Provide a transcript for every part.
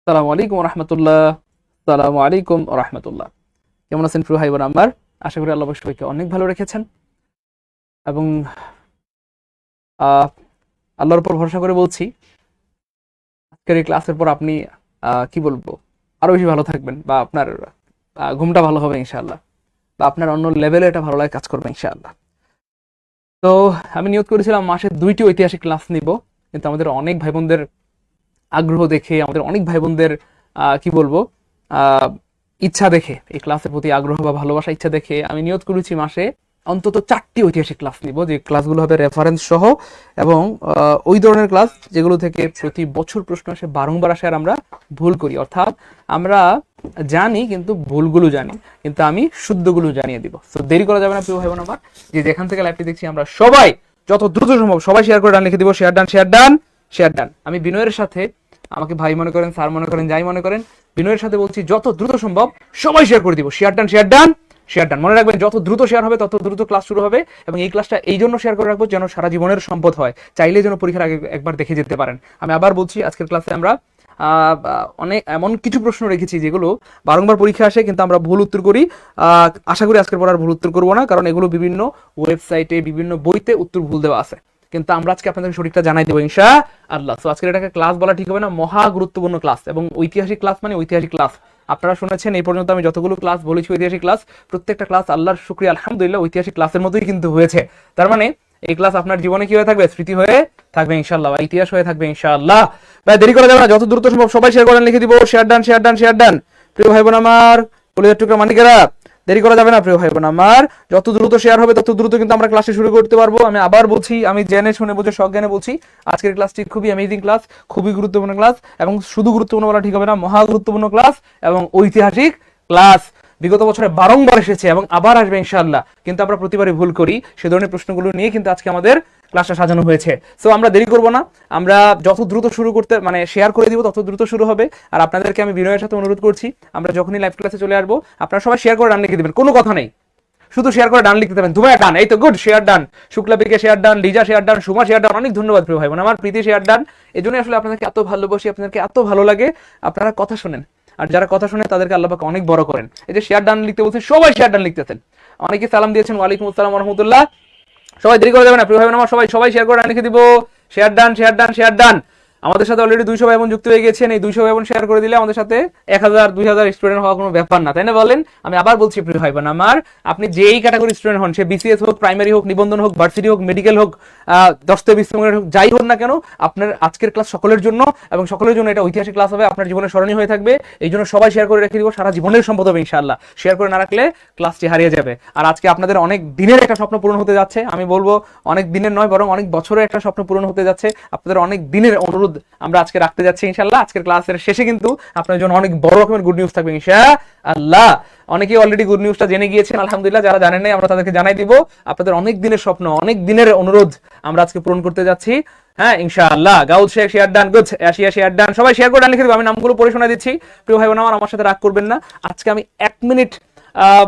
সালামু আলাইকুম রহমতুল্লাহ। সালামু আলাইকুম রহমতুল্লাহ। কেমন আছেন প্রিয় ভাই বোন আমার? আশা করি আল্লাহ পাক সবাইকে অনেক ভালো রেখেছেন এবং আহ, আল্লাহর উপর ভরসা করে বলছি, আজকের এই ক্লাসের পর আপনি কি বলবো, আরো বেশি ভালো থাকবেন বা আপনার ঘুমটা ভালো হবে ইনশাআল্লাহ, বা আপনার অন্য লেভেলে এটা ভালো লাগে কাজ করবে ইনশাআল্লাহ। তো আমি নিয়ত করেছিলাম মাসে 2টি ঐতিহাসিক ক্লাস নিব, কিন্তু আমাদের অনেক ভাই বোনদের আগ্রহ দেখে, আমাদের অনেক ভাই বোনদের কি বলবো, আহ, ইচ্ছা দেখে, এই ক্লাসের প্রতি আগ্রহ বা ভালোবাসা ইচ্ছা দেখে আমি নিয়ত করেছি মাসে অন্তত 4টি ঐতিহাসিক ক্লাস নিব, যে ক্লাসগুলো হবে রেফারেন্স সহ এবং ওই ধরনের ক্লাস যেগুলো থেকে প্রতি বছর প্রশ্ন আসে, বারংবার আসে, আর আমরা ভুল করি, অর্থাৎ আমরা জানি কিন্তু ভুলগুলো জানি, কিন্তু আমি শুদ্ধগুলো জানিয়ে দিব। তো দেরি করা যাবে না প্রিয় ভাই বোন আমার, যে যেখান থেকে লাইভটি দেখছি আমরা সবাই যত দ্রুত সম্ভব সবাই শেয়ার করে ডান লিখে দিব, share done, share done, share done. আমি বিনয়ের সাথে, আমাকে ভাই মনে করেন, স্যার মনে করেন, যাই মনে করেন, বিনয়ের সাথে বলছি যত দ্রুত সম্ভব সবাই শেয়ার করে দিব, share done, share done, share done. মনে রাখবেন, যত দ্রুত শেয়ার হবে তত দ্রুত ক্লাস শুরু হবে, এবং এই ক্লাসটা এই জন্য শেয়ার করে রাখবো যেন সারা জীবনের সম্পদ হয়, চাইলে যেন পরীক্ষার আগে একবার দেখে যেতে পারেন। আমি আবার বলছি, আজকের ক্লাসে আমরা অনেক এমন কিছু প্রশ্ন রেখেছি যেগুলো বারংবার পরীক্ষা আসে কিন্তু আমরা ভুল উত্তর করি। আশা করি আজকের পর আর ভুল উত্তর করবো না, কারণ এগুলো বিভিন্ন ওয়েবসাইটে, বিভিন্ন বইতে উত্তর ভুল দেওয়া আছে, কিন্তু আমরা আজকে আপনাদের সঠিকটা জানাই দেবো ইনশা আল্লাহ। তো আজকের এটাকে ক্লাস বলা ঠিক হবে না, মহা গুরুত্বপূর্ণ ক্লাস, এবং ঐতিহাসিক ক্লাস মানে ঐতিহাসিক ক্লাস। আপনারা শুনেছেন এই পর্যন্ত আমি যতগুলো ক্লাস বলেছি ঐতিহাসিক ক্লাস, প্রত্যেকটা ক্লাস আল্লাহর শুকরিয়া আলহামদুলিল্লাহ ঐতিহাসিক ক্লাসের মতোই কিন্তু হয়েছে। তার মানে এই ক্লাস আপনার জীবনে কি হয়ে থাকবে, স্মৃতি হয়ে থাকবে ইনশাআল্লাহ, বা ইতিহাস হয়ে থাকবে ইনশাআল্লাহ। ভাই দেরি করা যাবে না, যত দ্রুত সম্ভব সবাই শেয়ার করেন, লিখে দিব share done, share done, share done. প্রিয় ভাই বোন আমার, কলিজার টুকরা মানিকেরা, দেরি করা যাবে না প্রিয় ভাই বোন আমার, যত দ্রুত শেয়ার হবে তত দ্রুত কিন্তু আমরা ক্লাসে শুরু করতে পারবো। আমি আবার বলছি, আমি জেনে শুনে বুঝে সজ্ঞানে বলছি, আজকের ক্লাসটি খুবই অ্যামেজিং ক্লাস, খুবই গুরুত্বপূর্ণ ক্লাস, এবং শুধু গুরুত্বপূর্ণ বলা ঠিক হবে না, মহা গুরুত্বপূর্ণ ক্লাস এবং ঐতিহাসিক ক্লাস। বিগত বছরে বারংবার এসেছে এবং আবার আসবে ইনশাআল্লাহ, কিন্তু আমরা প্রতিবারই ভুল করি। সে ধরনের প্রশ্নগুলো নিয়ে কিন্তু আজকে আমাদের ক্লাসটা সাজানো হয়েছে। সো আমরা দেরি করব না, আমরা যত দ্রুত শুরু করতে মানে শেয়ার করে দিব তত দ্রুত শুরু হবে। আর আপনাদেরকে আমি বিনয়ের সাথে অনুরোধ করছি, আমরা যখনই লাইভ ক্লাসে চলে আসবো আপনারা সবাই শেয়ার করে ডান লিখে দিবেন, কোনো কথা নেই, শুধু শেয়ার করে ডান লিখতে দেবেন। দুবাই ডান, এই তো গুড, শেয়ার ডান। শুক্লাপিকে share done, Liza share done, Suma share done, অনেক ধন্যবাদ প্রিয় ভাই বোন আমার, প্রীতি শেয়ার ডান। এই জন্য আসলে আপনাদেরকে এত ভালোবাসি, আপনাদেরকে এত ভালো লাগে, আপনারা কথা শোনেন, আর যারা কথা শুনে তাদেরকে আল্লাহ পাক অনেক বড় করেন। এই যে শেয়ার ডান লিখতে বলছেন, সবাই শেয়ার ডান লিখতেছেন, অনেকে সালাম দিয়েছেন, ওয়ালাইকুম আসসালাম রহমতুল্লাহ। সবাই দেরি করে যাবে না প্রিয় ভাই বোন আমার, সবাই সবাই শেয়ার করে ডান লিখে দিব, share done, share done, share done. আমাদের সাথে অলরেডি 200 ভাই বোন যুক্ত হয়ে গেছেন, এই 200 ভাই বোন শেয়ার করে দিলে আমাদের সাথে 1000 2000 স্টুডেন্ট হওয়া কোনো ব্যাপার না, তাই না বলেন? আমি আবার বলছি প্রিয় ভাই বোন আমার, আপনি যেই ক্যাটাগরি স্টুডেন্ট হন, সে বিসিএস হোক, প্রাইমারি হোক, নিবন্ধন হোক, ভার্সিটি হোক, মেডিকেল হোক, দশটা বিশ্ববিদ্যালয় হোক, যাই হোক না কেন, আপনার আজকের ক্লাস সকলের জন্য, এবং সকলের জন্য এটা ঐতিহাসিক ক্লাস হবে, আপনার জীবনে স্মরণীয় হয়ে থাকবে। এই জন্য সবাই শেয়ার করে রেখে দিব, সারা জীবনের সম্পদ হবে ইনশাআল্লাহ। শেয়ার করে না রাখলে ক্লাসটি হারিয়ে যাবে। আর আজকে আপনাদের অনেক দিনের একটা স্বপ্ন পূরণ হতে যাচ্ছে, আমি বলবো অনেক দিনের নয়, বরং অনেক বছরের একটা স্বপ্ন পূরণ হতে যাচ্ছে। আপনাদের অনেক দিনের অনুরোধ আমরা আজকে রাখতে যাচ্ছি ইনশাআল্লাহ। আজকের ক্লাসের শেষে কিন্তু আপনার জন্য অনেক বড় রকমের গুড নিউজ থাকবে ইনশাআল্লাহ। অনেকেই অলরেডি গুড নিউজটা জেনে গিয়েছেন আলহামদুলিল্লাহ, যারা জানেন নাই আমরা তাদেরকে জানাই দিব। আপনাদের অনেক দিনের স্বপ্ন, অনেক দিনের অনুরোধ আমরা আজকে পূরণ করতে যাচ্ছি, হ্যাঁ ইনশাআল্লাহ। গাউদ Sheikh share done, good, Asia share done, সবাই শেয়ার করে ডান লিখে দিব। আমি নামগুলো পড়ে শোনা দিচ্ছি, প্রিয় ভাই বোন আমার সাথে রাগ করবেন না। আজকে আমি 1 মিনিট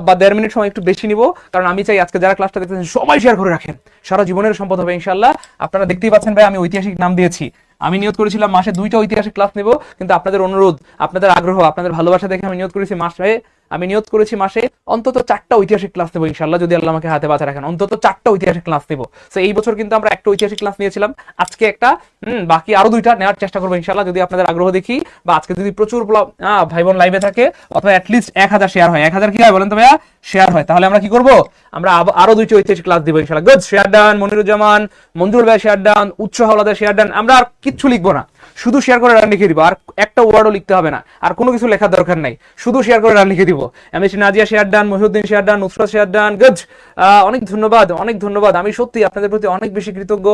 বা 1.5 মিনিট সময় একটু বেশি নিব, কারণ আমি চাই আজকে যারা ক্লাসটা দেখতেছেন সবাই শেয়ার করে রাখেন, সারা জীবনের সম্পদ হবে ইনশাআল্লাহ। আপনারা দেখতেই পাচ্ছেন ভাই, আমি ঐতিহাসিক নাম দিয়েছি। আমি নিয়ত করেছিলাম মাসে 2টা ঐতিহাসিক ক্লাস নেব, কিন্তু আপনাদের অনুরোধ, আপনাদের আগ্রহ, আপনাদের ভালোবাসা দেখে আমি নিয়ত করেছি মাসে অন্তত 4টা ঐতিহাসিক ক্লাস নেবো ইনশাআল্লাহ, যদি আল্লাহ আমাকে হাতে বাঁচা রাখেন, অন্তত 4টা ঐতিহাসিক ক্লাস নেবো। তো এই বছর কিন্তু আমরা একটা ঐতিহাসিক ক্লাস নিয়েছিলাম, আজকে একটা, বাকি আরো 2টা নেওয়ার চেষ্টা করবো ইনশাআল্লাহ, যদি আপনাদের আগ্রহ দেখি, বা আজকে যদি প্রচুর ভাই বোন লাইভে থাকে, অথবা অ্যাটলিস্ট 1000 শেয়ার হয়, 1000 কি হয় বলেন তো ভাইয়া, শেয়ার হয়, তাহলে আমরা কি করব, আমরা আরো 2টি ঐতিহাসিক ক্লাস দিব ইনশাআল্লাহ। গুড, শেয়ার ডান, মনিরুজ্জামান, মঞ্জুর ভাই শেয়ার ডান, উৎস হাওলাদার শেয়ার ডান। আমরা আর কিচ্ছু লিখবো না, শুধু শেয়ার করে ডান লিখে দিব, আর একটা ওয়ার্ডও লিখতে হবে না, আর কোনো কিছু লেখার দরকার নাই, শুধু শেয়ার করে ডান লিখে দিব। MAC Nazia share done, Mohiuddin share done, Nusrat share done, good, অনেক ধন্যবাদ, অনেক ধন্যবাদ। আমি সত্যি আপনাদের প্রতি অনেক বেশি কৃতজ্ঞ,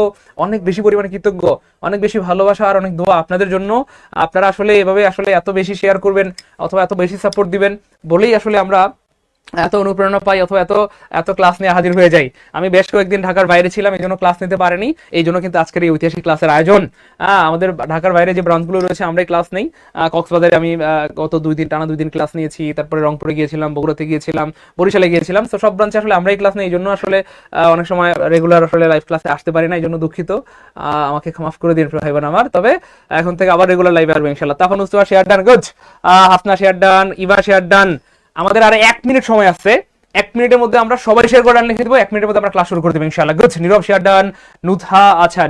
অনেক বেশি পরিমাণে কৃতজ্ঞ, অনেক বেশি ভালোবাসা আর অনেক দোয়া আপনাদের জন্য। আপনারা আসলে এভাবে আসলে এত বেশি শেয়ার করবেন অথবা এত বেশি সাপোর্ট দিবেন বলেই আসলে আমরা এত অনুপ্রেরণা পাই অথবা এত এত ক্লাস নিয়ে হাজির হয়ে যাই। আমি বেশ কয়েকদিন ঢাকার বাইরে ছিলাম, এই জন্য ক্লাস নিতে পারিনি, এই জন্য কিন্তু আজকের এই ঐতিহাসিক ক্লাসের আয়োজন। আমাদের ঢাকার বাইরে যে ব্রাঞ্চগুলো রয়েছে আমরাই ক্লাস নেই। কক্সবাজারে আমি গত 2 দিন টানা 2 দিন ক্লাস নিয়েছি, তারপরে রংপুরে গিয়েছিলাম, বগুড়াতে গিয়েছিলাম, বরিশালে গিয়েছিলাম। তো সব ব্রাঞ্চে আসলে আমরাই ক্লাস নেই, এই জন্য আসলে অনেক সময় রেগুলার আসলে লাইভ ক্লাসে আসতে পারি না, এই জন্য দুঃখিত। আমাকে মাফ করে দিন ভাই বোন আমার। তবে এখন থেকে আবার রেগুলার লাইভে আসবো ইনশাল্লাহ। তারপর Mustafa share done, good. Hasna share done, Eva share done. আমাদের আর 1 মিনিট সময় আছে, 1 মিনিটের মধ্যে আমরা সবাই শেয়ার করে লিখে দেবো, 1 মিনিটের মধ্যে আমরা ক্লাস শুরু করে দেবো ইনশাআল্লাহ। গুড। নীরব শেয়ার ডান, নুতহা আচ্ছা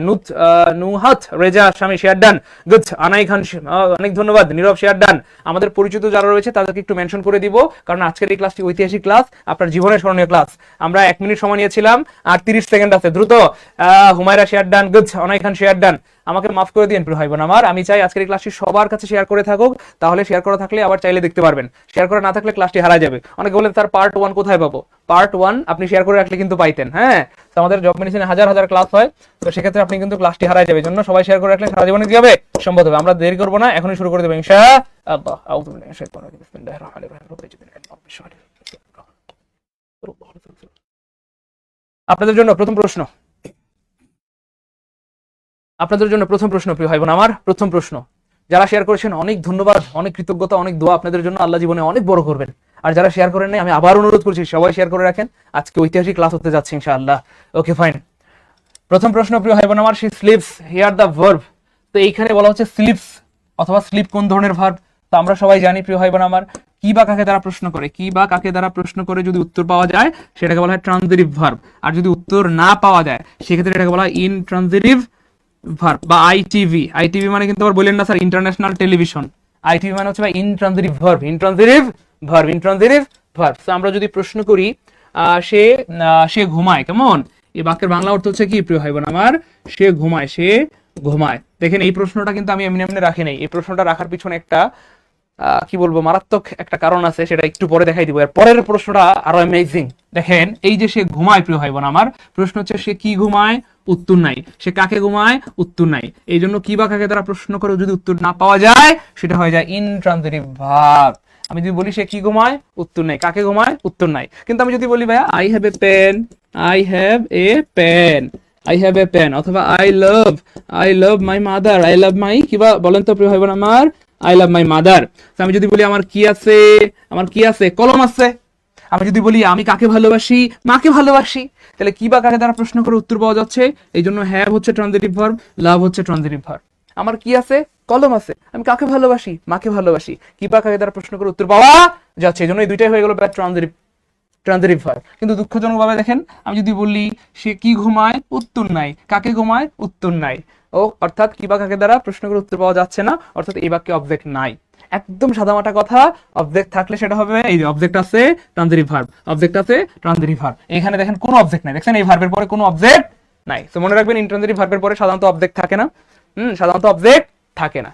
নুহাত রেজা স্বামী শেয়ার ডান, গুড। আনাই খান অনেক ধন্যবাদ। নীরব শেয়ার ডান। আমাদের পরিচিত যারা রয়েছে তাদেরকে একটু মেনশন করে দিব, কারণ আজকের এই ক্লাসটি ঐতিহাসিক ক্লাস, আপনার জীবনের স্মরণীয় ক্লাস। আমরা 1 মিনিট সময় নিয়েছিলাম আর 30 সেকেন্ড আছে, দ্রুত। Humaira share done, good. অনাই খান শেয়ার ডান। আমাকে মাফ করে দিন প্রিয় ভাই বোন আমার, আমি চাই আজকের এই ক্লাসটি সবার কাছে শেয়ার করে থাকুক, তাহলে শেয়ার করা থাকলে আবার চাইলে দেখতে পারবেন, শেয়ার করা না থাকলে ক্লাসটি হারা যাবে। অনেকে বলেন স্যার পার্ট 1 কোথায় পাবো? পার্ট 1 আপনি শেয়ার করে রাখলে কিন্তু পাইতেন। হ্যাঁ, তো আমাদের জব মেডিসিনে হাজার হাজার ক্লাস হয়, তো সেক্ষেত্রে আপনি কিন্তু ক্লাসটি হারাই যাবে, জন্য সবাই শেয়ার করে রাখলে সারা জীবনে কি হবে? সম্ভব হবে। আমরা দেরি করবো না, এখনই শুরু করে দেবো ইনশাআল্লাহ। আউযু বিল্লাহি মিনাশ শাইতানির রাজিম। বিসমিল্লাহির রহমানির রহিম। আপনাদের জন্য প্রথম প্রশ্ন, আপনাদের জন্য প্রথম প্রশ্ন প্রিয় ভাই বোন আমার, প্রথম প্রশ্ন। যারা শেয়ার করেছেন অনেক ধন্যবাদ, অনেক কৃতজ্ঞতা, অনেক দোয়া আপনাদের জন্য, আল্লাহ জীবনে অনেক বড় করবেন। আর যারা শেয়ার করেন নাই, আমি আবার অনুরোধ করছি সবাই শেয়ার করে রাখেন, আজকে ঐতিহাসিক ক্লাস হতে যাচ্ছে ইনশাআল্লাহ। Okay fine. প্রথম প্রশ্ন প্রিয় ভাই বোন আমার, she sleeps here the verb. তো এইখানে বলা হচ্ছে স্লিপস অথবা স্লিপ কোন ধরনের ভার্ব? তো আমরা সবাই জানি প্রিয় ভাই বোন আমার, কি বা কাকে দ্বারা প্রশ্ন করে, কি বা কাকে দ্বারা প্রশ্ন করে যদি উত্তর পাওয়া যায় সেটাকে বলা হয় ট্রানজিটিভ ভার্ব। আর যদি উত্তর না পাওয়া যায় সেক্ষেত্রে এটাকে বলা হয় ইনট্রানজিটিভ ভার্ব বা আইটিভি। আইটিভি মানে কিন্তু আবার বললেন না স্যার ইন্টারন্যাশনাল টেলিভিশন। আইটিভি মানে হচ্ছে intransitive verb, intransitive verb, intransitive verb. তো আমরা যদি প্রশ্ন করি সে সে ঘুমায়, কেমন? এই বাক্যের বাংলা অর্থ হচ্ছে কি প্রিয় ভাই বোন আমার? সে ঘুমায়, সে ঘুমায়। দেখেন এই প্রশ্নটা কিন্তু আমি এমনি এমনি রাখি নাই, এই প্রশ্নটা রাখার পিছনে একটা কি বলবো মারাত্মক একটা কারণ আছে, সেটা একটু পরে দেখাই দিব। এর পরের প্রশ্নটা আরো অ্যামেজিং। দেখেন এই যে সে ঘুমায় প্রিয় ভাই বোন আমার, প্রশ্ন হচ্ছে সে কি ঘুমায়? উত্তর নাই। সে কাকে ঘুমায়? উত্তর নাই। এই জন্য কি বা কাকে দ্বারা প্রশ্ন করে যদি উত্তর না পাওয়া যায় সেটা হয়ে যায় ইনট্রানজিটিভ ভার্ব। আমি যদি বলি সে কি ঘুমায়? উত্তর নাই। কাকে ঘুমায়? উত্তর নাই। কিন্তু আমি যদি বলি ভাইয়া I have a pen, I have a pen, I have a pen, অথবা I love my mother, I love my, কিবা বলেন তো প্রিয় ভাই বোন আমার, আই লাভ মাই মাদার। আমি যদি বলি আমার কি আছে? আমার কি আছে? কলম আছে। আমি যদি বলি আমি কাকে ভালোবাসি? মাকে ভালোবাসি। তাহলে কি বা কাকে দ্বারা প্রশ্ন করে উত্তর পাওয়া যাচ্ছে? এই জন্য হ্যাভ হচ্ছে ট্রানজিটিভ ভার্ব, লাভ হচ্ছে ট্রানজিটিভ ভার্ব। আমার কি আছে? কলম আছে। আমি কাকে ভালোবাসি? মাকে ভালোবাসি। কি বা কাকে দ্বারা প্রশ্ন করে উত্তর পাওয়া যাচ্ছে, এই জন্য এই দুইটাই হয়ে গেল ট্রানজিটিভ ট্রানজিটিভ ভার্ব। কিন্তু দুঃখজনকভাবে দেখেন আমি যদি বলি সে কি ঘুমায়? উত্তর নাই। কাকে ঘুমায়? উত্তর নাই। ও অর্থাৎ কি বা কাকে দ্বারা প্রশ্ন করে উত্তর পাওয়া যাচ্ছে না, অর্থাৎ এই বাক্যে অবজেক্ট নাই। একদম সাদামাটা কথা, অবজেক্ট থাকলে সেটা হবে এই যে অবজেক্ট আছে ট্রানজিটিভ ভার্ব, অবজেক্ট আছে ট্রানজিটিভ ভার্ব। এখানে দেখেন কোনো অবজেক্ট নাই, দেখছেন এই ভার্বের পরে কোনো অবজেক্ট নাই। তো মনে রাখবেন ইনট্রানজিটিভ ভার্বের পরে সাধারণত অবজেক্ট থাকে না, সাধারণত অবজেক্ট থাকে না।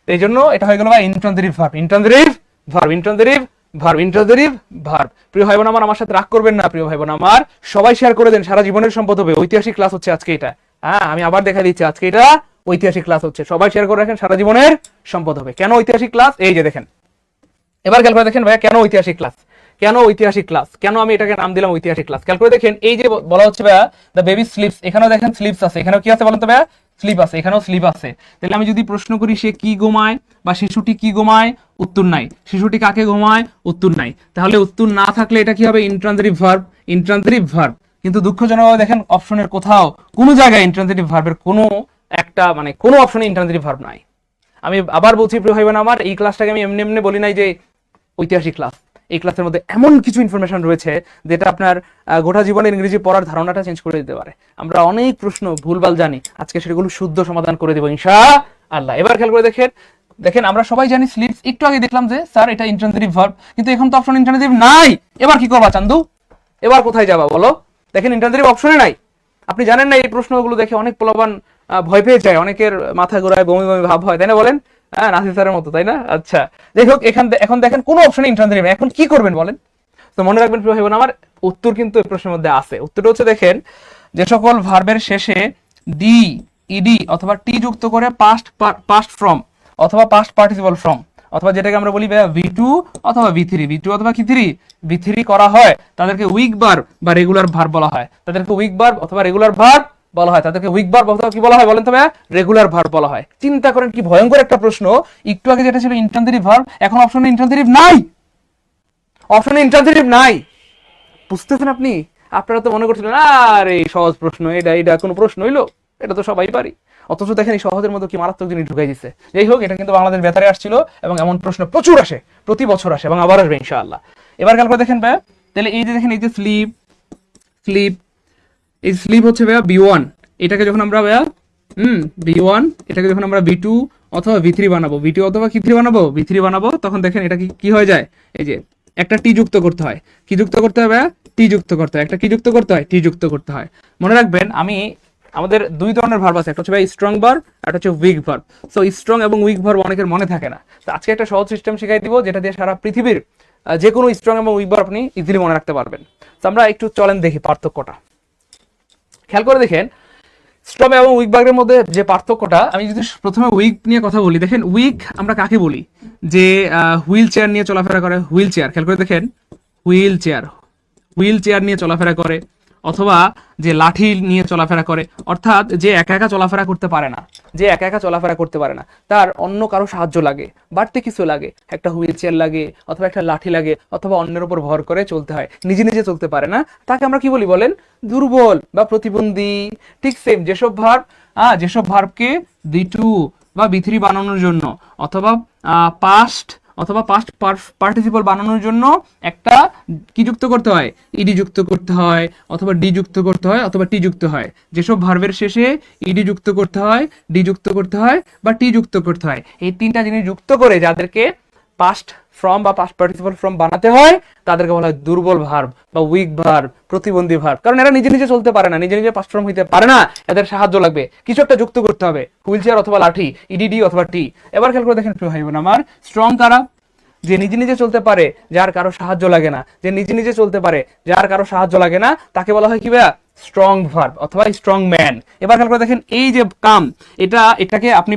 এই জন্য এটা হয়ে গেল ভাই intransitive verb, intransitive verb, intransitive verb, intransitive verb. প্রিয় ভাই বোন আমার সাথে রাগ করবেন না প্রিয় ভাই বোন আমার, সবাই শেয়ার করে দেন, সারা জীবনের সম্পদ হবে। ঐতিহাসিক ক্লাস হচ্ছে আজকে এটা। হ্যাঁ, আমি আবার দেখা দিচ্ছি, আজকে এটা ঐতিহাসিক ক্লাস হচ্ছে। সবাই শেয়ার করে রাখেন, সারা জীবনের সম্পদ হবে। কেন ঐতিহাসিক ক্লাস? এই যে দেখেন, এবার খেয়াল করে দেখেন ভাইয়া কেন ঐতিহাসিক ক্লাস, কেন ঐতিহাসিক ক্লাস, কেন আমি এটাকে নাম দিলাম ঐতিহাসিক ক্লাস। খেয়াল করে দেখেন এই যে বলা হচ্ছে ভাইয়া দ্য বেবি স্লিপস, এখানেও দেখেন স্লিপস আছে, এখানেও কি আছে বলেন তো ভাইয়া? স্লিপ আছে, এখানেও স্লিপ আছে। তাহলে আমি যদি প্রশ্ন করি সে কি ঘুমায় বা শিশুটি কি ঘুমায়? উত্তর নাই। শিশুটি কাকে ঘুমায়? উত্তর নাই। তাহলে উত্তর না থাকলে এটা কি হবে? Intransitive verb, intransitive verb. কিন্তু দুঃখজনকভাবে দেখেন অপশনের কোথাও কোনো জায়গায় ইনট্রানজিটিভ ভার্বের কোনো একটা মানে কোনো অপশনে ইনট্রানজিটিভ ভার্ব নাই। আমি আবার বলছি প্রিয় ভাই বোন আমার, এই ক্লাসটাকে আমি এমনি এমনি বলি নাই যে ঐতিহাসিক ক্লাস। এই ক্লাসের মধ্যে এমন কিছু ইনফরমেশন রয়েছে যেটা আপনার গোটা জীবনের ইংরেজি পড়ার ধারণাটা চেঞ্জ করে দিতে পারে। আমরা অনেক প্রশ্ন ভুলভাল জানি, আজকে সেগুলো শুদ্ধ সমাধান করে দেবো ইনশাআল্লাহ। এবার খেয়াল করে দেখেন আমরা সবাই জানি স্লিপস, একটু আগে দেখলাম যে স্যার এটা ইনট্রানজিটিভ ভার্ব, কিন্তু এখন তো অপশন ইনট্রানজিটিভ নাই। এবার কি করবা চান্দু? এবার কোথায় যাবা বলো? দেখেন ইনট্রানজিটিভ অপশনে নাই। আপনি জানেন না এই প্রশ্নগুলো দেখে অনেক পোলাপান ভয় পেয়ে যায়, অনেকের মাথা ঘোরায়, বমি বমি ভাব হয়, তাই না বলেন? হ্যাঁ, নাসির স্যারের মতো, তাই না? আচ্ছা, যাই হোক, এখন দেখেন কোনো অপশনে ইনট্রানজিটিভ নাই। এখন কি করবেন বলেন? তো মনে রাখবেন প্রিয় ভাই বোন আমার, উত্তর কিন্তু এই প্রশ্নের মধ্যে আছে। উত্তরটা হচ্ছে দেখেন, যে সকল ভার্বের শেষে ডি, ইডি অথবা টি যুক্ত করে পাস্ট ফ্রম অথবা পাস্ট পার্টিসিপল ফ্রম অথবা যেটাকে আমরা বলি V2 অথবা V3 অথবা V3 করা হয় তাদেরকে উইক ভার্ব বা রেগুলার ভার্ব বলা হয়। তাদেরকে উইক ভার্ব অথবা রেগুলার ভার্ব বলা হয়। তাদেরকে উইক ভার্ব অথবা কি বলা হয় বলেন তো ভাইয়া? রেগুলার ভার্ব বলা হয়। চিন্তা করেন কি ভয়ঙ্কর একটা প্রশ্ন। একটু আগে যেটা ছিল ইন্ট্রানজিটিভ ভার্ব, এখন অপশনে ইন্ট্রানজিটিভ নাই, অপশনে ইন্ট্রানজিটিভ নাই। বুঝতেছেন আপনি? আপনারা তো মনে করছিলেন আরে সহজ প্রশ্ন, এটা কোনো প্রশ্ন হইলো, এটা তো সবাই পারি। অথচ দেখেন এই সহজের মধ্যে কি মারাত্মক জিনিস ঢুকাই দিচ্ছে। যাই হোক, এটা কিন্তু বাংলাদেশ বেতারে আসছিল এবং এমন প্রশ্ন প্রচুর আসে, প্রতি বছর আসে এবং আবার আসবে ইনশাআল্লাহ। এবার খেয়াল করে দেখেন ভাইয়া, তাহলে এই যে দেখেন এই যে স্লিপ স্লিপ এই স্লিপ হচ্ছে ভাইয়া B1, এটাকে যখন আমরা ভাইয়া B1 এটাকে যখন আমরা B2 অথবা V3 বানাবো, V2 অথবা কি V3 বানাবো, তখন দেখেন এটা কি হয়ে যায়, এই যে একটা টি যুক্ত করতে হয়। কি যুক্ত করতে হবে? টি যুক্ত করতে হয়। একটা কি যুক্ত করতে হয়? টি যুক্ত করতে হয়। মনে রাখবেন আমাদের দুই ধরনের ভার্ব আছে, একটা হচ্ছে ভাই স্ট্রং ভার্ব, একটা হচ্ছে উইক ভার্ব। সো স্ট্রং এবং উইক ভার্ব অনেকের মনে থাকে না। তো আজকে একটা সহজ সিস্টেম শিখাই দিব, যেটা দিয়ে সারা পৃথিবীর যে কোনো স্ট্রং এবং উইক ভার্ব আপনি ইজিলি মনে রাখতে পারবেন। তো আমরা একটু চলেন দেখি পার্থক্যটা। খেয়াল করে দেখেন স্ট্রং এবং উইক ভার্বের মধ্যে যে পার্থক্যটা, আমি যদি প্রথমে উইক নিয়ে কথা বলি, দেখেন উইক আমরা কাকে বলি? যে হুইল চেয়ার নিয়ে চলাফেরা করে, হুইল চেয়ার। খেয়াল করে দেখেন হুইল চেয়ার নিয়ে চলাফেরা করে, অথবা যে লাঠি নিয়ে চলাফেরা করে, অর্থাৎ যে একা একা চলাফেরা করতে পারে না, তার অন্য কারো সাহায্য লাগে, বাড়তি কিছু লাগে, একটা হুইল চেয়ার লাগে অথবা একটা লাঠি লাগে, অথবা অন্যের উপর ভর করে চলতে হয়, নিজে নিজে চলতে পারে না, তাকে আমরা কি বলি বলেন? দুর্বল বা প্রতিবন্ধী। ঠিক সেম যেসব ভার্বকে B2 বা B3 বানানোর জন্য অথবা পাস্ট পার্টিসিপল বানানোর জন্য একটা কি যুক্ত করতে হয়? ইডি যুক্ত করতে হয়, অথবা ডি যুক্ত করতে হয়, অথবা টি যুক্ত হয়। যেসব ভার্বের শেষে ইডি যুক্ত করতে হয়, ডি যুক্ত করতে হয়, বা টি যুক্ত করতে হয়, এই তিনটা জিনিস যুক্ত করে যাদেরকে পাস্ট ফর্ম বা পাস্ট পার্টিসিপল ফর্ম বানাতে হয়, তাদেরকে বলা হয় দুর্বল ভার্ব বা উইক ভার্ব, প্রতিবন্ধী ভার্ব। কারণ এরা নিজে নিজে চলতে পারে না, নিজে নিজে পাস্ট ফর্ম হইতে পারে না, এদের সাহায্য লাগবে, কিছু একটা যুক্ত করতে হবে, হুইল চেয়ার অথবা লাঠি, ইডি ডি অথবা টি। এবার খেয়াল করে দেখেন প্রিয় ভাই বোন আমার, স্ট্রং কারা? যে নিজে নিজে চলতে পারে, যার কারো সাহায্য লাগে না, তাকে বলা হয় কি ভাইয়া? স্ট্রং ভার্ব অথবা স্ট্রং ম্যান। এবার খেয়াল করে দেখেন এই যে কাম, এটাকে আপনি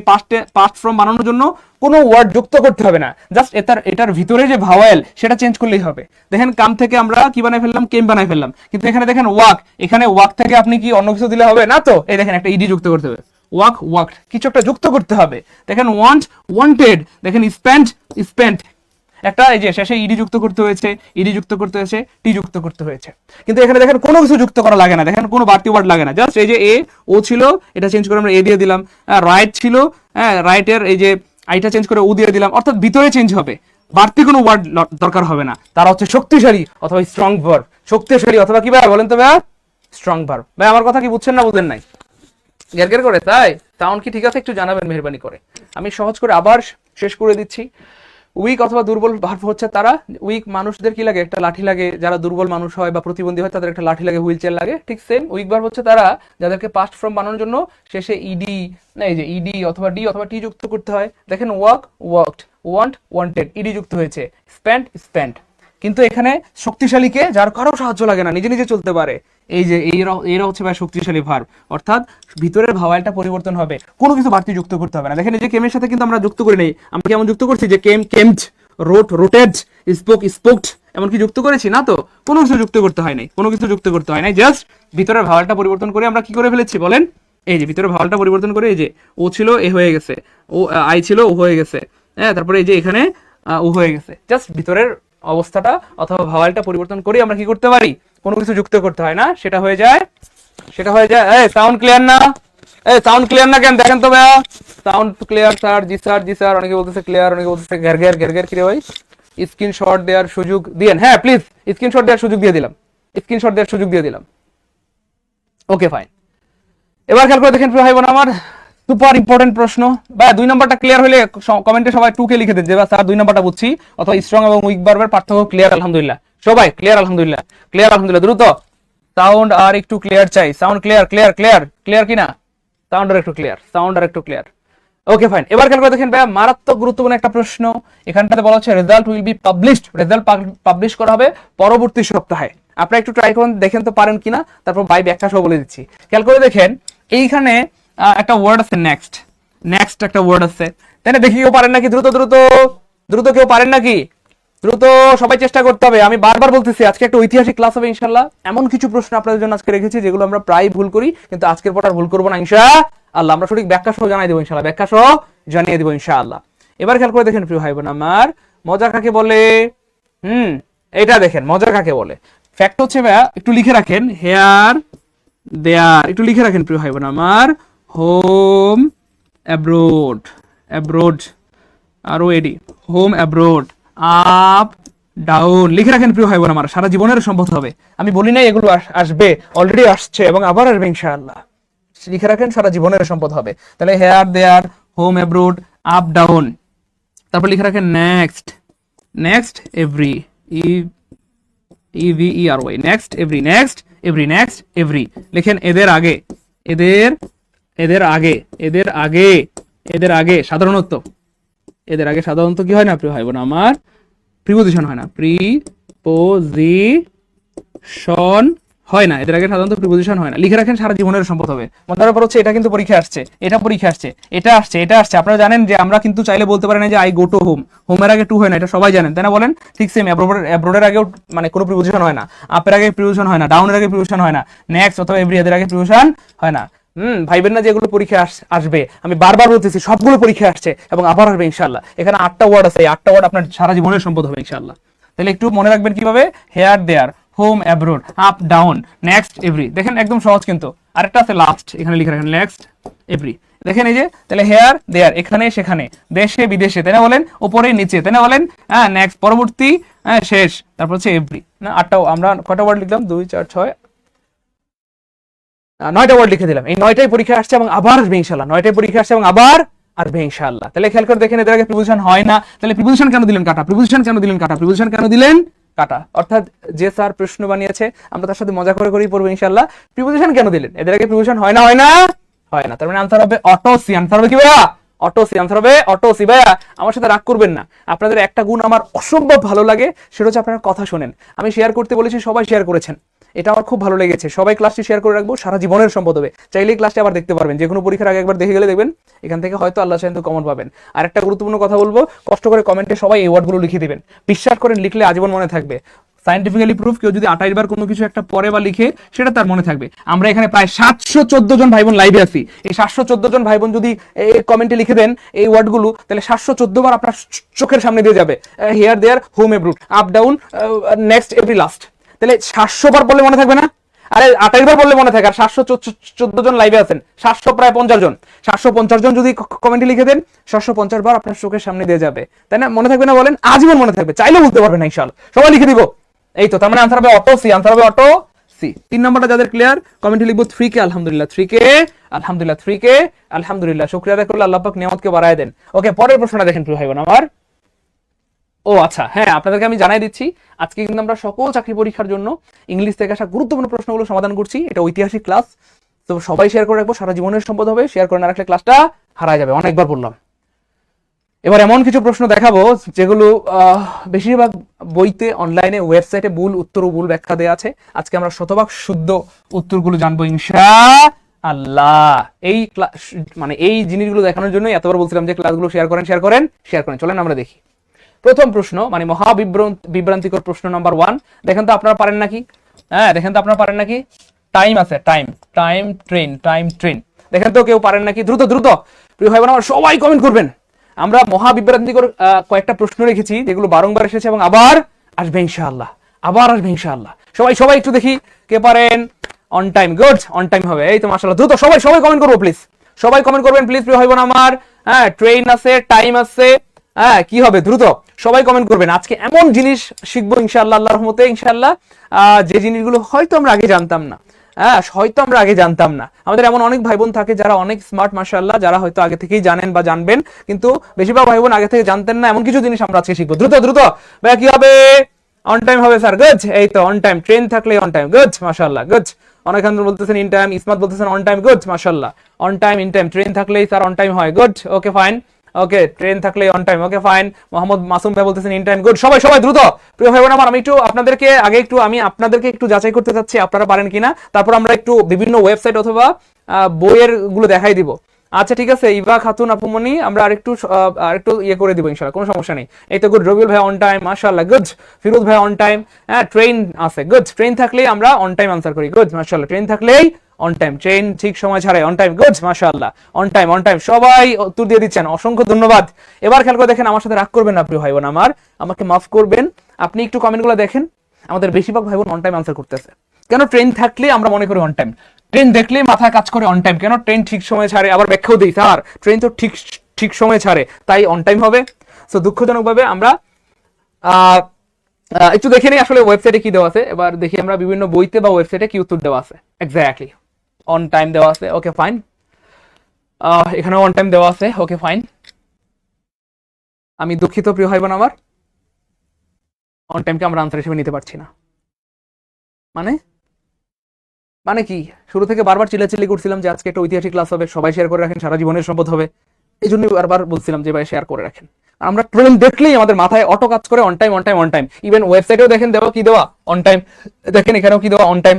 পাস্ট ফর্ম বানানোর জন্য কোনো ওয়ার্ড যুক্ত করতে হবে না, জাস্ট এটার ভিতরে যে ভাওয়েল সেটা চেঞ্জ করলেই হবে। দেখেন কাম থেকে আমরা কি বানাই ফেললাম? কেম বানাই ফেললাম। কিন্তু এখানে দেখেন ওয়াক থেকে আপনি কি অন্য কিছু দিলে হবে না তো? এই দেখেন একটা ইডি যুক্ত করতে হবে, ওয়াকড, কিছু একটা যুক্ত করতে হবে। দেখেন ওয়ান্টেড, দেখেন স্পেন্ট, একটা এই যে শেষে ইডি যুক্ত করতে হয়েছে, টি যুক্ত করতে হয়েছে। কিন্তু এখানে দেখেন কোনো কিছু যুক্ত করা লাগে না, দেখেন কোনো বাড়তি ওয়ার্ড লাগে না, জাস্ট এই যে ও ছিল, এটা চেঞ্জ করে আমরা এ দিয়ে দিলাম। রাইট ছিল, রাইটের এই যে আইটা চেঞ্জ করে ও দিয়ে দিলাম, অর্থাৎ ভিতরে চেঞ্জ হবে, বাড়তি কোনো ওয়ার্ড দরকার হবে না। তারা হচ্ছে শক্তিশালী অথবা স্ট্রং ভার্ব, শক্তিশালী অথবা কি ভাই বলেন তো ভাই? Strong verb. ভাই আমার কথা কি বুঝছেন না বুঝলেন নাই? গের করে তাই সাউন্ড কি ঠিক আছে? একটু জানাবেন মেহেরবানি করে। আমি সহজ করে আবার শেষ করে দিচ্ছি। উইক অথবা দুর্বল ভার্ব হচ্ছে তারা, উইক মানুষদের কি লাগে? একটা লাঠি লাগে। যারা দুর্বল মানুষ হয় বা প্রতিবন্ধী হয় তাদের একটা লাঠি লাগে, হুইল চেয়ার লাগে। ঠিক সেম উইক ভার্ব হচ্ছে তারা যাদেরকে পাস্ট ফর্ম বানানোর জন্য শেষে ইডি অথবা ডি অথবা টি যুক্ত করতে হয়। দেখেন ওয়াকড, ওয়ান্টেড, ইডি যুক্ত হয়েছে, স্পেন্ট। কিন্তু এখানে শক্তিশালীকে, যার কারো সাহায্য লাগে না, নিজে নিজে চলতে পারে, এই যে এরা হচ্ছে ভাই শক্তিশালী ভার্ব, অর্থাৎ ভিতরের ভাওয়ালটা পরিবর্তন হবে, কোনো কিছু বাড়তি যুক্ত করতে হবে না। দেখেন এই যে কেমের সাথে কিন্তু আমরা যুক্ত করি নাই, আমরা কেমন যুক্ত করছি? যে কেমড, রোটেড, স্পোকড, এমনকি যুক্ত করেছি না তো? কোনো কিছু যুক্ত করতে হয় নাই, জাস্ট ভিতরের ভাওয়ালটা পরিবর্তন করে আমরা কি করে ফেলেছি বলেন? এই যে ভিতরের ভাওয়ালটা পরিবর্তন করে, এই যে ও ছিল এ হয়ে গেছে, ও আই ছিল ও হয়ে গেছে, হ্যাঁ, তারপরে এই যে এখানে ও হয়ে গেছে। জাস্ট ভিতরের অবস্থাটা অথবা ভাওয়ালটা পরিবর্তন করে আমরা কি করতে পারি? কোনো কিছু যুক্ত করতে হয় না, সেটা হয়ে যায়। এই সাউন্ড ক্লিয়ার না? কেন দেখেন তো ভাইয়া, সাউন্ড ক্লিয়ার স্যার? জি স্যার। অনেকে বলতেছে ক্লিয়ার, অনেকে বলতেছে ঘের ঘের। কি রে ভাই, স্ক্রিনশট দেওয়ার সুযোগ দিয়েন। হ্যাঁ প্লিজ, স্ক্রিনশট দেওয়ার সুযোগ দিয়ে দিলাম। Okay fine. এবার খেয়াল করে দেখেন ভাই বোন আমার, সুপার ইম্পর্টেন্ট প্রশ্ন। বা 2 নাম্বারটা ক্লিয়ার হলে কমেন্টে সবাই 2 কে লিখে দেন যে স্যার 2 নাম্বারটা বুঝছি, অথবা স্ট্রং এবং উইক ভার্বের পার্থক্য ক্লিয়ার আলহামদুলিল্লাহ। সবাই ক্লিয়ার আলহামদুলিল্লাহ, দ্রুত সাউন্ড আর একটু ক্লিয়ার চাই। সাউন্ড ক্লিয়ার কিনা? সাউন্ড আর একটু ক্লিয়ার। Okay fine. এবার খেয়াল করে দেখেন ভাই, মারাত্মক গুরুত্বপূর্ণ একটা প্রশ্ন। এখানটাতে বলা হচ্ছে result will be published, result publish করা হবে পরবর্তী সপ্তাহে। আপনারা একটু ট্রাই করুন, দেখেন তো পারেন কিনা, তারপর ভাই ব্যাখ্যা সহ বলে দিচ্ছি। খেয়াল করে দেখেন এইখানে একটা ওয়ার্ড আছে, নেক্সট একটা ওয়ার্ড আছে, তাই না? দেখি কেউ পারেন নাকি? দ্রুত দ্রুত কেউ পারেন নাকি? দ্রুত সবাই চেষ্টা করতে হবে। আমি বারবার বলতেছি আজকে একটা ঐতিহাসিক ক্লাস হবে ইনশাআল্লাহ। এমন কিছু প্রশ্ন আপনাদের জন্য আজকে রেখেছি যেগুলো আমরা প্রায় ভুল করি, কিন্তু আজকের পর আর ভুল করবো না ইনশাআল্লাহ। আমরা সঠিক ব্যাখ্যা সহ জানিয়ে দেবো ইনশাআল্লাহ, ব্যাখ্যা সহ জানিয়ে দেবো ইনশাআল্লাহ। এবার খেয়াল করে দেখেন প্রিয় ভাই বোন আমার, মজা কাকে বলে? এটা দেখেন মজা কাকে বলে। ফ্যাক্ট হচ্ছে ভাইয়া একটু লিখে রাখেন, হেয়ার দেয়ার, একটু লিখে রাখেন প্রিয় ভাই বোন আমার। হোম অ্যাব্রোড, অ্যাব্রোড আর এডি, হোম অ্যাব্রোড, আপ ডাউন লিখে রাখেন প্রিয় ভাই বোন আমার, সারা জীবনের সম্পদ হবে। আমি বলি নাই এগুলো আসবে, অলরেডি আসছে এবং আবার আসবে ইনশাআল্লাহ। লিখে রাখেন সারা জীবনের সম্পদ হবে। তাহলে here there, home abroad, up down. তারপর লিখে রাখেন next, next every, EVERY, next every, next every, next every লিখেন এদের আগে, এদের এদের আগে, এদের আগে, এদের আগে সাধারণত, এদের আগে সাধারণত কি হয় না প্রিয় ভাই বোন আমার? প্রিপোজিশন হয় না, প্রিপোজিশন হয় না, এদের আগে সাধারণত প্রিপোজিশন হয় না। লিখে রাখেন সারা জীবনের সম্পদ হবে। মজার ব্যাপার হচ্ছে এটা কিন্তু পরীক্ষা আসছে, এটা পরীক্ষা আসছে, এটা আসছে, এটা আসছে। আপনারা জানেন যে আমরা কিন্তু চাইলে বলতে পারি না যে আই গো টু হোম, হোমের আগে টু হয় না, এটা সবাই জানেন তাই না? বলেন ঠিক সেম অ্যাব্রোডের আগেও মানে কোনো প্রিপোজিশন হয় না, আপের আগে প্রিপোজিশন হয় না, ডাউনের আগে প্রিপোজিশন হয় না, নেক্সট অথবা এভরি এদের আগে প্রিপোজিশন হয় না। ভাইবেন না যেগুলো পরীক্ষা আসবে, আমি বারবার বলতেছি সবগুলো পরীক্ষা আসছে এবং আবার আসবে ইনশাআল্লাহ। এখানে 8টা ওয়ার্ড আছে, 8টা ওয়ার্ড আপনার সারা জীবনের সম্পদ হবে ইনশাআল্লাহ। তাহলে একটু মনে রাখবেন কিভাবে, here there, home abroad, up down, next every. দেখেন একদম সহজ কিন্তু। আরেকটা আছে লাস্ট, এখানে লিখে রাখেন নেক্সট এভরি। দেখেন এই যে, তাহলে হেয়ার দেয়ার, এখানে সেখানে, দেশে বিদেশে তাই না বলেন, উপরে নিচে তাই না বলেন, হ্যাঁ নেক্সট পরবর্তী, হ্যাঁ শেষ, তারপর হচ্ছে এভরি। না 8টাও আমরা কয়টা ওয়ার্ড লিখলাম? 2 4 6 9টা ওয়ার্ড লিখে দিলাম। এই 9টাই পরীক্ষা আসছে এবং আবার আসবে ইনশাআল্লাহ, 9টাই পরীক্ষা আসছে এবং আবার আসবে ইনশাআল্লাহ। তাহলে খেয়াল করে দেখেন এদের আগে প্রিপোজিশন হয় না, তাহলে প্রিপোজিশন কেন দিলেন কাটা? প্রিপোজিশন কেন দিলেন কাটা? প্রিপোজিশন কেন দিলেন কাটা? অর্থাৎ যে স্যার প্রশ্ন বানিয়েছে আমরা তার সাথে মজা করে করেই পড়বো ইনশাআল্লাহ। প্রিপোজিশন কেন দিলেন? এদের আগে প্রিপোজিশন হয় না, হয় না, হয় না। তার মানে আনসার হবে অটো সি। আনসার হবে কি ভাইয়া? অটো সি। আনসার হবে অটো সি। ভাইয়া আমার সাথে রাগ করবেন না, আপনাদের একটা গুণ আমার অসম্ভব ভালো লাগে, সেটা হচ্ছে আপনারা কথা শোনেন। আমি শেয়ার করতে বলেছি, সবাই শেয়ার করেছেন, এটা আমার খুব ভালো লেগেছে। সবাই ক্লাসটি শেয়ার করে রাখবো, সারা জীবনের সম্পদ হবে। চাইলেই ক্লাসটি আবার দেখতে পারবেন, যে কোনো পরীক্ষার আগে একবার দেখে গেলে দেখবেন এখান থেকে হয়তো আল্লাহ চাইলে কমন পাবেন। আর একটা গুরুত্বপূর্ণ কথা বলবো, কষ্ট করে কমেন্টে সবাই এই ওয়ার্ডগুলো লিখে দিবেন। বিশ্বাস করেন লিখলে আজীবন মনে থাকবে। সাইন্টিফিক্যালি প্রুফ, কেউ যদি 28 বার কোনো কিছু একটা পড়ে বা লিখে সেটা তার মনে থাকবে। আমরা এখানে প্রায় 714 জন ভাই বোন লাইভে আছি। এই 714 জন ভাই বোন যদি এই কমেন্টে লিখে দেন এই ওয়ার্ডগুলো, তাহলে 714 বার আপনার চোখের সামনে দিয়ে যাবে। Here there, home abroad, up down, next every, last. তাহলে 700 বার বললে মনে থাকবে না? আরে 28 বার বললে মনে থাকে। আর 714 জন লাইভে আছেন, 700 প্রায় 50 জন, 750 জন যদি কমেন্টে লিখে দেন, 750 বার আপনার চোখের সামনে দিয়ে যাবে, তাই না? মনে থাকবে না বলেন? আজীবন মনে থাকবে, চাইলে বলতে পারবে না ইনশাআল্লাহ। সবাই লিখে দিব। এই তো, তার মানে আনসার হবে অটো সি। আনসার হবে অটো সি। 3 নম্বরটা যাদের ক্লিয়ার কমেন্টে লিখবো 3K আলহামদুলিল্লাহ, 3K আলহামদুলিল্লাহ, 3K আলহামদুলিল্লাহ। শুকরিয়া আদায় করলে আল্লাহ পাক নিয়ামতকে বাড়ায় দেন। ওকে, পরের প্রশ্নটা দেখেন প্রিয় ভাই বোন আমার। ও আচ্ছা, হ্যাঁ আপনাদেরকে আমি জানাই দিচ্ছি, আজকে কিন্তু আমরা সকল চাকরি পরীক্ষার জন্য ইংলিশ থেকে আসা গুরুত্বপূর্ণ প্রশ্নগুলো সমাধান করছি। এটা ঐতিহাসিক ক্লাস, তো সবাই শেয়ার করে রাখবো, সারা জীবনের সম্পদ হবে। শেয়ার করে না রাখলে ক্লাসটা হারায় যাবে, অনেকবার বললাম। এবার এমন কিছু প্রশ্ন দেখাবো যেগুলো বেশিরভাগ বইতে, অনলাইনে, ওয়েবসাইটে ভুল উত্তর ও ভুল ব্যাখ্যা দেওয়া আছে। আজকে আমরা শতভাগ শুদ্ধ উত্তরগুলো জানবো ইনশাআল্লাহ। এই মানে এই জিনিসগুলো দেখানোর জন্য এতবার বলছিলাম যে ক্লাসগুলো শেয়ার করেন, শেয়ার করেন, শেয়ার করেন। চলেন আমরা দেখি প্রথম প্রশ্ন, মানে মহা বিভ্রান্তিকর প্রশ্ন নাম্বার 1। দেখেন তো আপনারা পারেন নাকি? হ্যাঁ দেখেন তো আপনারা পারেন নাকি? টাইম আছে, time, time train, time train. দেখেন তো কেউ পারেন নাকি? দ্রুত দ্রুত প্রিয় ভাই বোন আমার সবাই কমেন্ট করবেন। আমরা মহা বিভ্রান্তিকর কয়েকটা প্রশ্ন রেখেছি যেগুলো বারংবার এসেছে এবং আবার আসবে ইনশাআল্লাহ, আবার আসবে ইনশাআল্লাহ। সবাই সবাই একটু দেখি কে পারেন। On time, good, on time হবে। এই তো মাশাআল্লাহ, দ্রুত সবাই সবাই কমেন্ট করবো প্লিজ, সবাই কমেন্ট করবেন প্লিজ প্রিয় ভাই বোন আমার। হ্যাঁ ট্রেন আছে, টাইম আছে, হ্যাঁ কি হবে? দ্রুত সবাই কমেন্ট করবেন। আজকে এমন জিনিস শিখবো ইনশাআল্লাহ, আল্লাহর রহমতে ইনশাআল্লাহ, যে জিনিসগুলো হয়তো আমরা আগে জানতাম না। হ্যাঁ হয়তো আমরা আগে জানতাম না। আমাদের এমন অনেক ভাই বোন থাকে যারা অনেক স্মার্ট মাশাআল্লাহ, যারা হয়তো আগে থেকেই জানেন বা জানবেন, কিন্তু বেশিরভাগ ভাই বোন আগে থেকে জানতেন না। এমন কিছু জিনিস আমরা আজকে শিখবো। দ্রুত দ্রুত ভাইয়া কি হবে? অন টাইম হবে স্যার, গুড। এই তো অন টাইম, ট্রেন থাকলে অন টাইম, গুড মাশাআল্লাহ, গুড। অনেক বলতেছেন ইন টাইম, ইসমাত বলতেছেন অন টাইম, গুড মাশাআল্লাহ। On time, in time, train থাকলেই স্যার অন টাইম হয়, গুড, ওকে ফাইন। ওকে, ট্রেন থাকলে on time, okay fine. Mohammad Masum ভাই বলতেছেন ইন টাইম, গুড। সবাই সবাই দ্রুত প্রিয় ভাই বোন আমার, আমি একটু আপনাদেরকে আগে একটু আমি আপনাদেরকে একটু যাচাই করতে চাচ্ছি আপনারা পারেন কিনা, তারপর আমরা একটু বিভিন্ন ওয়েবসাইট অথবা বইয়ের গুলো দেখাই দিব। আচ্ছা ঠিক আছে, ইভা খাতুন আপুমনি, আমরা আরেকটু ইয়ে করে দিব ইনশাআল্লাহ, কোনো সমস্যা নেই। এই তো গুড, রবিউল ভাই অন টাইম, মাশাআল্লাহ গুড। ফিরোজ ভাই অন টাইম। হ্যাঁ, ট্রেন আছে, গুড। ট্রেন থাকলেই আমরা অন টাইম আনসার করি, গুড মাশাআল্লাহ। ট্রেন থাকলেই অন টাইম, ট্রেন ঠিক সময় ছাড়ে, অন টাইম, গুড মাশাআল্লাহ। অন টাইম, অন টাইম, সবাই উত্তর দিয়ে দিচ্ছেন, অসংখ্য ধন্যবাদ। এবার খেয়াল করে দেখেন, আমার সাথে রাগ করবেন না প্রিয় ভাই বোন আমার, আমাকে মাফ করবেন, আপনি একটু কমেন্টগুলো দেখেন। আমাদের বেশিরভাগ ভাই বোন অন টাইম আনসার করতেছে। কেন? ট্রেন থাকলে আমরা মনে করি অন টাইম, ট্রেন দেখলেই মাথায় কাজ করে অন টাইম। কেন? ট্রেন ঠিক সময় ছাড়ে। আবার ব্যাখ্যাও দিই, স্যার ট্রেন তো ঠিক ঠিক সময় ছাড়ে, তাই অন টাইম হবে। সো দুঃখজনকভাবে আমরা একটু দেখে নিই আসলে ওয়েবসাইটে কি দেওয়া আছে। এবার দেখি আমরা বিভিন্ন বইতে বা ওয়েবসাইটে কি উত্তর দেওয়া আছে। এক্স্যাক্টলি অন টাইম দেওয়া আছে, ওকে ফাইন। এখানেও অন টাইম দেওয়া আছে, ওকে ফাইন। আমি দুঃখিত প্রিয় ভাই বোন আমার, অন টাইমকে আমরা আনসার হিসেবে নিতে পারছি না। মানে মানে কি? শুরু থেকে বারবার চিল্লাচিল্লি করছিলাম যে আজকে একটা ঐতিহাসিক ক্লাস হবে, সবাই শেয়ার করে রাখেন, সারা জীবনের সম্পদ হবে। এই জন্যই বারবার বলছিলাম যে ভাই শেয়ার করে রাখেন। আমরা ট্রেন দেখলেই আমাদের মাথায় অটো কাজ করে on time, on time, on time. Even ওয়েবসাইটেও দেখেন দেওয়া কি দেওয়া, অন টাইম। দেখেন এখানেও কি দেওয়া, অন টাইম।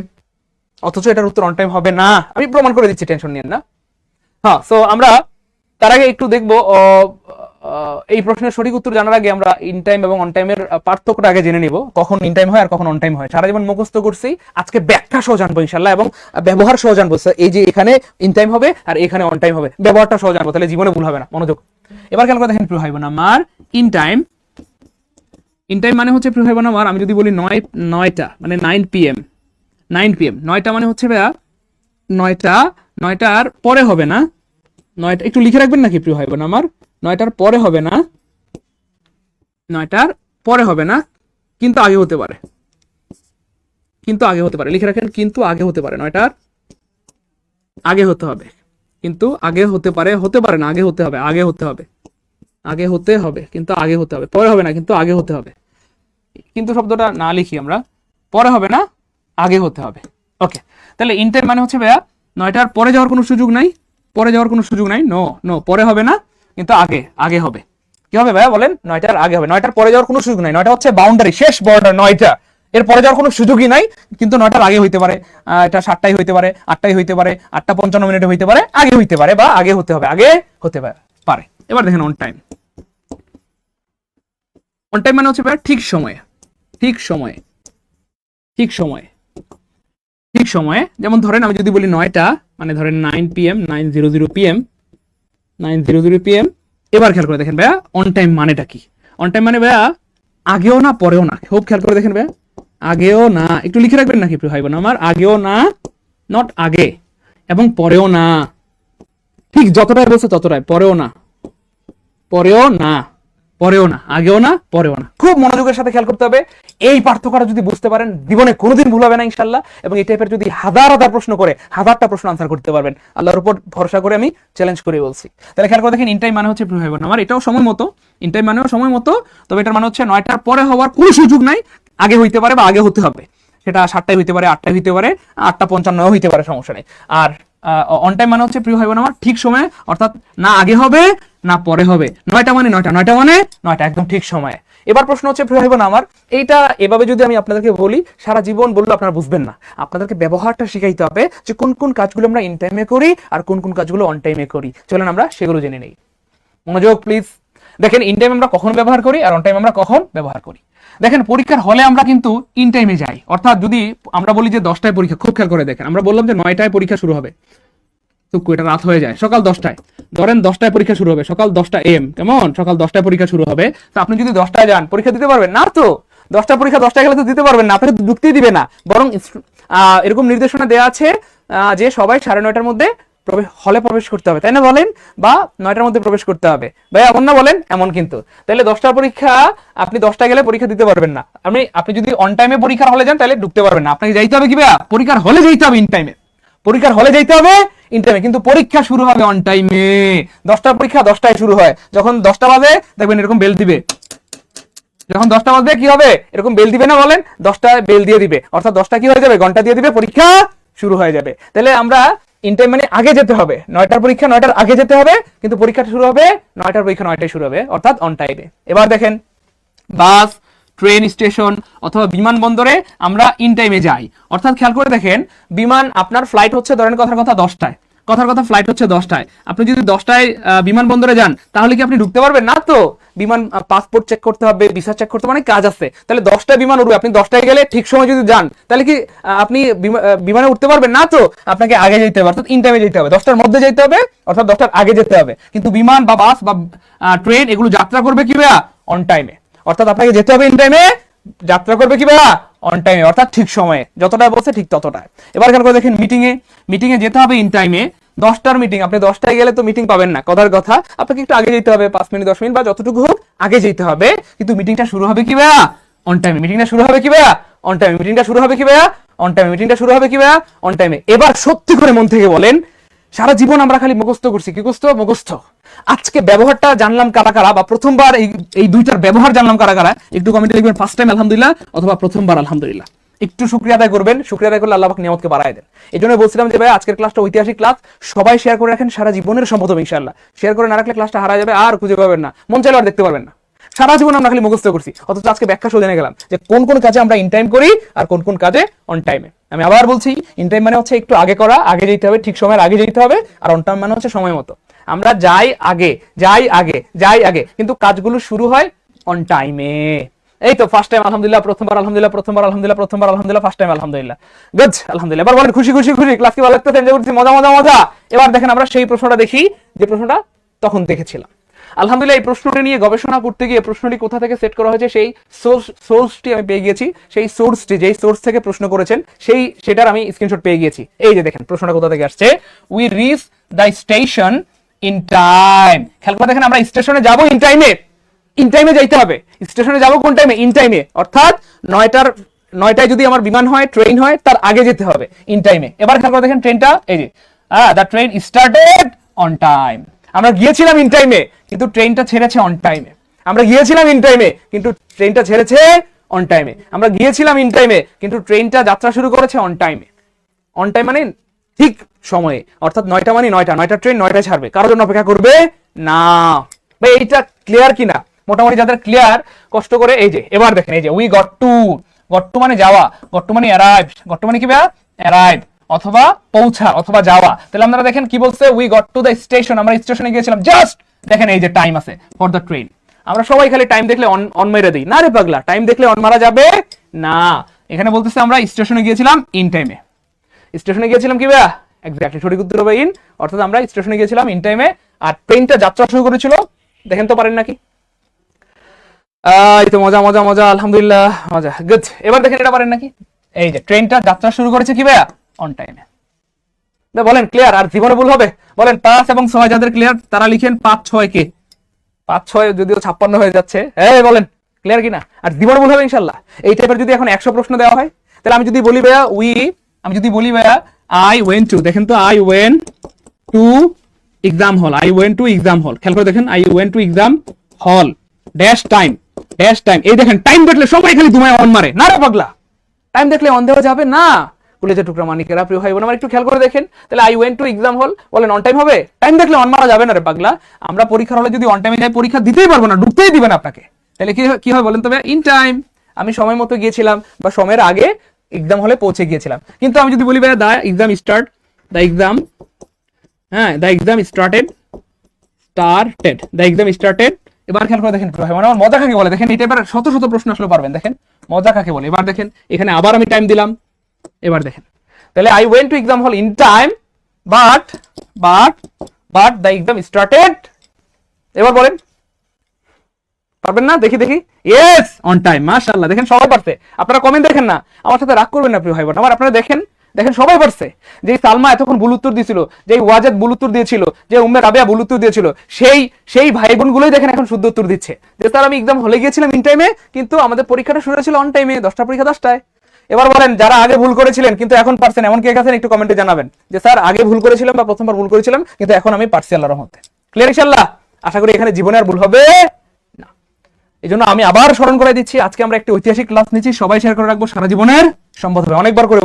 অথচ এটার উত্তর অন টাইম হবে না। আমি প্রমাণ করে দিচ্ছি, টেনশন নিয়েন না। হ্যাঁ, সো আমরা তার আগে একটু দেখবো, এই প্রশ্নের সঠিক উত্তর জানার আগে আমরা ইন টাইম এবং অন টাইমের পার্থক্যটা আগে জেনে নিব। কখন ইন টাইম হয় আর কখন অন টাইম হয়। সারা জীবন মুখস্থ করছি, আজকে ব্যাখ্যা সহ জানবো ইনশাল্লাহ, এবং ব্যবহার সহ জানবো। এই যে এখানে ইন টাইম হবে আর এখানে অন টাইম হবে, ব্যবহারটা সহ জানবো, তাহলে জীবনে ভুল হবে না। মনোযোগ। এবার খেয়াল করে দেখেন প্রিয় ভাই বোন আমার, ইন টাইম, ইন টাইম মানে হচ্ছে প্রিয় ভাই বোন আমার, আমি যদি বলি নয়টা মানে 9 PM, 9 PM, 9টা মানে হচ্ছে ভাইয়া 9টা, 9টার পরে হবে না। 9টা একটু লিখে রাখবেন নাকি প্রিয় ভাই বোন আমার, 9টার পরে হবে না, 9টার পরে হবে না, কিন্তু আগে হতে পারে, কিন্তু আগে হতে পারে, লিখে রাখেন, কিন্তু আগে হতে পারে। 9টার আগে হতে হবে, কিন্তু আগে হতে পারে, হতে পারে না, আগে হতে হবে, আগে হতে হবে, আগে হতে হবে, কিন্তু আগে হতে হবে, পরে হবে না, কিন্তু আগে হতে হবে। কিন্তু শব্দটা না লিখি আমরা, পরে হবে না, আগে হতে হবে। ওকে, তাহলে ইন টাইম মানে হচ্ছে ভাইয়া 9টার পরে যাওয়ার কোনো সুযোগ নাই, পরে যাওয়ার কোনো সুযোগ নাই। নো নো, পরে হবে না, কিন্তু আগে আগে হবে। কি হবে ভাইয়া বলেন? 9টার আগে হবে, 9টার পরে যাওয়ার কোনো সুযোগ নাই। 9টা হচ্ছে বাউন্ডারি, শেষ বর্ডার 9টা, এর পরে যাওয়ার কোনো সুযোগই নাই। কিন্তু 9টার আগে হইতে পারে, এটা 7টাই হইতে পারে, 8টাই হইতে পারে, 8টা 55 হইতে পারে, আগে হইতে পারে, বা আগে হতে হবে, আগে হতে পারে। এবার দেখেন অন টাইম, অন টাইম মানে হচ্ছে ভাইয়া ঠিক সময়ে, ঠিক সময়ে, ঠিক সময়ে, ঠিক সময়ে। যেমন ধরেন আমি যদি বলি 9টা, মানে ধরেন 9 PM, 9:00 PM, 9:00 PM। এবার খেয়াল করে দেখেন ভাইয়া অন টাইম মানেটা কি। অন টাইম মানে ভাইয়া আগেও না পরেও না। খুব খেয়াল করে দেখেন ভাইয়া, আগেও না, একটু লিখে রাখবেন নাকি প্রিয় ভাই বোন আমার, আগেও না, নট আগে, এবং পরেও না। ঠিক যতটাই বলছে ততটাই, পরেও না, পরেও না, পরেও না, আগেও না, পরেও না। খুব মনোযোগের সাথে খেয়াল করতে হবে। এই পার্থক্যটা যদি বুঝতে পারেন, জীবনে কোনোদিন ভুল হবে না ইনশাল্লাহ। এবং এই টাইপের যদি হাজার হাজার প্রশ্ন করে 1000টা প্রশ্ন আনসার করতে পারবেন, আল্লাহর উপর ভরসা করে আমি চ্যালেঞ্জ করে বলছি। তাহলে খেয়াল করে দেখেন, ইন টাইম মানে হচ্ছে প্রিয় ভাই বোন আমার, এটাও সময় মতো, ইন টাইম মানেও সময় মতো, তবে এটার মানে হচ্ছে 9টার পরে হওয়ার কোনো সুযোগ নাই, আগে হইতে পারে বা আগে হতে হবে। সেটা 7টায় হইতে পারে, 8টায় হইতে পারে, 8টা 55 হইতে পারে, সমস্যা নেই। আর অন টাইম মানে হচ্ছে প্রিয় ভাই বোন আমার ঠিক সময়, অর্থাৎ না আগে হবে না পরে হবে। 9টা মানে 9টা, 9টা মানে 9টা, একদম ঠিক সময়ে। এবার প্রশ্ন হচ্ছে প্রিয় ভাই বোন আমার, এইটা এভাবে যদি আমি আপনাদেরকে বলি, সারা জীবন বললে আপনারা বুঝবেন না। আপনাদেরকে ব্যবহারটা শিখাইতে হবে, যে কোন কোন কাজগুলো আমরা ইন টাইমে করি আর কোন কোন কাজগুলো অন টাইমে করি। চলেন আমরা সেগুলো জেনে নেই। মনোযোগ প্লিজ। দেখেন ইন টাইম আমরা কখন ব্যবহার করি আর অন টাইম আমরা কখন ব্যবহার করি। দেখেন পরীক্ষার হলে আমরা কিন্তু ইন টাইমে যাই, অর্থাৎ যদি আমরা বলি যে 10টায় পরীক্ষা, খুব খেয়াল করে দেখেন, আমরা বললাম যে 9টায় পরীক্ষা শুরু হবে, তো এটা রাত হয়ে যায়, সকাল 10টায়, ধরেন 10টায় পরীক্ষা শুরু হবে, সকাল 10টা AM, কেমন? সকাল 10টায় পরীক্ষা শুরু হবে। তো আপনি যদি 10টায় যান, পরীক্ষা দিতে পারবেন না? তো 10টা পরীক্ষা 10টায় গেলে তো দিতে পারবেন না, আপনাকে ঢুকতেই দিবে না। বরং এরকম নির্দেশনা দেওয়া আছে যে সবাই 9:30টার মধ্যে হলে প্রবেশ করতে হবে, তাই না বলেন? বা 9টার মধ্যে প্রবেশ করতে হবে, ভাই এমন না বলেন? এমন কিন্তু। তাহলে 10টার পরীক্ষা আপনি 10টায় গেলে পরীক্ষা দিতে পারবেন না। আপনি যদি অন টাইমে পরীক্ষার হলে যান, তাহলে ঢুকতে পারবেন না। আপনাকে যাইতে হবে কি ভাইয়া? পরীক্ষার হলে যাইতে হবে ইন টাইমে, পরীক্ষার হলে যাইতে হবে ইন টাইমে, কিন্তু পরীক্ষা শুরু হবে অন টাইমে। 10টার পরীক্ষা 10টায় শুরু হয়, যখন 10টা বাজে দেখবেন এরকম বেল দিবে, যখন 10টা বাজবে কি হবে? এরকম বেল দিবে না বলেন? 10টায় বেল দিয়ে দিবে, অর্থাৎ 10টা কি হয়ে যাবে? ঘন্টা দিয়ে দিবে, পরীক্ষা শুরু হয়ে যাবে। তাহলে আমরা ইন টাইম মানে আগে যেতে হবে, 9টার পরীক্ষা 9টার আগে যেতে হবে, কিন্তু পরীক্ষাটা শুরু হবে 9টার পরীক্ষা 9টায় শুরু হবে, অর্থাৎ অন টাইমে। এবার দেখেন বাস, ট্রেন স্টেশন অথবা বিমানবন্দরে আমরা ইন টাইমে যাই, অর্থাৎ খেয়াল করে দেখেন, বিমান আপনার ফ্লাইট হচ্ছে ধরেন কথার কথা 10টায়, কথার কথা ফ্লাইট হচ্ছে 10টায়, আপনি যদি 10টায় বিমানবন্দরে যান তাহলে কি আপনি ঢুকতে পারবেন? না তো, বিমান পাসপোর্ট চেক করতে হবে, ভিসা চেক করতে হবে, অনেক কাজ আছে। তাহলে 10টায় বিমান উঠবে, আপনি 10টায় গেলে ঠিক সময় যদি যান তাহলে কি আপনি বিমানে উঠতে পারবেন? না তো, আপনাকে আগে যেতে হবে, অর্থাৎ ইন টাইমে যেতে হবে, 10টার মধ্যে যেতে হবে, অর্থাৎ 10টার আগে যেতে হবে। কিন্তু বিমান বা বাস বা ট্রেন এগুলো যাত্রা করবে কি ভাইয়া? অন টাইমে, অর্থাৎ আপনাকে যেতে হবে ইন টাইমে, যাত্রা করবে কি ভাইয়া? অন টাইমে, অর্থাৎ ঠিক সময়ে, যতটা বলছে ঠিক ততটা। এবার খেয়াল করে দেখেন, মিটিংয়ে যেতে হবে ইন টাইমে, 10টার মিটিং, আপনি 10টায় গেলে তো মিটিং পাবেন না, কথার কথা আপনাকে একটু আগে যেতে হবে, 5 মিনিট 10 মিনিট বা যতটুকু হোক আগে যেতে হবে। কিন্তু মিটিংটা শুরু হবে কি ভাইয়া? অন টাইমে। মিটিংটা শুরু হবে কি ভাইয়া? অন টাইমে। মিটিংটা শুরু হবে কি ভাইয়া? অন টাইমে। মিটিংটা শুরু হবে কি ভাইয়া? অন টাইমে। এবার সত্যি করে মন থেকে বলেন, সারা জীবন আমরা খালি মুখস্থ করছি, কি মুখস্থ। আজকে ব্যবহারটা জানলাম কারা কারা, বা প্রথমবার এই দুইটার ব্যবহার জানলাম কারা কারা, একটু কমেন্টে লিখবেন ফার্স্ট টাইম আলহামদুলিল্লাহ অথবা প্রথমবার আলহামদুলিল্লাহ। একটু শুকরিয়া আদায় করবেন, শুকরিয়া আদায় করলে আল্লাহ পাক নিয়ামতকে বাড়ায় দেন। এই জন্য বলছিলাম যে ভাই আজকের ক্লাসটা ঐতিহাসিক ক্লাস, সবাই শেয়ার করে রাখেন, সারা জীবনের সম্পদ হবে ইনশাআল্লাহ। শেয়ার করে না রাখলে ক্লাসটা হারা যাবে, আর খুঁজে পাবেন না, মন চাইলে আর দেখতে পারবেন না। সারা জীবন আমরা খালি মুখস্থ করছি, অথচ আজকে ব্যাখ্যা সহ জেনে গেলাম যে কোন কোন কাজে আমরা ইন টাইম করি আর কোন কোন কাজে অন টাইমে। আমি আবার বলছি, ইন টাইম মানে হচ্ছে একটু আগে করা, আগে যেতে হবে, ঠিক সময়ের আগে যেতে হবে, আর অন টাইম মানে হচ্ছে সময় মতো। আমরা যাই আগে, কিন্তু কাজগুলো শুরু হয় অন টাইমে। এই তো ফার্স্ট টাইম আলহামদুলিল্লাহ, প্রথমবার আলহামদুলিল্লাহ, প্রথমবার আলহামদুলিল্লাহ, প্রথমবার আলহামদুলিল্লাহ, ফার্স্ট টাইম আলহামদুলিল্লাহ, গুড আলহামদুলিল্লাহ। এবার বলেন খুশি খুশি খুশি, ক্লাস কি ভালো লাগতেছে? এনজয় করছি, মজা মজা মজা। এবার দেখেন আমরা সেই প্রশ্নটা দেখি যে প্রশ্নটা তখন দেখেছিলাম। আলহামদুলিল্লাহ এই প্রশ্নটি নিয়ে গবেষণা করতে গিয়ে প্রশ্নটি কোথা থেকে সেট করা হয়েছে সেই সোর্সটি আমি পেয়ে গিয়েছি। সেই সোর্সটি, যেই সোর্স থেকে প্রশ্ন করেছেন সেটার আমি স্ক্রিনশট পেয়ে গিয়েছি। এই যে দেখেন প্রশ্নটা কোথা থেকে আসছে, we reach the station in time. খেয়াল করে দেখেন, আমরা স্টেশনে যাব ইন টাইমে, ইন টাইমে যাইতে হবে। স্টেশনে যাব কোন টাইমে? ইন টাইমে, অর্থাৎ 9টায় যদি আমার বিমান হয়, ট্রেন হয়, তার আগে যেতে হবে ইন টাইমে। এবার খেয়াল করে দেখেন ট্রেনটা, এই যে the train started on time. আমরা গিয়েছিলাম ইন টাইমে, কিন্তু ট্রেনটা ছেড়েছে অন টাইমে। আমরা গিয়েছিলাম ইন টাইমে, কিন্তু ট্রেনটা ছেড়েছে অন টাইমে। আমরা গিয়েছিলাম ইন টাইমে, কিন্তু ট্রেনটা যাত্রা শুরু করেছে অন টাইমে। অন টাইম মানে ঠিক সময়ে, অর্থাৎ 9টা মানে 9টা ট্রেন 9টায় ছাড়বে, কারোর জন্য অপেক্ষা করবে না। ভাই এইটা ক্লিয়ার কিনা? মোটামুটি যাদের ক্লিয়ার কষ্ট করে, এই যে এবার দেখেন, এই যে উই গট টু মানে যাওয়া, গট টু মানে অ্যারাইভ, গট টু মানে কি ভাই? অ্যারাইভ অথবা পৌঁছা অথবা যাওয়া। তাহলে আপনারা দেখেন কি বলছে, we got to the station, আমরা স্টেশনে গিয়েছিলাম। জাস্ট দেখেন এই যে টাইম আছে ফর দ্য ট্রেন। আমরা সবাই খালি টাইম দেখলে অন মেরে দিই, না রে পাগলা, টাইম দেখলে অন মারা যাবে না। এখানে বলতেছে আমরা স্টেশনে গিয়েছিলাম ইন টাইমে। স্টেশনে গিয়েছিলাম কি ভাইয়া? এক্স্যাক্টলি, সঠিক উত্তর হবে ইন, অর্থাৎ আমরা স্টেশনে গিয়েছিলাম ইন টাইমে। আর ট্রেনটা যাত্রা শুরু করেছিল, দেখেন তো পারেন নাকি? এই তো মজা মজা মজা, আলহামদুলিল্লাহ মজা, গুড। এবার দেখেন এটা পারেন নাকি? এই যে ট্রেনটা যাত্রা শুরু করেছে কি ভাইয়া? অন টাইমে। বলেন ক্লিয়ার? আর জীবনে ভুল হবে? বলেন 5 এবং 6 যাদের ক্লিয়ার তারা লিখেন 5 6 কে। 5 6 যদিও 56 হয়ে যাচ্ছে, এই বলেন ক্লিয়ার কিনা? আর জীবনে ভুল হবে ইনশাআল্লাহ। এই টাইপের যদি এখন 100 প্রশ্ন দেওয়া হয়, তাহলে আমি যদি বলি ভাইয়া আই ওয়েন্ট টু, দেখেন তো আই ওয়েন্ট টু এক্সাম হল, আই ওয়েন্ট টু এক্সাম হল। খেয়াল করে দেখেন, আই ওয়েন্ট টু এক্সাম হল ড্যাশ টাইম। এই দেখেন টাইম দেখলে সবাই খালি দুমায় অন মারে, না রে পাগলা, টাইম দেখলে অন দেওয়া যাবে না। কলেজের টুকরা মানিকেরা, প্রিয় ভাই বোন আমার, একটু খেয়াল করে দেখেন। তাহলে আই ওয়েন্ট টু এক্সাম হল, বলেন অন টাইম হবে? টাইম দেখলে অন মারা যাবে না রে পাগলা। আমরা পরীক্ষার হলে যদি অন টাইমে যাই, পরীক্ষা দিতেই পারবো না, ঢুকতেই দিবেন আপনাকে। তাহলে কি হয় বলেন তবে? ইন টাইম, আমি সময় মতো গিয়েছিলাম বা সময়ের আগে এক্সাম হলে পৌঁছে গিয়েছিলাম। কিন্তু আমি যদি বলি ভাই দ্য এক্সাম স্টার্টেড, এবার খেয়াল করে দেখেন আমার মজা কাকে বলে, দেখেন এটা এবার শত শত প্রশ্ন আসলে পারবেন। দেখেন মজা কাকে বলে। এবার দেখেন এখানে আবার আমি টাইম দিলাম, এবার দেখেন তাহলে আই ওয়েন্ট টু এক্সাম হল in time but the exam started. এবার বলেন পারবেন না? দেখি ইয়েস অন টাইম, মাশাআল্লাহ। দেখেন সবাই পারছে। আপনারা কমেন্ট দেখেন না, আমার সাথে রাগ করবেন না প্রিয় ভাই বোন আমার। আপনারা দেখেন সবাই পারছে। যে সালমা এতক্ষণ ভুল উত্তর দিয়েছিল, যে ওয়াজেদ ভুল উত্তর দিয়েছিল, যে উম্মে রাবিয়া ভুল উত্তর দিয়েছিল, সেই ভাই বোন গুলোই দেখেন এখন শুদ্ধ উত্তর দিচ্ছে। যে স্যার আমি এক্সাম হলে গিয়েছিলাম ইন টাইমে, কিন্তু আমাদের পরীক্ষাটা শুরু হয়েছিল অন টাইমে, 10টা পরীক্ষা 10টায়। এবার বলেন যারা আগে ভুল করেছিলেন কিন্তু এখন পারছেন, এমন কে আছেন? একটু কমেন্টে জানাবেন যে স্যার আগে ভুল করেছিলাম বা প্রথমবার ভুল করেছিলাম, কিন্তু এখন আমি পারছি আল্লাহর রহমতে। ক্লিয়ার ইনশাআল্লাহ? আশা করি এখানে জীবনে আর ভুল হবে না। এই জন্য আমি আবার স্মরণ করে দিচ্ছি, আজকে আমরা একটি ঐতিহাসিক ক্লাস নিচ্ছি, সবাই শেয়ার করে রাখবো, সারা জীবনের সম্পদ হবে। অনেকবার করে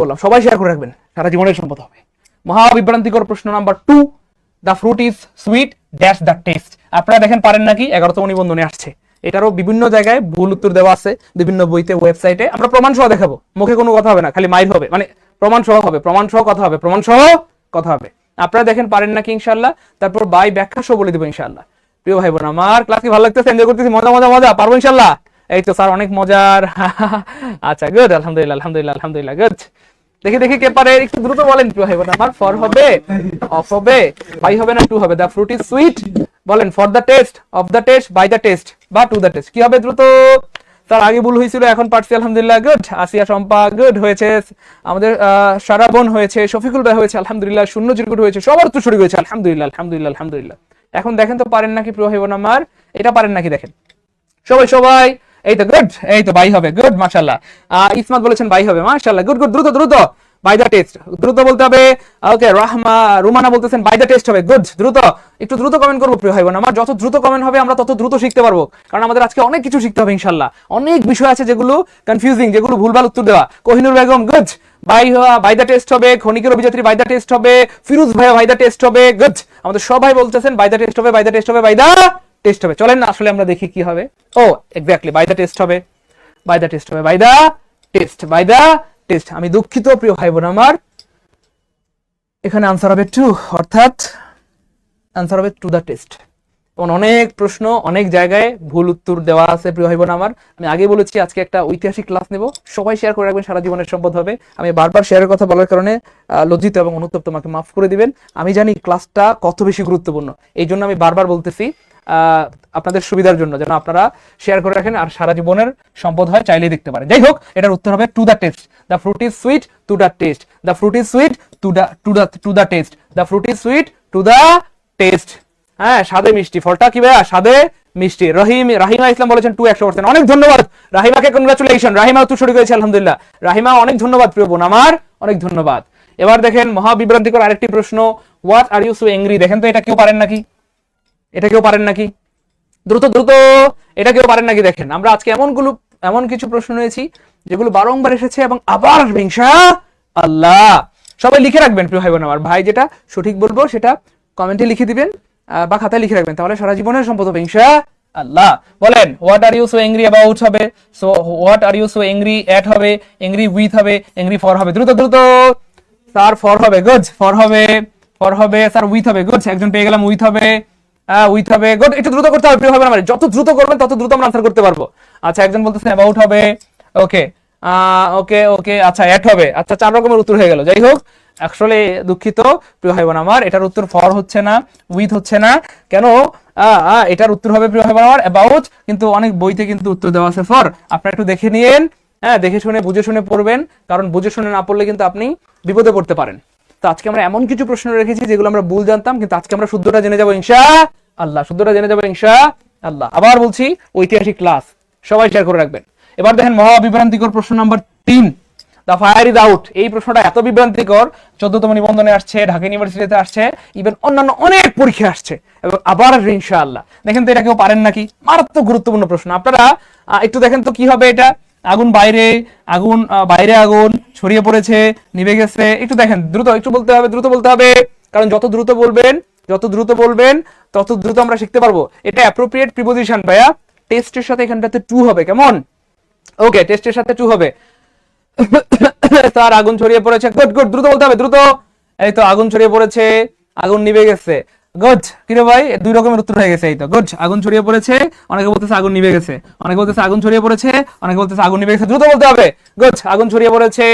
বললাম, সবাই শেয়ার করে রাখবেন, সারা জীবনের সম্পদ হবে। মহাবিভ্রান্তিকর প্রশ্ন number 2, the fruit is sweet dash the test. আপনারা দেখেন পারেন নাকি? 11তম নিবন্ধনে আসছে। এটারও বিভিন্ন জায়গায় ভুল উত্তর দেওয়া আছে, বিভিন্ন বইতে, ওয়েবসাইটে। আমরা প্রমাণ সহ দেখাবো, মুখে কোনো কথা হবে না, খালি মাইর হবে, মানে প্রমাণ সহ হবে, প্রমাণ সহ কথা হবে, প্রমাণ সহ কথা হবে। আপনারা দেখেন পারেন নাকি ইনশাআল্লাহ, তারপর বাই ব্যাখ্যা সহ বলে দেবো ইনশাআল্লাহ। প্রিয় ভাই বোন আমার, ক্লাস কি ভালো লাগতেছে? এনজয় করতেছি, মজা মজা মজা, পারবো ইনশাআল্লাহ? এই তো স্যার অনেক মজার। আচ্ছা গুড, আলহামদুলিল্লাহ আলহামদুলিল্লাহ আলহামদুলিল্লাহ, গুড। দেখি দেখি কে পারে, একটু দ্রুত বলেন প্রিয় ভাই বোন আমার। ফর হবে, অফ হবে, বাই হবে না টু হবে? দ্য ফ্রুট ইজ সুইট, বলেন for the taste, of the taste, by the taste, বা টু দ্য টেস্ট, কি হবে দ্রুত? তার আগে ভুল হয়েছিল, এখন পারছি আলহামদুলিল্লাহ, গুড। আসিয়া শম্পা গুড হয়েছে, আমাদের সারাবন হয়েছে, শফিকুল ভাই হয়েছে আলহামদুলিল্লাহ, শূন্য চিরকুট হয়েছে, সবার তো শুরু হয়েছে আলহামদুলিল্লাহ আলহামদুলিল্লাহ আলহামদুলিল্লাহ। এখন দেখেন তো পারেন নাকি প্রিয় ভাই বোন আমার, এটা পারেন নাকি দেখেন সবাই সবাই। এই তো গুড, এই তো বাই হবে, গুড মাশাআল্লাহ। ইসমাত বলেছেন বাই হবে, মাশাআল্লাহ, গুড গুড, দ্রুত দ্রুত বাই দ্য টেস্ট, দ্রুত বলতে হবে। ওকে, রুমানা বলতেছেন বাই দ্য টেস্ট হবে, গুড, দ্রুত, একটু দ্রুত কমেন্ট করবো প্রিয় ভাই বোন আমার। যত দ্রুত কমেন্ট হবে আমরা তত দ্রুত শিখতে পারবো, কারণ আমাদের আজকে অনেক কিছু শিখতে হবে ইনশাআল্লাহ। অনেক বিষয় আছে যেগুলো কনফিউজিং, যেগুলো ভুলভাল উত্তর দেওয়া। Kohinoor Begum good, by the taste হবে। ক্ষণিকের অভিযাত্রী বাই দ্য টেস্ট হবে। ফিরোজ ভাইয়া বাই দ্য টেস্ট হবে, গুড। আমাদের সবাই বলতেছেন বাই দ্য টেস্ট হবে, বাই দ্য টেস্ট হবে, বাই দ্য টেস্ট হবে। চলেন না আসলে আমরা দেখি কি হবে। ও এক্স্যাক্টলি, বাই দ্য টেস্ট হবে, বাই দ্য টেস্ট হবে, by the taste, by the taste. আমি দুঃখিত প্রিয় ভাই বোন আমার, এখানে আনসার হবে টু, অর্থাৎ আনসার হবে টু দ্য টেস্ট। এবং অনেক প্রশ্ন, অনেক জায়গায় ভুল উত্তর দেওয়া আছে প্রিয় ভাই বোন আমার। আমি আগে বলেছি আজকে একটা ঐতিহাসিক ক্লাস নেব, সবাই শেয়ার করে রাখবেন, সারা জীবনের সম্পদ হবে। আমি বারবার শেয়ারের কথা বলার কারণে লজ্জিত এবং অনুতপ্ত, আমাকে মাফ করে দিবেন। আমি জানি ক্লাসটা কত বেশি গুরুত্বপূর্ণ, এই জন্য আমি বারবার বলতেছি আপনাদের সুবিধার জন্য, যেন আপনারা শেয়ার করে রাখেন আর সারা জীবনের সম্পদ হয়, চাইলেই দেখতে পারেন। যাই হোক, এটার উত্তর হবে two the test. The fruit is sweet to the test, the fruit is sweet to the test, the fruit is sweet to the test. হ্যাঁ, স্বাদে মিষ্টি, ফলটা কি ভাইয়া? স্বাদে মিষ্টি। রাহিমা ইসলাম বলেছেন 200%, অনেক ধন্যবাদ রাহিমাকে, কংগ্রাচুলেশন। রাহিমা তো শুরু করেছে আলহামদুলিল্লাহ। রাহিমা অনেক ধন্যবাদ প্রিয় বোন আমার, অনেক ধন্যবাদ। এবার দেখেন মহাবিভ্রান্তিকর আরেকটি প্রশ্ন, what are you so angry. দেখেন তো এটা কেউ পারেন নাকি, এটা কেউ পারেন নাকি? দ্রুত দ্রুত, এটা কেউ পারেন নাকি দেখেন। আমরা আজকে এমন কিছু প্রশ্ন নিয়েছি যেগুলো বারংবার এসেছে এবং আবার আসবে ইনশাআল্লাহ। সবাই লিখে রাখবেন প্রিয় ভাই বোন আমার, ভাই যেটা সঠিক বলবো সেটা কমেন্টে লিখে দিবেন বা খাতায় লিখে রাখবেন, তাহলে সারা জীবনের সম্পদ হবে ইনশাআল্লাহ। বলেন what are you so angry about হবে, so what are you so angry at হবে, এংরি উইথ হবে, এংরি ফর হবে। দ্রুত দ্রুত, স্যার ফর হবে, গুড, ফর হবে, ফর হবে, স্যার উইথ হবে, গুড, একজন পেয়ে গেলাম, উইথ হবে, উইথ হবে, গুড। একটু দ্রুত করতে হবে প্রিয় ভাই আমার, যত দ্রুত করবেন তত দ্রুত আমরা আনসার করতে পারবো। আচ্ছা, একজন বলতেছেন অ্যাবাউট হবে, ওকে ওকে ওকে, আচ্ছা এট হবে, আচ্ছা 4 রকমের উত্তর হয়ে গেল। যাই হোক, আসলে দুঃখিত প্রিয় ভাই বোন আমার, এটার উত্তর ফর হচ্ছে না, উইথ হচ্ছে না। কেন? এটার উত্তর হবে প্রিয় ভাই বোন আমার অ্যাবাউট, কিন্তু অনেক বইতে কিন্তু উত্তর দেওয়া আছে ফর। আপনারা একটু দেখে নিয়েন, হ্যাঁ, দেখে শুনে বুঝে শুনে পড়বেন, কারণ বুঝে শুনে না পড়লে কিন্তু আপনি বিপদে পড়তে পারেন। তো আজকে আমরা এমন কিছু প্রশ্ন রেখেছি যেগুলো আমরা ভুল জানতাম, কিন্তু আজকে আমরা শুদ্ধটা জেনে যাবো ইনশাআল্লাহ, শুদ্ধটা জেনে যাবো ইনশাআল্লাহ। আবার বলছি, ঐতিহাসিক ক্লাস, সবাই শেয়ার করে রাখবেন। এবার দেখেন মহাবিভ্রান্তিকর প্রশ্ন number 3, the fire is out. এই প্রশ্নটা এত বিভ্রান্তিকর, 14তম নিবন্ধনে আসছে, ঢাকা ইউনিভার্সিটিতে আসছে, ইভেন অন্যান্য অনেক পরীক্ষা আসছে এবং আবার আসবে ইনশাআল্লাহ। দেখেন তো এটা কেউ পারেন নাকি? মারাত্মক গুরুত্বপূর্ণ প্রশ্ন। আপনারা একটু দেখেন তো কি হবে এটা। আগুন বাইরে, আগুন বাইরে, আগুন ছড়িয়ে পড়েছে, নিভে গেছে। একটু দেখেন, দ্রুত একটু বলতে হবে, দ্রুত বলতে হবে, কারণ যত দ্রুত বলবেন, যত দ্রুত বলবেন তত দ্রুত আমরা শিখতে পারবো। এটা অ্যাপ্রোপ্রিয়েট প্রিপোজিশন ভাইয়া, টেস্টের সাথে এখানটাতে টু হবে, কেমন? ওকে, টেস্টের সাথে টু হবে। স্যার আগুন ছড়িয়ে পড়েছে, গুড গুড, দ্রুত বলতে হবে, দ্রুত। এই তো আগুন ছড়িয়ে পড়েছে, আগুন নিভে গেছে, গুড। কিরে ভাই, 2 রকমের উত্তর হয়ে গেছে। এই তো গুড, আগুন ছড়িয়ে পড়েছে, অনেকে বলতেছে আগুন নিভে গেছে, অনেকে বলতেছে আগুন ছড়িয়ে পড়েছে, অনেকে বলতেছে আগুন নিভে গেছে। দ্রুত বলতে হবে, গুড। আগুন ছড়িয়ে পড়েছে,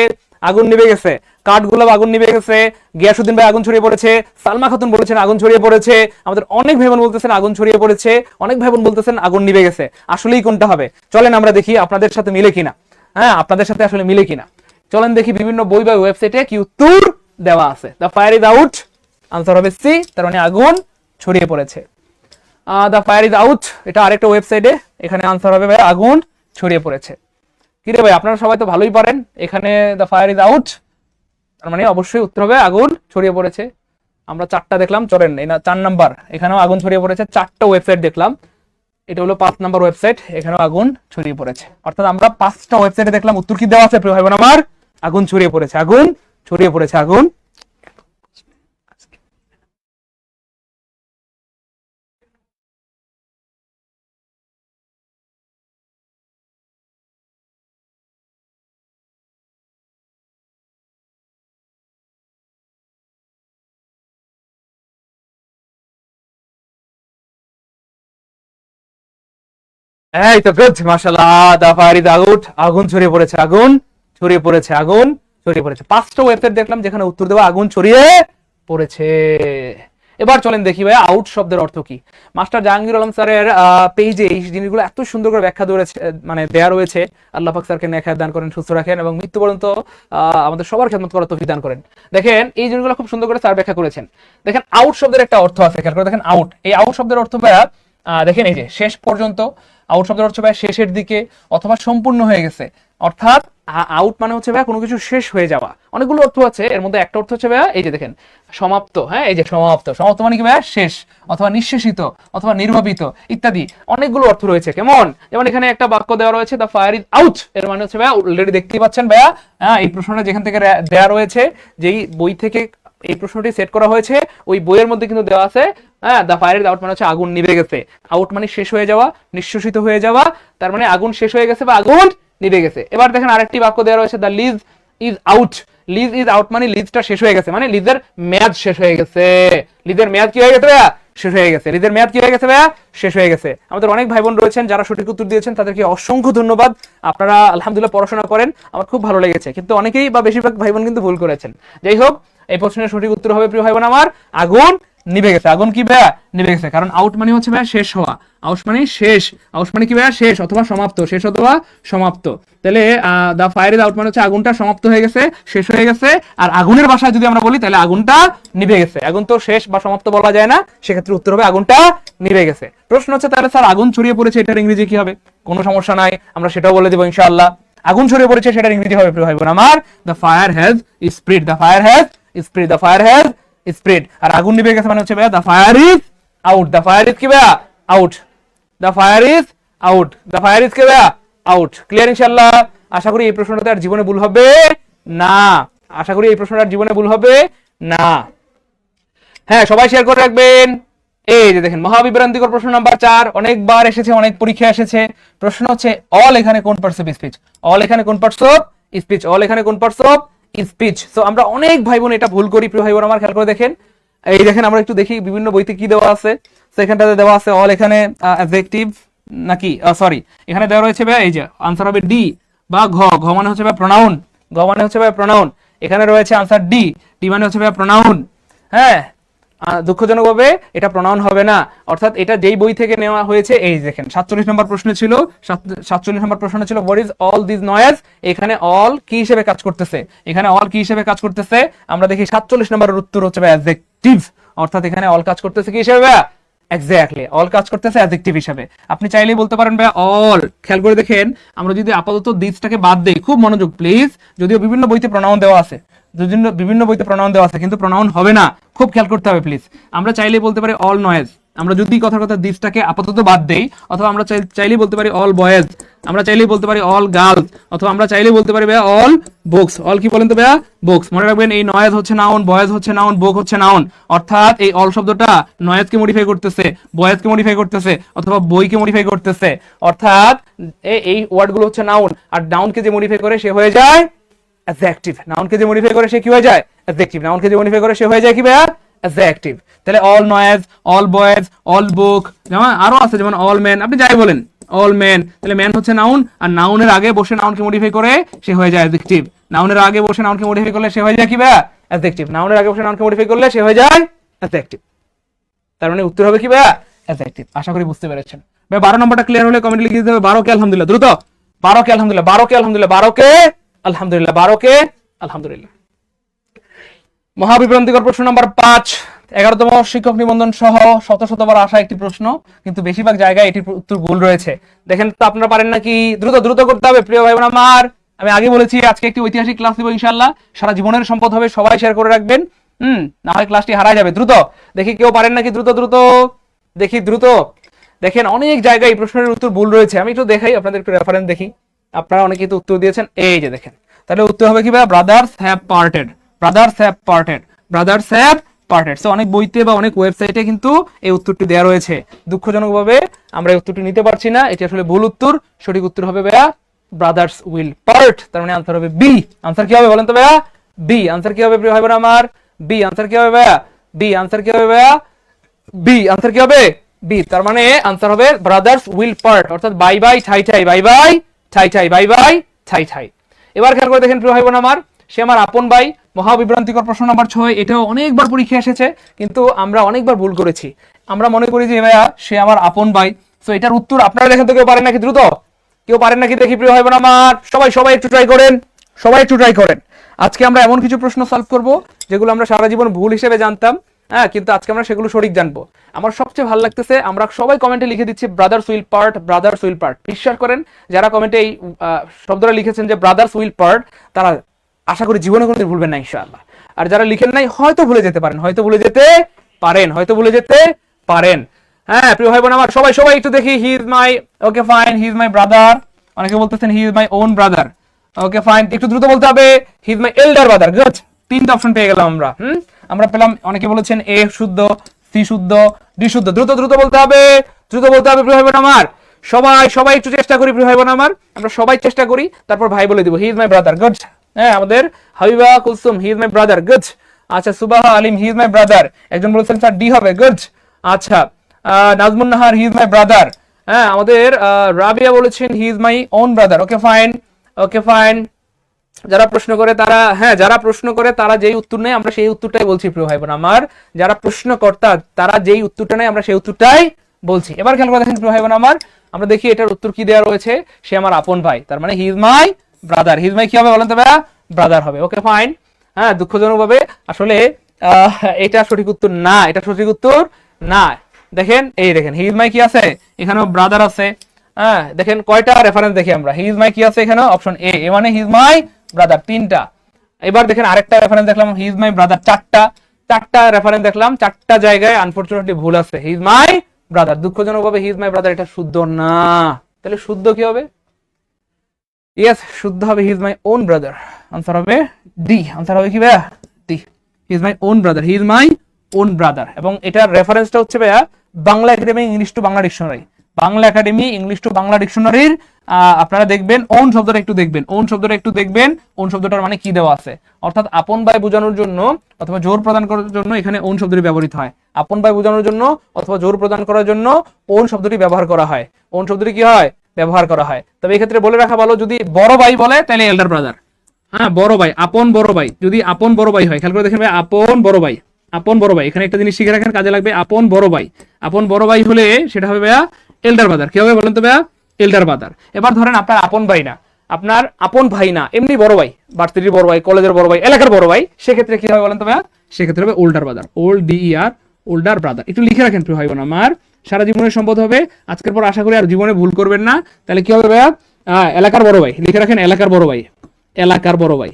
আগুন নিভে গেছে, কাঠগোলাপ আগুন নিভে গেছে, গিয়াসউদ্দিন ভাই আগুন ছড়িয়ে পড়েছে, সালমা খাতুন বলেছেন আগুন ছড়িয়ে পড়েছে, আমাদের অনেক ভাই বোন বলতেছেন আগুন ছড়িয়ে পড়েছে, অনেক ভাই বোন বলতেছেন আগুন নিভে গেছে। আসলেই কোনটা হবে? চলেন আমরা দেখি আপনাদের সাথে মিলে কিনা, হ্যাঁ, আপনাদের সাথে আসলে মিলে কিনা। চলেন দেখি বিভিন্ন বই বা ওয়েবসাইটে কি উত্তর দেওয়া আছে। The fire is out, answer হবে সি, তার মানে আগুন ছড়িয়ে পড়েছে। দ্য ফায়ার ইজ আউট, এটা আরেকটা ওয়েবসাইটে, এখানে আনসার হবে ভাই আগুন ছড়িয়ে পড়েছে। কি রে ভাই, আপনারা সবাই তো ভালোই পারেন। এখানে দ্য ফায়ার ইজ আউট, তার মানে অবশ্যই উত্তর হবে আগুন ছড়িয়ে পড়েছে। আমরা 4টা দেখলাম, চলেন এই না 4 নাম্বার, এখানেও আগুন ছড়িয়ে পড়েছে। 4টা ওয়েবসাইট দেখলাম, এটা হলো 5 নাম্বার ওয়েবসাইট, এখানেও আগুন ছড়িয়ে পড়েছে। অর্থাৎ আমরা 5টা ওয়েবসাইটে দেখলাম উত্তর কি দেওয়া আছে প্রিয় ভাই বোন আমার, আগুন ছড়িয়ে পড়েছে, আগুন ছড়িয়ে পড়েছে, আগুন। এই তো গুড, মাশাআল্লাহ। The fire is out. আগুন ছড়িয়ে পড়েছে, আগুন ছড়িয়ে পড়েছে, আগুন ছড়িয়ে পড়েছে। পাঁচটা ওয়েবসাইট দেখলাম যেখানে উত্তর দেওয়া আগুন ছড়িয়ে পড়েছে। এবার চলেন দেখি ভাই আউট শব্দের অর্থ কি। মাস্টার জাহাঙ্গীর আলম স্যারের পেজে এই জিনিসগুলো এত সুন্দর করে ব্যাখ্যা রয়েছে, মানে দেয়া রয়েছে। আল্লাহ পাক স্যারকে নেক হায়াত দান করেন, সুস্থ রাখেন এবং মৃত্যু পর্যন্ত আমাদের সবার খেদমত করার তৌফিক দান করেন। দেখেন এই জিনিসগুলো খুব সুন্দর করে স্যার ব্যাখ্যা করেছেন। দেখেন আউট শব্দের একটা অর্থ আছে, খেয়াল করে দেখেন আউট। এই আউট শব্দের অর্থ ভাইয়া দেখেন এই যে শেষ পর্যন্ত, আউট শব্দের অর্থ ভাই শেষের দিকে অথবা সম্পূর্ণ হয়ে গেছে। অর্থাৎ আউট মানে হচ্ছে ভাই কোনো কিছু শেষ হয়ে যাওয়া। অনেকগুলো অর্থ আছে, এর মধ্যে একটা অর্থ হচ্ছে ভাই এই যে দেখেন সমাপ্ত। হ্যাঁ, এই যে সমাপ্ত, সমাপ্ত মানে কি ভাই শেষ অথবা নিঃশেষিত অথবা নির্বাপিত ইত্যাদি অনেকগুলো অর্থ রয়েছে। কেমন, যেমন এখানে একটা বাক্য দেওয়া রয়েছে দ্য ফায়ার ইজ আউট, এর মানে হচ্ছে ভাই অলরেডি দেখতেই পাচ্ছেন ভাইয়া। এই প্রশ্নটা যেখান থেকে দেওয়া রয়েছে, যেই বই থেকে এই প্রশ্নটি সেট করা হয়েছে ওই বইয়ের মধ্যে কিন্তু দেওয়া আছে দা ফায়ার ইজ আউট মানে হচ্ছে আগুন নিভে গেছে। আউট মানে শেষ হয়ে যাওয়া, নিঃশেষিত হয়ে যাওয়া, তার মানে আগুন শেষ হয়ে গেছে বা আগুন নিভে গেছে। এবার দেখেন আরেকটি বাক্য দেওয়া রয়েছে the lease is out. Lease is out মানে লিজটা শেষ হয়ে গেছে, মানে লিজের মেয়াদ শেষ হয়ে গেছে। লিজের মেয়াদ কি হয়ে গেছে ভাইয়া? শেষ হয়ে গেছে। লিজের মেয়াদ কি হয়ে গেছে ভাইয়া? শেষ হয়ে গেছে। আমাদের অনেক ভাই বোন রয়েছেন যারা সঠিক উত্তর দিয়েছেন, তাদেরকে অসংখ্য ধন্যবাদ। আপনারা আলহামদুলিল্লাহ পড়াশোনা করেন, আমার খুব ভালো লেগেছে। কিন্তু অনেকেই বা বেশিরভাগ ভাই বোন কিন্তু ভুল করেছেন। যাই হোক, এই প্রশ্নের সঠিক উত্তর হবে প্রিয় ভাই বোন আমার আগুন নিভে গেছে। আগুন কি ভাইয়া? নিভে গেছে। কারণ আউট মানে হচ্ছে ভাইয়া শেষ হওয়া, আউট মানে শেষ, আউট মানে কি ভাইয়া? শেষ অথবা সমাপ্ত, শেষ অথবা সমাপ্ত। তাহলে দা ফায়ার ইজ আউট মানে হচ্ছে আগুনটা সমাপ্ত হয়ে গেছে, শেষ হয়ে গেছে। আর আগুনের ভাষায় যদি আমরা বলি তাহলে আগুনটা নিভে গেছে। আগুন তো শেষ বা সমাপ্ত বলা যায় না, সেক্ষেত্রে উত্তর হবে আগুনটা নিভে গেছে। প্রশ্ন হচ্ছে তাহলে স্যার আগুন ছড়িয়ে পড়েছে, এটার ইংরেজি কি হবে? কোনো সমস্যা নাই, আমরা সেটাও বলে দেবো ইনশাআল্লাহ। আগুন ছড়িয়ে পড়েছে সেটার ইংরেজি হবে প্রিয় ভাই বোন আমার the fire has spread. The fire has spread, the fire has spread. আর আগুন নিভে গেছে মানে হচ্ছে ভাইয়া the fire is out. The fire is কি ভাইয়া? Out. The fire is out. The fire is কি ভাইয়া? আউট। ক্লিয়ার ইনশাআল্লাহ? আশা করি এই প্রশ্নটাতে আর জীবনে ভুল হবে না। আশা করি এই প্রশ্নটা আর জীবনে ভুল হবে না। হ্যাঁ, সবাই শেয়ার করে রাখবেন। এই যে দেখেন মহাবিভ্রান্তিকর প্রশ্ন নাম্বার 4, অনেকবার এসেছে, অনেক পরীক্ষা এসেছে। প্রশ্ন হচ্ছে অল এখানে কোন পার্টস অফ স্পিচ? অল এখানে কোন পার্টস অফ স্পিচ? অল এখানে কোন পার্টস অফ স্পিচ? সো আমরা অনেক ভাই বোন এটা ভুল করি প্রিয় ভাই বোন আমার, খেয়াল করে দেখেন। এই দেখেন আমরা একটু দেখি বিভিন্ন বইতে কি দেওয়া আছে। সেখানটাতে দেওয়া আছে অল এখানে অ্যাডজেক্টিভ নাকি সরি, এখানে দেওয়া রয়েছে ভাই এই যে আনসার হবে ডি বা ঘ। ঘ মানে হচ্ছে ভাই প্রোনাউন, ঘ মানে হচ্ছে ভাই প্রোনাউন। এখানে রয়েছে আনসার ডি, ডি মানে হচ্ছে ভাই প্রোনাউন। হ্যাঁ, দুঃখজনকভাবে এটা প্রোনাউন হবে না। অর্থাৎ এটা যেই বই থেকে নেওয়া হয়েছে, এই দেখেন 47 নম্বর প্রশ্ন ছিল, 47 নম্বর প্রশ্ন ছিল what is all this noise. এখানে অল কি হিসেবে কাজ করতেছে? এখানে অল কি হিসেবে কাজ করতেছে? আমরা দেখি 47 নম্বরের উত্তর হচ্ছে ভাই অ্যাডজেক্টিভ। অর্থাৎ এখানে অল কাজ করতেছে কি হিসেবে ভাই? এক্স্যাক্টলি, অল কাজ করতেছে অ্যাডজেক্টিভ হিসেবে। আপনি চাইলেই বলতে পারেন ভাই অল। খেয়াল করে দেখেন, আমরা যদি আপাতত দিসটাকে বাদ দেই, খুব মনোযোগ প্লিজ, যদিও বিভিন্ন বইতে প্রোনাউন দেওয়া আছে, বিভিন্ন বইতে প্রোনাউন দেওয়া আছে, কিন্তু প্রোনাউন হবে না, খুব খেয়াল করতে হবে প্লিজ। আমরা চাইলেই বলতে পারি অল নয়েজ, আমরা যদি কথার কথা দিসটাকে আপাতত বাদ দেই, অথবা আমরা চাইলেই বলতে পারি অল বয়েজ, আমরা চাইলেই বলতে পারি অল গার্লস, অথবা আমরা চাইলেই বলতে পারি ভাইয়া অল বুকস। অল কি বলেন তো ভাইয়া? বুকস। মনে রাখবেন এই নয়েজ হচ্ছে নাউন, বয়েজ হচ্ছে নাউন, বুক হচ্ছে নাউন। অর্থাৎ এই অল শব্দটা নয়েজকে মডিফাই করতেছে, বয়েজকে মডিফাই করতেছে, অথবা বইকে মডিফাই করতেছে। অর্থাৎ এই ওয়ার্ডগুলো হচ্ছে নাউন, আর নাউনকে যে মডিফাই করে সে হয়ে যায় অ্যাডজেক্টিভ। নাউনকে যে মডিফাই করে সে কি হয়ে যায়? অ্যাডজেক্টিভ। নাউনকে যে মডিফাই করে সে হয়ে যায় কি ভাইয়া? অ্যাডজেক্টিভ। তাহলে all noise, all boys, all বুক, যেমন আরো আছে, যেমন অল ম্যান, আপনি যাই বলেন অল ম্যান। তাহলে ম্যান হচ্ছে নাউন, আর নাউনের আগে বসে নাউনকে মডিফাই করে সে হয়ে যায় অ্যাডজেক্টিভ। নাউনের আগে বসে নাউনকে মডিফাই করলে সে হয়ে যায় কি ভাইয়া? অ্যাডজেক্টিভ। নাউনের আগে বসে নাউনকে মডিফাই করলে সে হয়ে যায় অ্যাডজেক্টিভ। তার মানে উত্তর হবে কি ভাইয়া? অ্যাডজেক্টিভ। আশা করি বুঝতে পেরেছেন ভাই। 12 নম্বরটা ক্লিয়ার হলে কমেন্টে লিখে দিতে হবে 12 কে আলহামদুলিল্লাহ, দ্রুত 12 কে আলহামদুলিল্লাহ, 12 কে আলহামদুলিল্লাহ, 12 কে আলহামদুলিল্লাহ, 12 কে আলহামদুলিল্লাহ। মহাবিভ্রান্তিকর প্রশ্ন নাম্বার 5, 11তম শিক্ষক নিবন্ধন সহ শত শতবার আসা একটি প্রশ্ন, কিন্তু বেশিরভাগ জায়গায় এটির উত্তর ভুল রয়েছে। দেখেন তো আপনারা পারেন নাকি? দ্রুত দ্রুত করতে হবে প্রিয় ভাই বোন আমার। আমি আগে বলেছি আজকে একটি ঐতিহাসিক ক্লাস দিব ইনশাআল্লাহ, সারা জীবনের সম্পদ হবে, সবাই শেয়ার করে রাখবেন। না হয় ক্লাসটি হারা যাবে। দ্রুত দেখি কেউ পারেন নাকি? দ্রুত দ্রুত দেখি, দ্রুত। দেখেন অনেক জায়গায় এই প্রশ্নের উত্তর ভুল রয়েছে, আমি একটু দেখাই আপনাদের, একটু রেফারেন্স দেখি। আপনারা অনেকেই তো উত্তর দিয়েছেন, এই যে দেখেন। তাহলে উত্তর হবে কি ভাই? Brothers have parted, brothers have parted, brothers have parted. So অনেক বইতে বা অনেক ওয়েবসাইটে কিন্তু এই উত্তরটি দেওয়া রয়েছে। দুঃখজনকভাবে আমরা এই উত্তরটি নিতে পারছি না, এটি আসলে ভুল উত্তর। সঠিক উত্তর হবে ভাইয়া ব্রাদার্স উইল পার্ট। তার মানে আনসার হবে বি। আনসার কি হবে বলেন তো ভাইয়া? বি। আনসার কি হবে প্রিয় ভাই বোন আমার? বি। আনসার কি হবে ভাইয়া? বি। আনসার কি হবে ভাইয়া? বি। আনসার কি হবে? বি, তার মানে আনসার হবে ব্রাদার্স উইল পার্ট, অর্থাৎ বাই বাই ঠাই ঠাই, বাই বাই ঠাই ঠাই, বাই বাই ঠাই ঠাই। এবার খেয়াল করে দেখেন প্রিয় ভাই বোন আমার, সে আমার আপন ভাই, মহাবিভ্রান্তিকর প্রশ্ন নাম্বার 6। এটাও অনেকবার পরীক্ষা এসেছে, কিন্তু আমরা অনেকবার ভুল করেছি। আমরা মনে করি যে ভাইয়া সে আমার আপন ভাই, তো এটার উত্তর আপনারা দেখেন তো কেউ পারেন নাকি, দ্রুত কেউ পারেন নাকি দেখি প্রিয় ভাই বোন আমার, সবাই একটু ট্রাই করেন, সবাই একটু ট্রাই করেন। আজকে আমরা এমন কিছু প্রশ্ন সলভ করব যেগুলো আমরা সারা জীবন ভুল হিসেবে জানতাম, হ্যাঁ, কিন্তু আজকে আমরা সেগুলো সঠিক জানবো। আমার সবচেয়ে ভালো লাগতেছে আমরা সবাই কমেন্টে লিখে দিচ্ছি brothers will part, brothers will part. বিশ্বাস করেন যারা কমেন্টে এই শব্দটা লিখেছেন যে ব্রাদার্স উইল পার্ট, তারা আশা করি জীবনে কোনোদিন ভুলবেন না ইনশাআল্লাহ। আর যারা লিখেন নাই হয়তো ভুলে যেতে পারেন, হয়তো ভুলে যেতে পারেন, হয়তো ভুলে যেতে পারেন। হ্যাঁ প্রিয় ভাই বোন আমার, সবাই একটু দেখি। হি is my, okay fine, he is my brother. অনেকে বলতেছেন হি is my own brother, okay fine, একটু দ্রুত বলতে হবে। He is my elder brother, good. তিনটা অপশন পেয়ে গেলাম আমরা। আমরা পেলাম, অনেকে বলেছেন এ শুদ্ধ, সি শুদ্ধ, ডি শুদ্ধ। দ্রুত বলতে হবে, দ্রুত বলতে হবে প্রিয় ভাই বোন আমার। সবাই একটু চেষ্টা করি প্রিয় ভাই বোন আমার, আমরা সবাই চেষ্টা করি, তারপর ভাই বলে দিব হি ইজ মাই ব্রাদার, গুড। হ্যাঁ, আমাদের হাবিবা কুলসুম, হি ইজ মাই ব্রাদার, গুড। আচ্ছা, সুবাহ আলিম, হি ইজ মাই ব্রাদার। একজন বলেছেন স্যার ডি হবে, গুড। আচ্ছা, Nazmun Nahar, he is my brother. হ্যাঁ, আমাদের রাবিয়া বলেছেন he is my own brother, okay fine, okay fine. যারা প্রশ্ন করে তারা, হ্যাঁ, যারা প্রশ্ন করে তারা যেই উত্তর নেয় আমরা সেই উত্তরটাই বলছি প্রিয় ভাই বোন আমার। যারা প্রশ্নকর্তা তারা যেই উত্তরটা নেয় আমরা সেই উত্তরটাই বলছি। এবার খেয়াল করে দেখেন প্রিয় ভাই বোন আমার, আমরা দেখি এটার উত্তর কি দেওয়া রয়েছে। সে আমার আপন ভাই, তার মানে হি is my brother. He is মাই কি হবে বলেন তো ভাইয়া? ব্রাদার হবে, ওকে ফাইন। হ্যাঁ, দুঃখজনক ভাবে আসলে এটা সঠিক উত্তর না, এটা সঠিক উত্তর না। দেখেন, এই দেখেন হি ইজ মাই কি আছে, এখানেও ব্রাদার আছে। হ্যাঁ, দেখেন কয়টা রেফারেন্স দেখি আমরা। হি ইজ মাই কি আছে এখানে, অপশন এ মানে হি ইজ মাই ব্রাদার, 3টা। এবার দেখেন আরেকটা রেফারেন্স দেখলাম হি ইজ মাই ব্রাদার, 4টা রেফারেন্স দেখলাম, 4টা জায়গায় আনফরচুনেটলি ভুল আছে। হি ইজ মাই ব্রাদার, দুঃখজনক ভাবে হি ইজ মাই ব্রাদার এটা শুদ্ধ না। তাহলে শুদ্ধ কি হবে? ইয়েস, শুদ্ধ হবে he is my own brother. Answer হবে ডি। আনসার হবে কি ভাইয়া? D. He is my own brother, he is my own brother. এবং এটার রেফারেন্সটা হচ্ছে ভাইয়া Bangla Academy English to Bangla dictionary. Bangla Academy English to Bangla ডিকশনারির আপনারা দেখবেন ওন শব্দটা একটু দেখবেন, ওন শব্দটা একটু দেখবেন, ওন শব্দটার মানে কি দেওয়া আছে। অর্থাৎ আপন ভাই বোঝানোর জন্য অথবা জোর প্রদান করার জন্য এখানে ওন শব্দটি ব্যবহৃত হয়। আপন ভাই বোঝানোর জন্য অথবা জোর প্রদান করার জন্য ওন শব্দটি ব্যবহার করা হয়। ওন শব্দটি কি হয়? ব্যবহার করা হয়। তবে এই ক্ষেত্রে বলে রাখা ভালো, যদি বড় ভাই বলে তাহলে এল্ডার ব্রাদার। হ্যাঁ, বড় ভাই, আপন বড় ভাই, যদি আপন বড় ভাই হয়, খেয়াল করে দেখেন ভাই, আপন বড় ভাই, আপন বড় ভাই, এখানে একটা জিনিস শিখে রাখেন, কাজে লাগবে। আপন বড় ভাই, আপন বড় ভাই হলে সেটা হবে ভাইয়া এল্ডার ব্রাদার। কি হবে বলেন তো ভাইয়া? Elder brother. এবার ধরেন আপনার আপন ভাই না, আপনার আপন ভাই না, এমনি বড় ভাই, ভার্সিটির বড় ভাই, কলেজের বড় ভাই, এলাকার বড় ভাই, সেক্ষেত্রে কি হবে বলেন তো ভাইয়া? সেক্ষেত্রে হবে older brother, old DER, older brother. একটু লিখে রাখেন প্রিয় ভাই বোন আমার, সারা জীবনের সম্পদ হবে। আজকের পর আশা করি আর জীবনে ভুল করবেন না। তাহলে কি হবে ভাইয়া? এলাকার বড় ভাই লিখে রাখেন, এলাকার বড় ভাই, এলাকার বড় ভাই,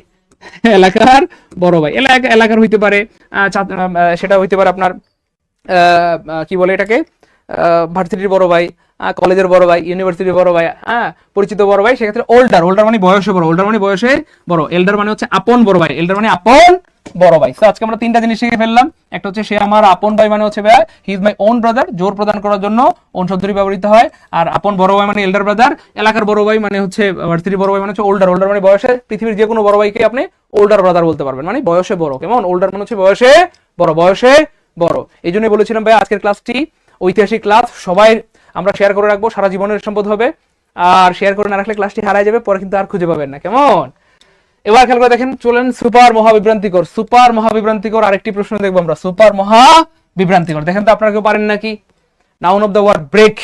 এলাকার বড় ভাই। এলাকার হইতে পারে, সেটা হইতে পারে আপনার কি বলে এটাকে, ভার্সিটির বড় ভাই, কলেজের বড় ভাই, ইউনিভার্সিটির বড় ভাই, হ্যাঁ, পরিচিত বড় ভাই। সেক্ষেত্রে ওল্ডার মানে বয়সে বড়, ওল্ডার মানে বয়সে বড়, এল্ডার মানে হচ্ছে আপন বড় ভাই, এল্ডার মানে আপন বড় ভাই। তো আজকে আমরা 3টা জিনিস শিখে ফেললাম। একটা হচ্ছে সে আমার আপন ভাই মানে হচ্ছে ভাই হি ইজ মাই ওন ব্রাদার, জোর প্রদান করার জন্য ওন শব্দটি ব্যবহৃত হয়। আর আপন বড় ভাই মানে এল্ডার ব্রাদার, এলাকার বড় ভাই মানে হচ্ছে ভার্সিটির বড় ভাই মানে হচ্ছে ওল্ডার মানে বয়সে, পৃথিবীর যে কোনো বড় ভাইকে আপনি ওল্ডার ব্রাদার বলতে পারবেন, মানে বয়সে বড়। কেমন? ওল্ডার মানে হচ্ছে বয়সে বড়, বয়সে বড়। এই জন্যই বলেছিলাম ভাই আজকের ক্লাসটি ঐতিহাসিক ক্লাস, সবাই আমরা শেয়ার করে রাখবো, সারা জীবনের সম্পদ হবে। আর শেয়ার করে না রাখলে ক্লাসটি হারায় যাবে, পরে কিন্তু আর খুঁজে পাবেন না। কেমন? এবার খেয়াল করে দেখেন, চলেন সুপার মহাবিভ্রান্তিকর, সুপার মহাবিভ্রান্তিকর আরেকটি প্রশ্ন দেখবো আমরা। সুপার মহাবিভ্রান্তিকর, দেখেন তো আপনারা কেউ পারেন নাকি? Noun of the word break,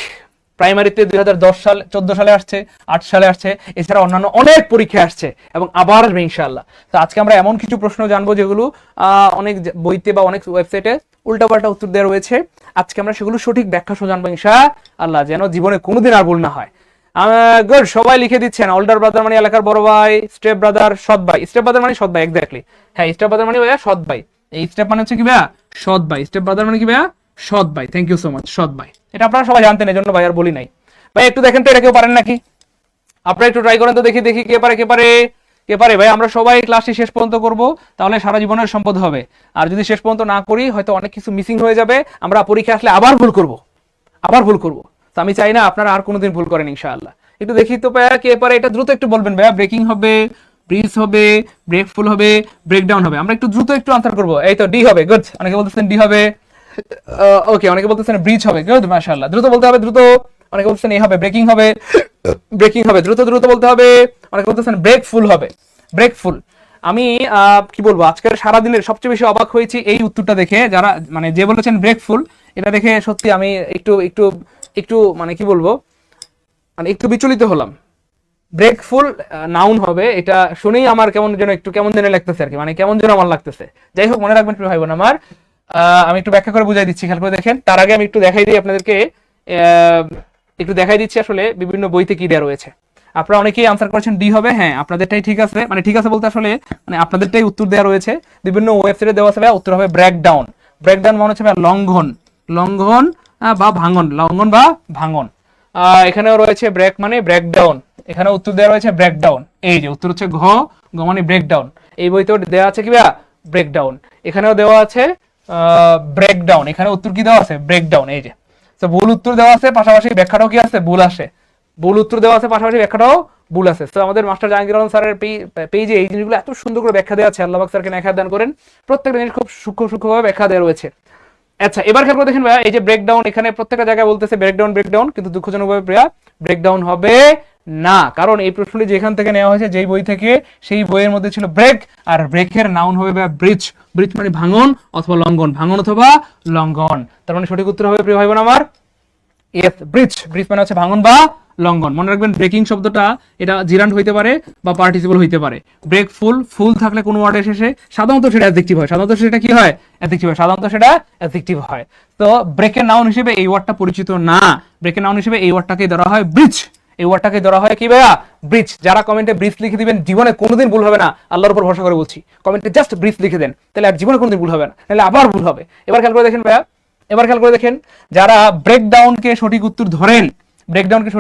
প্রাইমারিতে 2010 সাল 14 সালে আসছে, 8 সালে আসছে, এছাড়া অন্যান্য অনেক পরীক্ষা আসছে এবং আবার আসবে ইনশাআল্লাহ। তো আজকে আমরা এমন কিছু প্রশ্ন জানবো যেগুলো অনেক বইতে বা অনেক ওয়েবসাইটে উল্টাপাল্টা উত্তর দেওয়া রয়েছে। আজকে আমরা সেগুলো সঠিক ব্যাখ্যা সহ জানবো ইনশাআল্লাহ, যেন জীবনে কোনোদিন আর ভুল না হয়। গুড, সবাই লিখে দিচ্ছেন। ওল্ডার ব্রাদার মানে এলাকার বড় ভাই, স্টেপ ব্রাদার সৎ ভাই, স্টেপ ব্রাদার মানে সৎ ভাই, এক্স্যাক্টলি। হ্যাঁ, স্টেপ ব্রাদার মানে ভাইয়া সৎ ভাই, এই স্টেপ মানে হচ্ছে কি ভাইয়া? সৎ ভাই। স্টেপ ব্রাদার মানে কি ভাইয়া? সৎ ভাই। থ্যাংক ইউ সো মাচ, সৎ ভাই। এটা আপনারা সবাই জানতেন, এজন্য ভাই আর বলি নাই। ভাই একটু দেখেন তো এটা কেউ পারেন নাকি? আপনারা একটু ট্রাই করেন তো, দেখি কে পারে, কে পারে, কে পারে। ভাই আমরা সবাই ক্লাসটি শেষ পর্যন্ত করব, তাহলে সারা জীবনের সম্পদ হবে। আর যদি শেষ পর্যন্ত না করি হয়তো অনেক কিছু মিসিং হয়ে যাবে, আমরা পরীক্ষা আসলে আবার ভুল করব। তো আমি চাই না আপনারা আর কোনোদিন ভুল করেন ইনশাআল্লাহ। একটু দেখি তো ভাইয়া কে পারে, এটা দ্রুত একটু বলবেন ভাইয়া। ব্রেকিং হবে, ব্রিজ হবে, ব্রেকফুল হবে, ব্রেকডাউন হবে। আমরা একটু দ্রুত একটু আনসার করব। এই তো ডি হবে, গুড। অনেকে বলতেছেন ডি হবে, ওকে, অনেকে বলতেছেন ব্রিজ হবে, গুড মাশাআল্লাহ। দ্রুত বলতে হবে, দ্রুত। অনেকে বলতেছেন এই হবে, ব্রেকিং হবে, ব্রেকিং হবে, দ্রুত দ্রুত বলতে হবে। অনেকে বলতেছেন ব্রেক ফুল হবে, ব্রেক ফুল। আমি কি বলবো, আজকের সারাদিনের সবচেয়ে বেশি অবাক হয়েছি এই উত্তরটা দেখে, যারা মানে যে বলেছেন ব্রেক ফুল, এটা দেখে সত্যি আমি একটু একটু একটু মানে কি বলবো, মানে একটু বিচলিত হলাম। ব্রেকফুল নাউন হবে, এটা শুনেই আমার কেমন যেন একটু কেমন যেন লাগতেছে আর কি, মানে কেমন যেন আমার লাগতেছে। যাই হোক, মনে রাখবেন প্রিয় ভাই বোন আমার, আমি একটু ব্যাখ্যা করে বুঝাই দিচ্ছি, খেয়াল করে দেখেন। তার আগে আমি একটু দেখাই দিই আপনাদেরকে, একটু দেখাই দিচ্ছি আসলে বিভিন্ন বইতে কি দেওয়া রয়েছে। আপনারা অনেকেই আনসার করেছেন ডি হবে, হ্যাঁ আপনাদেরটাই ঠিক আছে, মানে ঠিক আছে বলতে আসলে মানে আপনাদেরটাই উত্তর দেওয়া রয়েছে, বিভিন্ন ওয়েবসাইটে দেওয়া আছে। উত্তর হবে ব্রেকডাউন। ব্রেকডাউন মানে হচ্ছে লঙ্ঘন, লঙ্ঘন বা ভাঙন, লঙ্ঘন বা ভাঙন। এখানেও রয়েছে ব্রেক মানে ব্রেকডাউন, এখানে উত্তর দেওয়া রয়েছে ব্রেকডাউন। এই যে উত্তর হচ্ছে ঘ, গ মানে ব্রেকডাউন। এই বইতেও দেওয়া আছে কি ভাইয়া, ব্রেকডাউন। এখানেও দেওয়া আছে ব্রেকডাউন, এখানে উত্তর কি দেওয়া আছে, ব্রেকডাউন। এই যে তো ভুল উত্তর দেওয়া আছে, পাশাপাশি ব্যাখ্যাটাও কি আছে, ভুল আসে। ভুল উত্তর দেওয়া আছে, পাশাপাশি ব্যাখ্যাটাও ভুল আছে। তো আমাদের মাস্টার জাহাঙ্গীর আলম স্যারের পেজে এই জিনিসগুলো এত সুন্দর করে ব্যাখ্যা দেওয়া আছে, আল্লাহ পাক স্যারকে নেখাত দান করেন, প্রত্যেকটা জিনিস খুব সূক্ষ্ম সূক্ষ্মভাবে ব্যাখ্যা দেওয়া রয়েছে। আচ্ছা, এবার খেয়াল করে দেখেন ভাইয়া, এই যে ব্রেকডাউন, এখানে প্রত্যেকটা জায়গায় বলতেছে ব্রেকডাউন ব্রেকডাউন, কিন্তু দুঃখজনকভাবে ভাইয়া ব্রেকডাউন হবে না, কারণ এই প্রশ্নটি যেখান থেকে নেওয়া হয়েছে, যেই বই থেকে, সেই বইয়ের মধ্যে ছিল ব্রেক, আর ব্রেকের নাউন হবে ভাইয়া ব্রিজ। ব্রিজ মানে ভাঙন অথবা লঙ্ঘন, ভাঙন অথবা লঙ্ঘন। তার মানে সঠিক উত্তর হবে প্রিয় ভাই বোন আমার ইয়েস, ব্রিজ। ব্রিজ মানে হচ্ছে ভাঙন বা লঙ্ঘন। মনে রাখবেন ব্রেকিং শব্দটা এটা জিরান্ড হইতে পারে বা পার্টিসিপল হইতে পারে। ব্রেক ফুল, ফুল থাকলে কোন ওয়ার্ডের শেষে সাধারণত সেটা অ্যাডজেক্টিভ হয়, সাধারণত সেটা কি হয়, অ্যাডজেক্টিভ হয়, সাধারণত সেটা অ্যাডজেক্টিভ হয়। তো ব্রেকের নাউন হিসেবে এই ওয়ার্ডটা পরিচিত না, ব্রেকের নাউন হিসেবে এই ওয়ার্ডটাকে ধরা হয় ব্রিজ। এই ওয়ার্ডটাকে ধরা হয় কি ভাইয়া, ব্রিজ। যারা কমেন্টে ব্রিজ লিখে দিবেন, জীবনে কোনোদিন ভুল হবে না, আল্লাহর উপর ভরসা করে বলছি। কমেন্টে জাস্ট ব্রিজ লিখে দেন, তাহলে আর জীবনে কোনোদিন ভুল হবে না, তাহলে আবার ভুল হবে। এবার খেয়াল করে দেখেন ভাইয়া, এবার খেয়াল করে দেখেন, যারা ব্রেকডাউনকে সঠিক উত্তর ধরেন, ব্রেকডাউনকে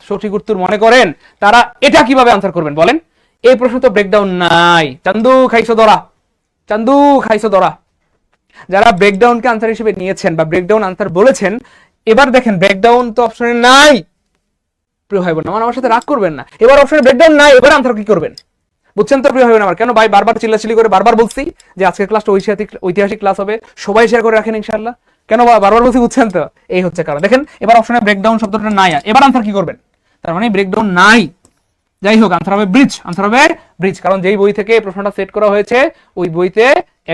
সঠিক উত্তর মনে করেন, তারা এটা কিভাবে আনসার করবেন বলেন? এই প্রশ্ন তো ব্রেকডাউন নাই, চান্দু খাইছো ধরা, চান্দু খাইছো ধরা। যারা ব্রেকডাউনকে আনসার হিসেবে নিয়েছেন বা ব্রেকডাউন আনসার বলেছেন, এবার দেখেন ব্রেকডাউন তো অপশনে নাই। প্রিয় ভাই বোন আমার সাথে রাগ করবেন না, এবার অপশনে ব্রেকডাউন নাই, এবার আনসার কি করবেন? বুঝছেন তো প্রিয় ভাই বোন আমার? কেন ভাই বারবার চিল্লাচিল্লি করে বারবার বলছি যে আজকের ক্লাসটা ঐতিহাসিক ক্লাস হবে, সবাই শেয়ার করে রাখেন ইনশাআল্লাহ। কেন বারবার বলছি, বুঝছেন তো? এই হচ্ছে কারণ। দেখেন এবার অপশনে ব্রেকডাউন শব্দটা নাই, এবার আনসার কি করবেন? তার মানে ব্রেকডাউন নাই। যাই হোক, আনসার হবে ব্রিজ, আনসার হবে ব্রিজ, কারণ যেই বই থেকে প্রশ্নটা সেট করা হয়েছে ওই বইতে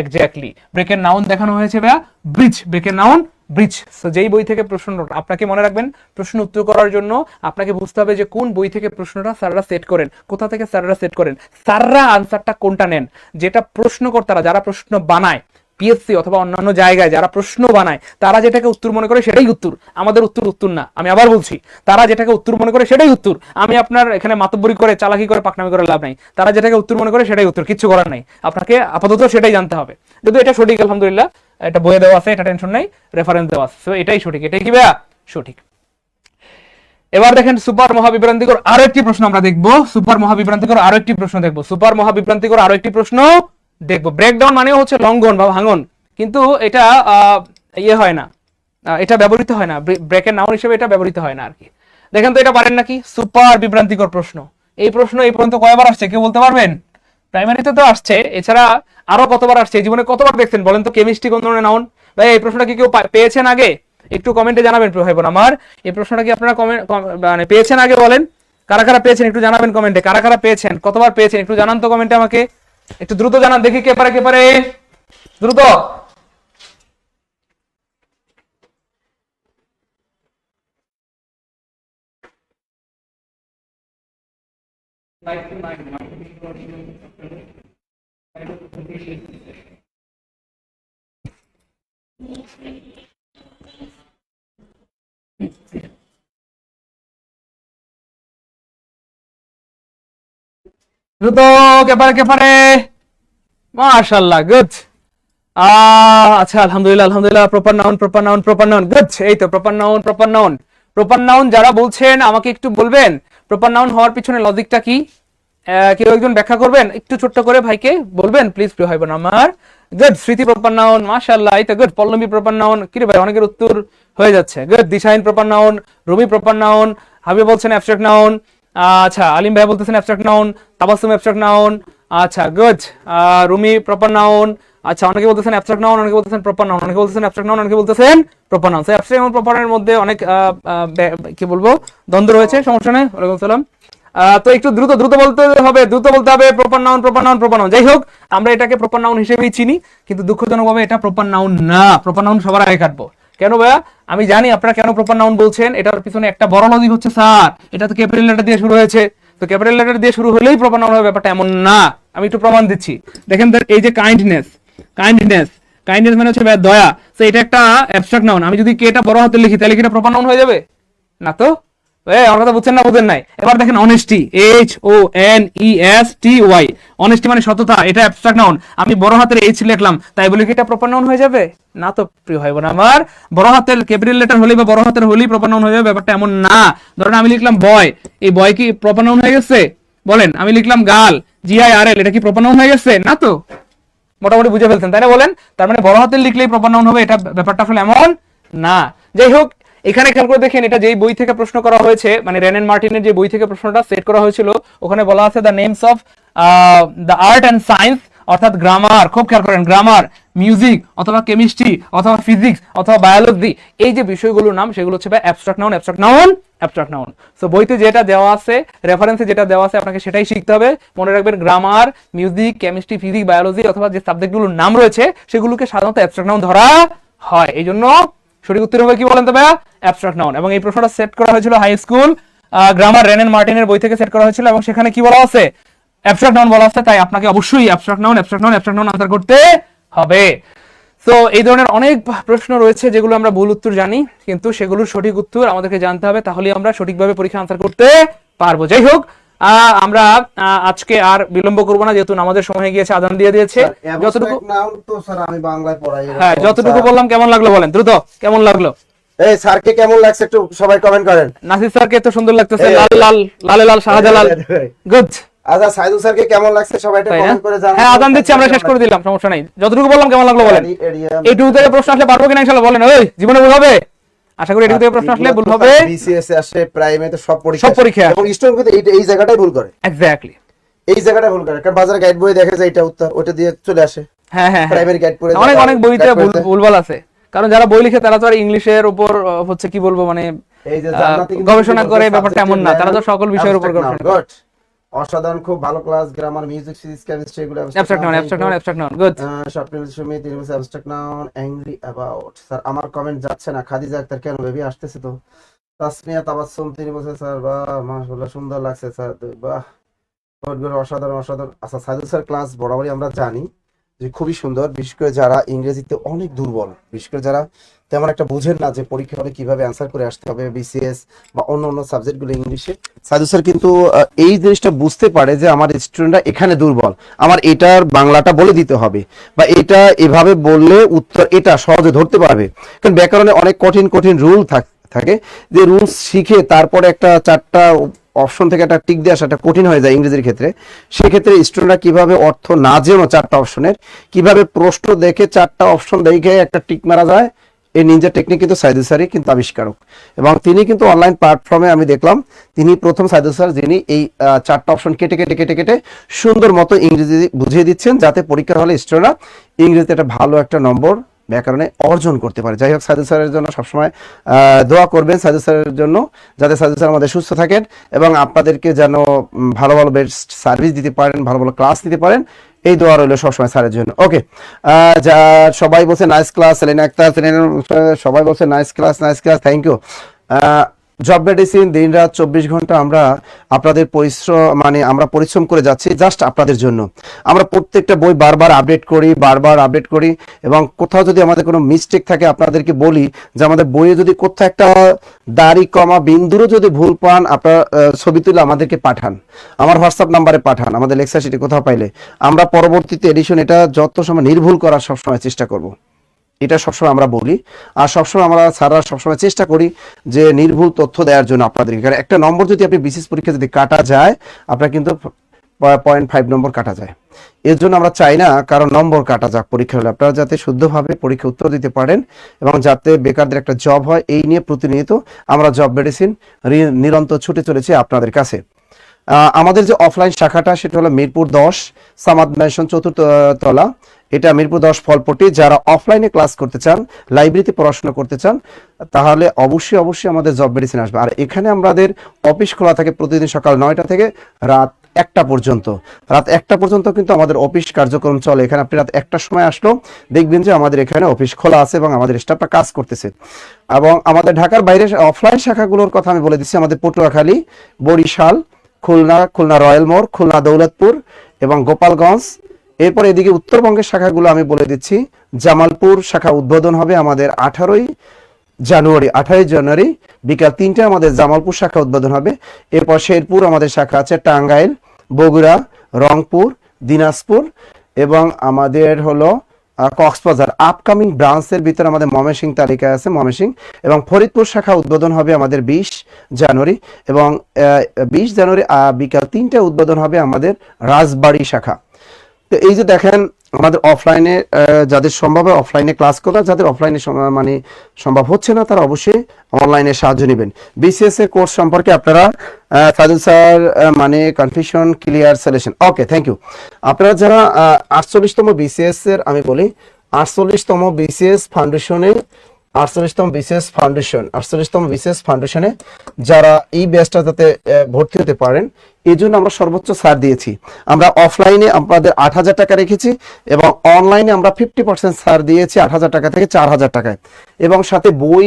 এক্স্যাক্টলি ব্রেকের নাউন দেখানো হয়েছে ভাইয়া ব্রিজ, ব্রেকের নাউন ব্রিজ। সো যেই বই থেকে প্রশ্ন, আপনাকে মনে রাখবেন প্রশ্ন উত্তর করার জন্য আপনাকে বুঝতে হবে যে কোন বই থেকে প্রশ্নটা স্যাররা সেট করেন, কোথা থেকে স্যাররা সেট করেন, স্যাররা আনসারটা কোনটা নেন। যেটা প্রশ্নকর্তারা, যারা প্রশ্ন বানায় পিএসসি অথবা অন্যান্য জায়গায় যারা প্রশ্ন বানায়, তারা যেটাকে উত্তর মনে করে সেটাই উত্তর, আমাদের উত্তর না। আমি আবার বলছি, তারা যেটাকে উত্তর মনে করে সেটাই উত্তর। আমি আপনার এখানে মাতব্বরি করে, চালাকি করে, পাকনামি করে লাভ নাই। তারা যেটাকে উত্তর মনে করে সেটাই উত্তর, কিচ্ছু করার নাই। আপনাকে আপাতত সেটাই জানতে হবে। যদি এটা সঠিক, আলহামদুলিল্লাহ, এটা বইয়ে দেওয়া আছে, এটা টেনশন নাই, রেফারেন্স দেওয়া আছে, তো এটাই সঠিক। এটাই কি ভাইয়া সঠিক? এবার দেখেন সুপার মহাবিভ্রান্তিকর আরো একটি প্রশ্ন আমরা দেখবো, সুপার মহাবিভ্রান্তিকর আরো একটি প্রশ্ন দেখবো, সুপার মহাবিভ্রান্তিকর আরো একটি প্রশ্ন দেখবো। ব্রেকডাউন মানে হচ্ছে লঙ্ঘন বা ভাঙন, কিন্তু এটা ইয়ে হয় না, এটা ব্যবহৃত হয় না, ব্রেকের নাউন হিসেবে এটা ব্যবহৃত হয় না আর কি। দেখেন তো এটা পারেন নাকি? সুপার বিভ্রান্তিকর প্রশ্ন। এই প্রশ্ন এই পর্যন্ত কয়বার আসছে কেউ বলতে পারবেন? প্রাইমারিতে তো আসছে, এছাড়া আরো কতবার আসছে, জীবনে কতবার দেখছেন বলেন তো? কেমিস্ট্রি কোন ধরনের নাউন ভাই? এই প্রশ্নটা কি কেউ পেয়েছেন আগে? একটু কমেন্টে জানাবেন প্রিয় ভাই বোন আমার, এই প্রশ্নটা কি আপনারা মানে পেয়েছেন আগে? বলেন কারা কারা পেয়েছেন, একটু জানাবেন কমেন্টে। কারা কারা পেয়েছেন, কতবার পেয়েছেন, একটু জানান তো কমেন্টে আমাকে, একটু দ্রুত জানান দেখি কে পারে, কে পারে, দ্রুত। দ্রুত, কে পারে, কে পারে? মাশাআল্লাহ, গুড। আচ্ছা, আলহামদুলিল্লাহ, আলহামদুলিল্লাহ। Proper noun, proper noun, proper noun, good. এই তো proper noun, proper noun, proper noun যারা বলছেন আমাকে একটু বলবেন প্রপার নাউন হওয়ার পিছনে লজিকটা কি? কেউ একজন ব্যাখ্যা করবেন একটু ছোট্ট করে, ভাইকে বলবেন প্লিজ প্রিয় ভাই বোন আমার। গুড। স্মৃতি প্রপার নাউন, মাশাআল্লাহ, এই তো গুড। পল্লবী প্রপার নাউন, কি রে ভাই অনেকের উত্তর হয়ে যাচ্ছে, গুড। দিশাইন proper noun, Rumi proper noun, Habib বলছেন অ্যাবস্ট্রাক্ট নাউন, আচ্ছা আলিম ভাই বলতেছেন abstract noun, Tabassum abstract noun, আচ্ছা গুড। রুমি প্রপার নাউন, আচ্ছা, অনেকে বলতেছেন অ্যাবস্ট্রাক্ট নাউন, অনেকে বলতেছেন প্রপার নাউন, অনেকে বলতেছেন অ্যাবস্ট্রাক্ট নাউন, অনেকে বলতেছেন প্রপার নাউন। অ্যাবস্ট্রাক্ট এবং প্রপারের মধ্যে অনেক কি বলবো দ্বন্দ্ব রয়েছে, সমস্যা নেই। ওয়ালাইকুম সালাম। তো একটু দ্রুত দ্রুত বলতে হবে, দ্রুত বলতে হবে proper noun, proper noun, proper noun. যাই হোক, আমরা এটাকে প্রপার নাউন হিসেবেই চিনি, কিন্তু দুঃখজনকভাবে এটা প্রপার নাউন না। প্রপার নাউন সবার আগে কাটবো। কেন ভাইয়া? আমি জানি আপনারা কেন প্রপার নাউন বলছেন, এটার পিছনে একটা বড় লজিক হচ্ছে, স্যার এটা তো ক্যাপিটাল লেটার দিয়ে শুরু হয়েছে, তো ক্যাপিটাল লেটার দিয়ে শুরু হলেই প্রপার নাউন হবে, ব্যাপারটা এমন না। আমি একটু প্রমাণ দিচ্ছি। দেখেন এই যে কাইন্ডনেস, কাইন্ডনেস, কাইন্ডনেস মানে হচ্ছে দয়া, তো এটা একটা অ্যাবস্ট্রাক্ট নাউন। আমি যদি কেটা বড় হাতে লিখি তাহলে কি এটা প্রপার নাউন হয়ে যাবে? না তো। আমার কথা বুঝছেন না, বুঝেন নাই? এবার দেখেন অনেস্টি, HONESTY, অনেস্টি মানে সততা, এটা অ্যাবস্ট্রাক্ট নাউন। আমি বড় হাতের এইচ লিখলাম, তাই বলে কি এটা প্রপার নাউন হয়ে যাবে? না তো প্রিয় ভাই বোন আমার। বড় হাতের ক্যাপিটাল লেটার হলেই বা বড় হাতের হলেই প্রপার নাউন হয়ে যাবে, ব্যাপারটা এমন না। ধরেন আমি লিখলাম বয়, এই বয় কি প্রপার নাউন হয়ে গেছে? বলেন। আমি লিখলাম গাল, GIRL, এটা কি প্রপার নাউন হয়ে গেছে? না তো। মোটামুটি বুঝে ফেলছেন তাই না? বলেন। তার মানে বড় হাতের লিখলেই প্রপার নাউন হবে, এটা ব্যাপারটা আসলে এমন না। যাই হোক, এখানে খেয়াল করে দেখেন, এটা যেই বই থেকে প্রশ্ন করা হয়েছে, মানে রেনেন মার্টিনের যে বই থেকে প্রশ্নটা সেট করা হয়েছিল, ওখানে বলা আছে the names of the art and science, অর্থাৎ গ্রামার, খুব খেয়াল করেন, গ্রামার, মিউজিক অথবা কেমিস্ট্রি অথবা ফিজিক্স অথবা বায়োলজি, এই যে বিষয়গুলোর নাম সেগুলো হচ্ছে abstract noun, abstract noun, abstract noun. So বইতে যেটা দেওয়া আছে, রেফারেন্সে যেটা দেওয়া আছে, আপনাকে সেটাই শিখতে হবে। মনে রাখবেন, grammar, music, chemistry, physics, biology অথবা যে সাবজেক্টগুলোর নাম রয়েছে সেগুলোকে সাধারণত অ্যাবস্ট্রাক্ট নাউন ধরা হয়। এই জন্য সঠিক উত্তর হবে কি বলেন তো ভাইয়া? Abstract noun. এবং এই প্রশ্নটা সেট করা হয়েছিল হাই স্কুল গ্রামার, রেনেন মার্টিনের বই থেকে সেট করা হয়েছিল, এবং সেখানে কি বলা আছে? অ্যাবস্ট্রাক্ট নাউন বলা আছে। তাই আপনাকে অবশ্যই abstract noun, abstract noun, abstract noun answer করতে হবে। তো এই ধরনের অনেক প্রশ্ন রয়েছে যেগুলো আমরা ভুল উত্তর জানি, কিন্তু সেগুলোর সঠিক উত্তর আমাদেরকে জানতে হবে, তাহলে আমরা সঠিকভাবে পরীক্ষা আনসার করতে পারবো। যাই হোক, আমরা আজকে আর বিলম্ব করবো না, যেহেতু নামাজের সময় হয়ে গিয়েছে, আজান দিয়ে দিয়েছে। যতটুকু আমি বাংলায় পড়াই, হ্যাঁ, যতটুকু বললাম কেমন লাগলো বলেন দ্রুত, কেমন লাগলো? এই স্যারকে কেমন লাগছে একটু সবাই কমেন্ট করেন। নাসির স্যারকে তো সুন্দর লাগতেছে, লাল লাল লাল লাল শাহজালাল, গুড। আচ্ছা, সাইদুল স্যারকে কেমন লাগছে সবাই একটু কমেন্ট করে জানান। হ্যাঁ, আজান দিচ্ছি, আমরা শেষ করে দিলাম, সমস্যা নাই। যতটুকু বললাম কেমন লাগলো বলেন? এইটুকু থেকে প্রশ্ন আসলে পারবো কিনা ইনশাআল্লাহ বলেন? ওই জীবনে ভুল হবে? আশা করি এইটুকু থেকে প্রশ্ন আসলে ভুল হবে। বিসিএস আসে, প্রাইমে তো সব সব পরীক্ষা এবং স্টুডেন্ট কিন্তু এই জায়গাটাই ভুল করে। এক্স্যাক্টলি, এই জায়গাটাই ভুল করে, কারণ বাজারে গাইড বই দেখে যায় এটা উত্তর, ওটা দিয়ে চলে আসে। হ্যাঁ হ্যাঁ, প্রাইমারি গাইড পড়ে অনেক অনেক বইতে ভুলভাল আছে, কারণ যারা বই লিখে তারা তো আর ইংলিশের উপর হচ্ছে কি বলবো, মানে এই যে জান্নাতি গবেষণা করে, ব্যাপারটা এমন না, তারা তো সকল বিষয়ের উপর গবেষণা করে। অসাধারণ, খুব ভালো class, grammar, music, physics, chemistry, এগুলো abstract noun, abstract noun, abstract noun, good. Swapnil Sumit, তিনি বলছে abstract noun, angry about. Sir আমার কমেন্ট যাচ্ছে না, খাদিজা আক্তার কেন বেবি আসতেছে তো। তাসমিয়া তাবাসসুম, তিনি বলছে স্যার বাহ মাশাআল্লাহ সুন্দর লাগছে স্যার, বাহ অসাধারণ অসাধারণ। আচ্ছা, সাইদুল স্যার ক্লাস বরাবরই আমরা জানি যে খুবই সুন্দর, বিশেষ করে যারা ইংরেজিতে অনেক দুর্বল, বিশেষ করে যারা তেমন একটা বুঝেন না যে পরীক্ষা হলে কিভাবে অ্যান্সার করে আসতে হবে, বিসিএস বা অন্য অন্য সাবজেক্টগুলো ইংলিশে, সাইদুল স্যার কিন্তু এই জিনিসটা বুঝতে পারে যে আমার স্টুডেন্টরা এখানে দুর্বল, আমার এটার বাংলাটা বলে দিতে হবে, বা এটা এভাবে বললে উত্তর এটা সহজে ধরতে পারবে। কারণ ব্যাকরণে অনেক কঠিন কঠিন রুল থাকে, যে রুলস শিখে তারপরে একটা চারটা অপশন থেকে একটা টিক দিয়ে আসাটা কঠিন হয়ে যায় ইংরেজির ক্ষেত্রে। সেক্ষেত্রে স্টুডেন্টরা কিভাবে অর্থ না জেনো চারটা অপশনের, কিভাবে প্রশ্ন দেখে চারটা অপশন দেখে একটা টিক মারা যায়, এই নিনজা টেকনিক কিন্তু সাইদুল স্যারই কিন্তু আবিষ্কারক, এবং তিনি কিন্তু অনলাইন প্ল্যাটফর্মে আমি দেখলাম তিনি প্রথম সাইদুল স্যার যিনি এই চারটা অপশন কেটে কেটে কেটে কেটে সুন্দর মতো ইংরেজি বুঝিয়ে দিচ্ছেন, যাতে পরীক্ষার হলে স্টুডেন্টরা ইংরেজিতে একটা ভালো একটা নম্বর ব্যাকরণে অর্জন করতে পারে। যাই হোক, সাইদুল স্যারের জন্য সবসময় দোয়া করবেন, সাইদুল স্যারের জন্য, যাতে সাইদুল স্যার আমাদের সুস্থ থাকেন এবং আপনাদেরকে যেন ভালো ভালো বেস্ট সার্ভিস দিতে পারেন, ভালো ভালো ক্লাস দিতে পারেন, এই দোয়া রইল সবসময় স্যারের জন্য। ওকে, যা সবাই বলছে নাইস ক্লাস, সেলিনা আক্তার, সবাই বলছে nice class, nice class, thank you. Job medicine দিন রাত 24 ঘন্টা আমরা আপনাদের আমরা পরিশ্রম করে যাচ্ছি জাস্ট আপনাদের জন্য। আমরা প্রত্যেকটা বই বারবার আপডেট করি, এবং কোথাও যদি আমাদের কোনো মিস্টেক থাকে আপনাদেরকে বলি যে আমাদের বইয়ে যদি কোথাও একটা দাড়ি কমা বিন্দুরও যদি ভুল পান, আপনারা ছবি তুলে আমাদেরকে পাঠান, আমার হোয়াটসঅ্যাপ নাম্বারে পাঠান, আমাদের লেকচার শিটে কোথাও পাইলে আমরা পরবর্তীতে এডিশন এটা যত সময় নির্ভুল করার সবসময় চেষ্টা করব। এটা সবসময় আমরা বলি, আর সবসময় আমরা স্যাররা সবসময় চেষ্টা করি যে নির্ভুল তথ্য দেওয়ার জন্য আপনাদেরকে। কারণ একটা নম্বর যদি আপনি বিসিএস পরীক্ষা যদি কাটা যায়, আপনার কিন্তু 0.5 নম্বর কাটা যায়। এর জন্য আমরা চাই না কারণ নম্বর কাটা যাক পরীক্ষা হলে, আপনারা যাতে শুদ্ধভাবে পরীক্ষা উত্তর দিতে পারেন এবং যাতে বেকারদের একটা জব হয়, এই নিয়ে প্রতিনিয়ত আমরা জব মেডিসিন নিরন্তর ছুটে চলেছি আপনাদের কাছে। আমাদের যে অফলাইন শাখাটা সেটা হলো মিরপুর 10 সামাদ ম্যানশন 4th তলা, এটা মিরপুর 10 ফলপট্টি। যারা অফলাইনে ক্লাস করতে চান, লাইব্রেরিতে পড়াশোনা করতে চান, তাহলে অবশ্যই অবশ্যই আমাদের জব মেডিসিন আসবে। আর এখানে আমাদের অফিস খোলা থাকে প্রতিদিন সকাল 9টা থেকে রাত 1টা পর্যন্ত। রাত 1টা পর্যন্ত কিন্তু আমাদের অফিস কার্যক্রম চলে। এখানে আপনি রাত 1টার সময় আসলেও দেখবেন যে আমাদের এখানে অফিস খোলা আছে এবং আমাদের স্টাফরা কাজ করতেছে। এবং আমাদের ঢাকার বাইরে অফলাইন শাখাগুলোর কথা আমি বলে দিচ্ছি। আমাদের পটুয়াখালী, বরিশাল, খুলনা রয়্যাল মোড়, খুলনা দৌলতপুর এবং গোপালগঞ্জ। এরপর এদিকে উত্তরবঙ্গের শাখাগুলো আমি বলে দিচ্ছি। জামালপুর শাখা উদ্বোধন হবে আমাদের 18ই জানুয়ারি বিকাল 3টায় আমাদের জামালপুর শাখা উদ্বোধন হবে। এরপর শেরপুর আমাদের শাখা আছে, টাঙ্গাইল, বগুড়া, রংপুর, দিনাজপুর এবং আমাদের হলো কক্সবাজার। আপকামিং ব্রাঞ্চের ভিতরে আমাদের ময়মনসিংহ তালিকায় আছে, ময়মনসিংহ। এবং ফরিদপুর শাখা উদ্বোধন হবে আমাদের 20 জানুয়ারি এবং 20 জানুয়ারি বিকাল 3টায় উদ্বোধন হবে আমাদের রাজবাড়ী শাখা। তো এই যে দেখেন আমাদের অফলাইনে যাদের সম্ভব হয় অফলাইনে ক্লাস করা, যাদের অফলাইনে মানে সম্ভব হচ্ছে না তারা অবশ্যই অনলাইনে সাহায্য নেবেন। বিসিএস এর কোর্স সম্পর্কে আপনারা ফাজুল স্যার মানে confusion clear solution, okay thank you. আপনারা যারা 48তম বিসিএস এর আমি বলি 48তম বিসিএস ফাউন্ডেশনে যারা এই ব্যাচটা যাতে ভর্তি হতে পারেন এই জন্য আমরা সর্বোচ্চ ছাড় দিয়েছি। আমরা অফলাইনে আপনাদের 8,000 টাকা রেখেছি এবং অনলাইনে আমরা 50% ছাড় দিয়েছি 8,000 টাকা থেকে 4,000 টাকায়, এবং সাথে বই,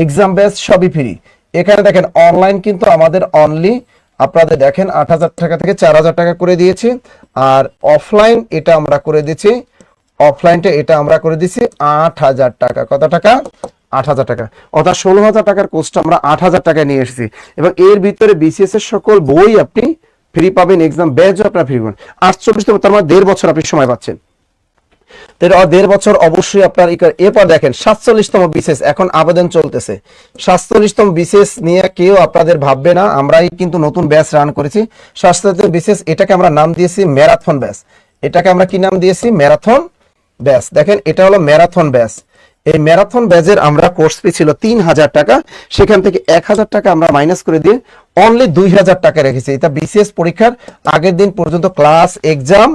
এক্সাম ব্যাচ সবই ফ্রি। এখানে দেখেন অনলাইন কিন্তু আমাদের অনলি আপনাদের দেখেন 8,000 টাকা থেকে 4,000 টাকা করে দিয়েছি, আর অফলাইন এটা আমরা করে দিচ্ছি, অফলাইনটা এটা আমরা করে দিচ্ছি 8,000 টাকা। কত টাকা? 8,000 টাকা। অর্থাৎ 16,000 টাকার কোর্সটা আমরা 8,000 টাকায় নিয়ে এসেছি এবং এর ভিতরে বিসিএস এর সকল বই আপনি ফ্রি পাবেন, এক্সাম ব্যাচও আপনার ফ্রি পাবেন। 48তম, তার মানে 1.5 বছর আপনি সময় পাচ্ছেন। 1.5 বছর অবশ্যই আপনার। এরপর দেখেন 47তম বিসিএস এখন আবেদন চলতেছে। 47তম বিসিএস নিয়ে কেউ আপনাদের ভাববে না, আমরাই কিন্তু নতুন ব্যাচ রান করেছি 47তম বিসিএস। এটাকে আমরা নাম দিয়েছি ম্যারাথন ব্যাচ। এটাকে আমরা কি নাম দিয়েছি? Marathon batch. দেখেন এটা হলো ম্যারাথন ব্যাচ। এই ম্যারাথন ব্যাচের আমরা কোর্স ফি ছিল 3,000 টাকা, সেখান থেকে 1,000 টাকা আমরা মাইনাস করে দিয়ে অনলি 2,000 টাকা রেখেছি। এটা বিসিএস পরীক্ষার আগের দিন পর্যন্ত ক্লাস, এক্সাম,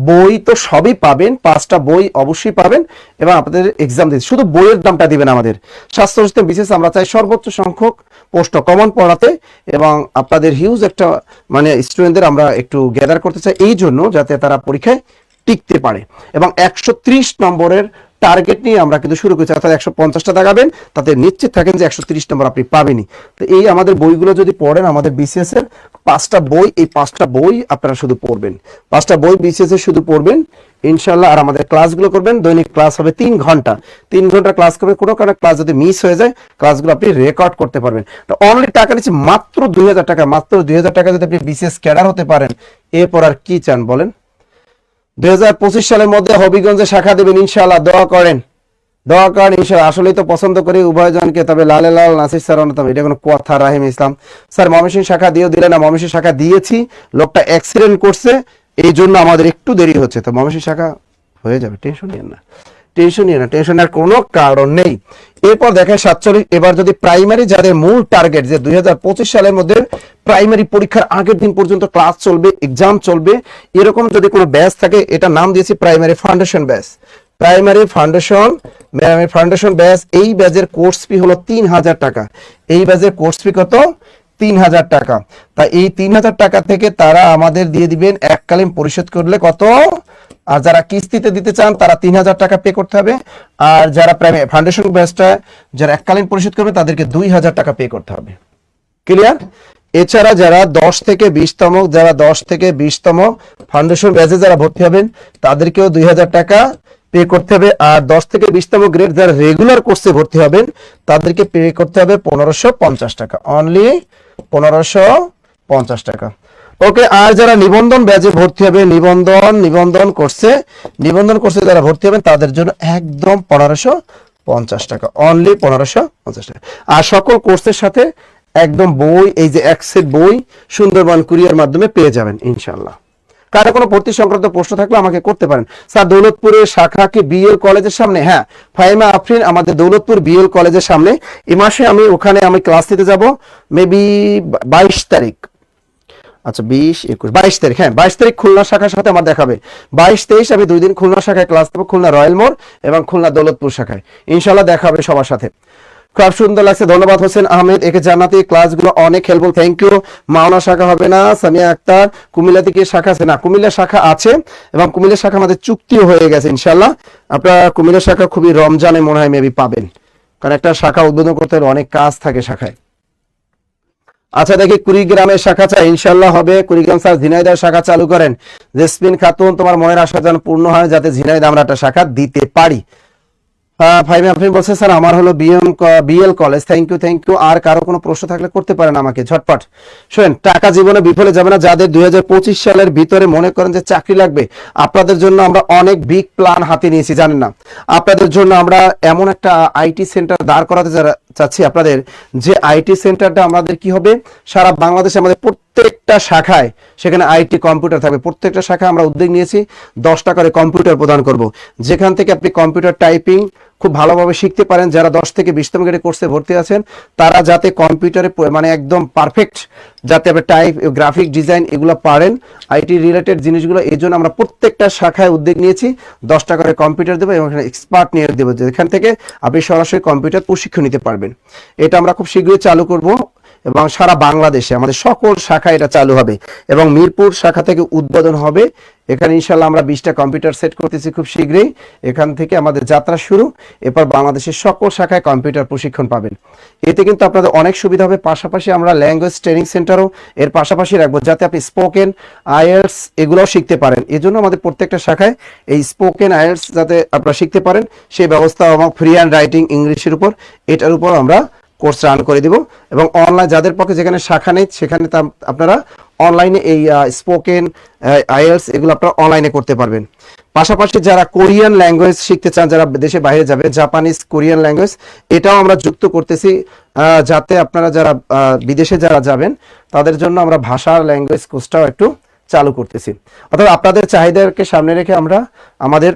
বই তো সবই পাবেন, 5টা বই অবশ্যই পাবেন এবং আপনাদের এক্সাম দিতে শুধু বইয়ের দামটা দিবেন আমাদের। 47তম বিসিএস আমরা চাই সর্বোচ্চ সংখ্যক প্রশ্ন কমন পড়াতে এবং আপনাদের হিউজ একটা মানে স্টুডেন্টদের আমরা একটু গ্যাদার করতে চাই, এই জন্য যাতে তারা পরীক্ষায় টিকতে পারে। এবং 130 নম্বরের টার্গেট নিয়ে আমরা কিন্তু শুরু করেছি, অর্থাৎ 150টা দাগাবেন, তাতে নিশ্চিত থাকেন যে 130 নম্বর আপনি পাবেনই। তো এই আমাদের বইগুলো যদি পড়েন, আমাদের বিসিএস এর 5টা বই, এই 5টা বই আপনারা শুধু পড়বেন, 5টা বই বিসিএস এর শুধু পড়বেন ইনশাল্লাহ। আর আমাদের ক্লাসগুলো করবেন, দৈনিক ক্লাস হবে 3 ঘন্টা, 3 ঘন্টা ক্লাস করবেন। কোনো কারণে ক্লাস যদি মিস হয়ে যায় ক্লাসগুলো আপনি রেকর্ড করতে পারবেন। তো অনলি টাকা নিচ্ছে মাত্র 2,000 টাকা। মাত্র 2,000 টাকা যদি আপনি বিসিএস ক্যাডার হতে পারেন, এরপর আর কি চান বলেন? 2025 সালের মধ্যে হবিগঞ্জে শাখা দেবেন ইনশাআল্লাহ। দোয়া করেন ইনশাআল্লাহ। আসলেই তো পছন্দ করি উভয়জনকে, তবে লালে লাল নাসির স্যার অন্যতম। এটা কোনো কথা? রাহিম ইসলাম স্যার ময়মনসিংহ শাখা দিলেন না? ময়মনসিংহ শাখা দিয়েছি, লোকটা অ্যাক্সিডেন্ট করছে, এই জন্য আমাদের একটু দেরি হচ্ছে। তো ময়মনসিংহ শাখা হয়ে যাবে, টেনশন নিয়েন না, টেনশনের কোনো কারণ নেই। এরপর দেখেন 47, এবার যদি প্রাইমারি যাদের মূল টার্গেট যে 2025 সালের মধ্যে প্রাইমারি পরীক্ষার আগের দিন পর্যন্ত ক্লাস চলবে, এক্সাম চলবে, এরকম যদি কোনো ব্যাচ থাকে, এটা নাম দিয়েছি primary foundation batch. Primary foundation batch, এই ব্যাচের কোর্স ফি হলো 3,000 টাকা। এই ব্যাচের কোর্স ফি কত? 3,000 টাকা। তা এই 3,000 টাকা থেকে তারা আমাদের দিয়ে দিবেন এককালীন পরিশোধ করলে কত? আর যারা কিস্তিতে দিতে চান তারা 3,000 টাকা পে করতে হবে। আর যারা প্রাইমারি ফাউন্ডেশন ব্যাচটা যারা এককালীন পরিশোধ করবে তাদেরকে 2,000 টাকা পে করতে হবে। ক্লিয়ার? এছাড়া যারা 10 থেকে 20তম ফাউন্ডেশন ব্যাচে যারা ভর্তি হবেন তাদেরকেও 2,000 টাকা পে করতে হবে। আর 10 থেকে 20তম গ্রেড যারা রেগুলার কোর্সে ভর্তি হবেন তাদেরকে পে করতে হবে 1,550 টাকা, অনলি 1,550 টাকা। ওকে। আর যারা নিবন্ধন ব্যাচে ভর্তি হবে, নিবন্ধন কোর্সে যারা ভর্তি হবেন তাদের জন্য একদম 1,550 টাকা, অনলি 1,550 টাকা। আর সকল কোর্সের সাথে একদম বই, এই যে এক সেট বই সুন্দরবন কুরিয়ার মাধ্যমে পেয়ে যাবেন ইনশাল্লাহ। কারো কোনো ভর্তি সংক্রান্ত প্রশ্ন থাকলে আমাকে করতে পারেন। স্যার দৌলতপুরের শাখা কি বিএল কলেজের সামনে? হ্যাঁ, ফাহিমা আফরিন আমাদের দৌলতপুর বিএল কলেজের সামনে। এই মাসে আমি ওখানে ক্লাস নিতে যাব, মেবি 22 তারিখ। আচ্ছা 20, 21, 22 তারিখ, হ্যাঁ 22 তারিখ খুলনা শাখার সাথে আমার দেখাবে। 22, 23 আমি 2 দিন খুলনা শাখায় ক্লাস দেবো, খুলনা রয়্যাল মোড় এবং খুলনা দৌলতপুর শাখায়, ইনশাল্লাহ দেখা হবে সবার সাথে। খুব সুন্দর লাগছে, ধন্যবাদ হোসেন আহমেদ, একে জান্নাতি, ক্লাসগুলো অনেক হেল্পফুল, থ্যাংক ইউ। মাওনা শাখা হবে না, সামিয়া আক্তার, কুমিল্লা থেকে শাখা আছে না? কুমিল্লা শাখা আছে এবং কুমিল্লা শাখা আমাদের চুক্তিও হয়ে গেছে ইনশাল্লাহ। আপনারা কুমিল্লা শাখা খুবই রমজানে মনে হয় মেবি পাবেন, কারণ একটা শাখা উদ্বোধন করতে হলে অনেক কাজ থাকে শাখায়। আচ্ছা দেখি কুড়িগ্রামের শাখা চাই, ইনশাল্লাহ হবে। কুড়িগ্রাম স্যার ঝিনাইদহ শাখা চালু করেন। জেসমিন খাতুন, তোমার মনের আশা যেন পূর্ণ হয়, যাতে ঝিনাইদহ আমরা একটা শাখা দিতে পারি। ফাইমে আপনি বলছেন স্যার আমার হলো বিএল কলেজ, থ্যাংক ইউ। আর কারো কোনো প্রশ্ন থাকলে করতে পারেন আমাকে ঝটপট। শোনেন, টাকা জীবনে বিফলে যাবে না। যাদের 2025 সালের ভিতরে মনে করেন যে চাকরি লাগবে, আপনাদের জন্য আমরা অনেক বিগ প্ল্যান হাতে নিয়েছি, জানেন না? আপনাদের জন্য আমরা এমন একটা আইটি সেন্টার দাঁড় করাতে চাচ্ছি আপনাদের, যে আইটি সেন্টারটা আমাদের কি হবে, সারা বাংলাদেশে আমাদের প্রত্যেকটা শাখায় সেখানে আইটি কম্পিউটার থাকবে। প্রত্যেকটা শাখায় আমরা উদ্যোগ নিয়েছি 10টা করে কম্পিউটার প্রদান করব, যেখান থেকে আপনি কম্পিউটার টাইপিং খুব ভালোভাবে শিখতে পারেন। যারা 10 থেকে 20তম গ্রেডে কোর্সে ভর্তি আছেন, তারা যাতে কম্পিউটারে মানে একদম পারফেক্ট, যাতে আপনি টাইপ, গ্রাফিক ডিজাইন এগুলো পারেন, আইটি রিলেটেড জিনিসগুলো, এই জন্য আমরা প্রত্যেকটা শাখায় উদ্যোগ নিয়েছি 10টা করে কম্পিউটার দেবো এবং এখানে এক্সপার্ট নিয়ে দেবো, যেখান থেকে আপনি সরাসরি কম্পিউটার প্রশিক্ষণ নিতে পারবেন। এটা আমরা খুব শীঘ্রই চালু করব এবং সারা বাংলাদেশে আমাদের সকল শাখায় এটা চালু হবে এবং মিরপুর শাখা থেকে উদ্বোধন হবে। এখানে ইনশাল্লাহ আমরা 20টা কম্পিউটার সেট করতেছি খুব শীঘ্রই। এখান থেকে আমাদের যাত্রা শুরু, এরপর বাংলাদেশের সকল শাখায় কম্পিউটার প্রশিক্ষণ পাবেন। এতে কিন্তু আপনাদের অনেক সুবিধা হবে। পাশাপাশি আমরা ল্যাঙ্গুয়েজ ট্রেনিং সেন্টারও এর পাশাপাশি রাখবো, যাতে আপনি স্পোকেন, আইএলটিএস এগুলোও শিখতে পারেন। এই জন্য আমাদের প্রত্যেকটা শাখায় এই স্পোকেন, আইএলটিএস যাতে আপনারা শিখতে পারেন সেই ব্যবস্থা, এবং ফ্রি হ্যান্ড রাইটিং ইংলিশের উপর, এটার উপর আমরা কোর্স রান করে দিব। এবং অনলাইন যাদের পক্ষে যেখানে শাখা নেই, সেখানে আপনারা অনলাইনে এই স্পোকেন, আইএলটিএস এগুলো আপনারা অনলাইনে করতে পারবেন। পাশাপাশি যারা কোরিয়ান ল্যাঙ্গুয়েজ শিখতে চান, যারা দেশে বাইরে যাবে, জাপানিজ, কোরিয়ান ল্যাঙ্গুয়েজ, এটাও আমরা যুক্ত করতেছি, যাতে আপনারা যারা বিদেশে যারা যাবেন তাদের জন্য আমরা ভাষার ল্যাঙ্গুয়েজ কোর্সটাও একটু চালু করতেছি। অর্থাৎ আপনাদের চাহিদাকে সামনে রেখে আমরা আমাদের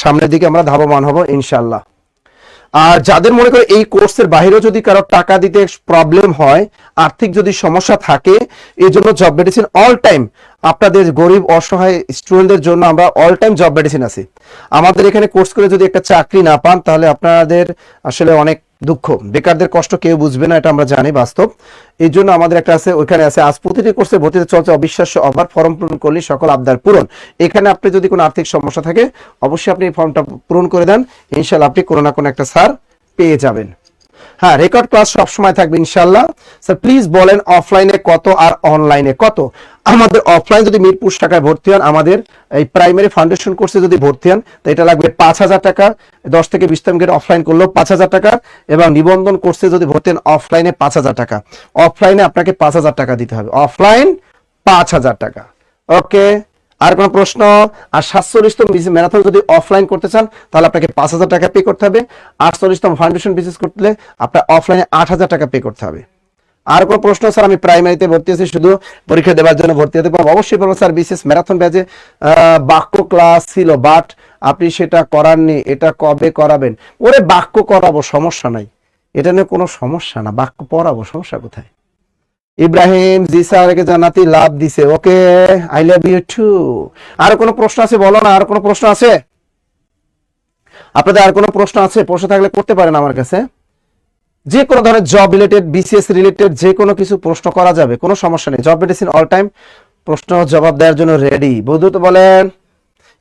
সামনের দিকে আমরা ধাবমান হব ইনশাল্লাহ। আর যাদের মনে করে এই কোর্সের বাইরেও যদি কারো টাকা দিতে প্রবলেম হয়, আর্থিক যদি সমস্যা থাকে, এই জন্য জব মেডিসিন অল টাইম আপনাদের গরিব অসহায় স্টুডেন্টদের জন্য আমরা অল টাইম জব মেডিসিন আছি। আমাদের এখানে কোর্স করে যদি একটা চাকরি না পান, তাহলে আপনাদের আসলে অনেক দুঃখ। বেকারদের কষ্ট কেউ বুঝবে না, এটা আমরা জানি বাস্তব। এই জন্য আমাদের একটা আছে, ওইখানে আছে আজ প্রতিটি কোর্সে ভর্তিতে চলছে অবিশ্বাস্য অফার, ফর্ম পূরণ করলে সকল আবদার পূরণ। এখানে আপনি যদি কোনো আর্থিক সমস্যা থাকে, অবশ্যই আপনি এই ফর্মটা পূরণ করে দেন, ইনশাল্লাহ আপনি কোনো না কোনো একটা ছাড় পেয়ে যাবেন। হ্যাঁ, রেকর্ড ক্লাস সবসময় থাকবে ইনশাল্লাহ। স্যার প্লিজ বলেন অফলাইনে কত আর অনলাইনে কত? আমাদের অফলাইন যদি মিরপুর শাখায় ভর্তি হন, আমাদের এই প্রাইমারি ফাউন্ডেশন কোর্সে যদি ভর্তি হন, তো এটা লাগবে 5,000 টাকা। 10 থেকে 20তম গ্রেড অফলাইন করলেও 5,000 টাকা, এবং নিবন্ধন কোর্সে যদি ভর্তি হন অফলাইনে 5,000 টাকা। অফলাইনে আপনাকে 5,000 টাকা দিতে হবে, অফলাইন 5,000 টাকা। ওকে, আর কোনো প্রশ্ন? আর 47তম ম্যারাথন যদি অফলাইন করতে চান, তাহলে আপনাকে 5,000 টাকা পে করতে হবে। 48তম ফাউন্ডেশন বিজনেস করতে আপনার অফলাইনে 8,000 টাকা পে করতে হবে। আর কোনো প্রশ্ন? স্যার আমি প্রাইমারিতে ভর্তি আছি, শুধু পরীক্ষা দেওয়ার জন্য ভর্তি হতে পারবো। অবশ্যই পারবো স্যার। বিশেষ ম্যারাথন ব্যাচে বাক্য ক্লাস ছিল, বাট আপনি সেটা করাননি, এটা কবে করাবেন? ওরে বাক্য করাবো, সমস্যা নাই, এটা নিয়ে কোনো সমস্যা না, বাক্য পড়াবো, সমস্যা কোথায়? ইব্রাহিম, জি স্যার, একে জান্নাতি লাভ দিছে। ওকে, আই লাভ ইউ টু। আর কোনো প্রশ্ন আছে বলো না, আর কোনো প্রশ্ন আছে আপনাদের? আর কোনো প্রশ্ন আছে? প্রশ্ন থাকলে করতে পারেন আমার কাছে। যে কোনো ধরনের জব রিলেটেড, বিসিএস রিলেটেড যে কোনো কিছু প্রশ্ন করা যাবে, কোনো সমস্যা নেই। জব মেডিসিন অল টাইম প্রশ্ন জবাব দেওয়ার জন্য রেডি। বন্ধু তো বলেন।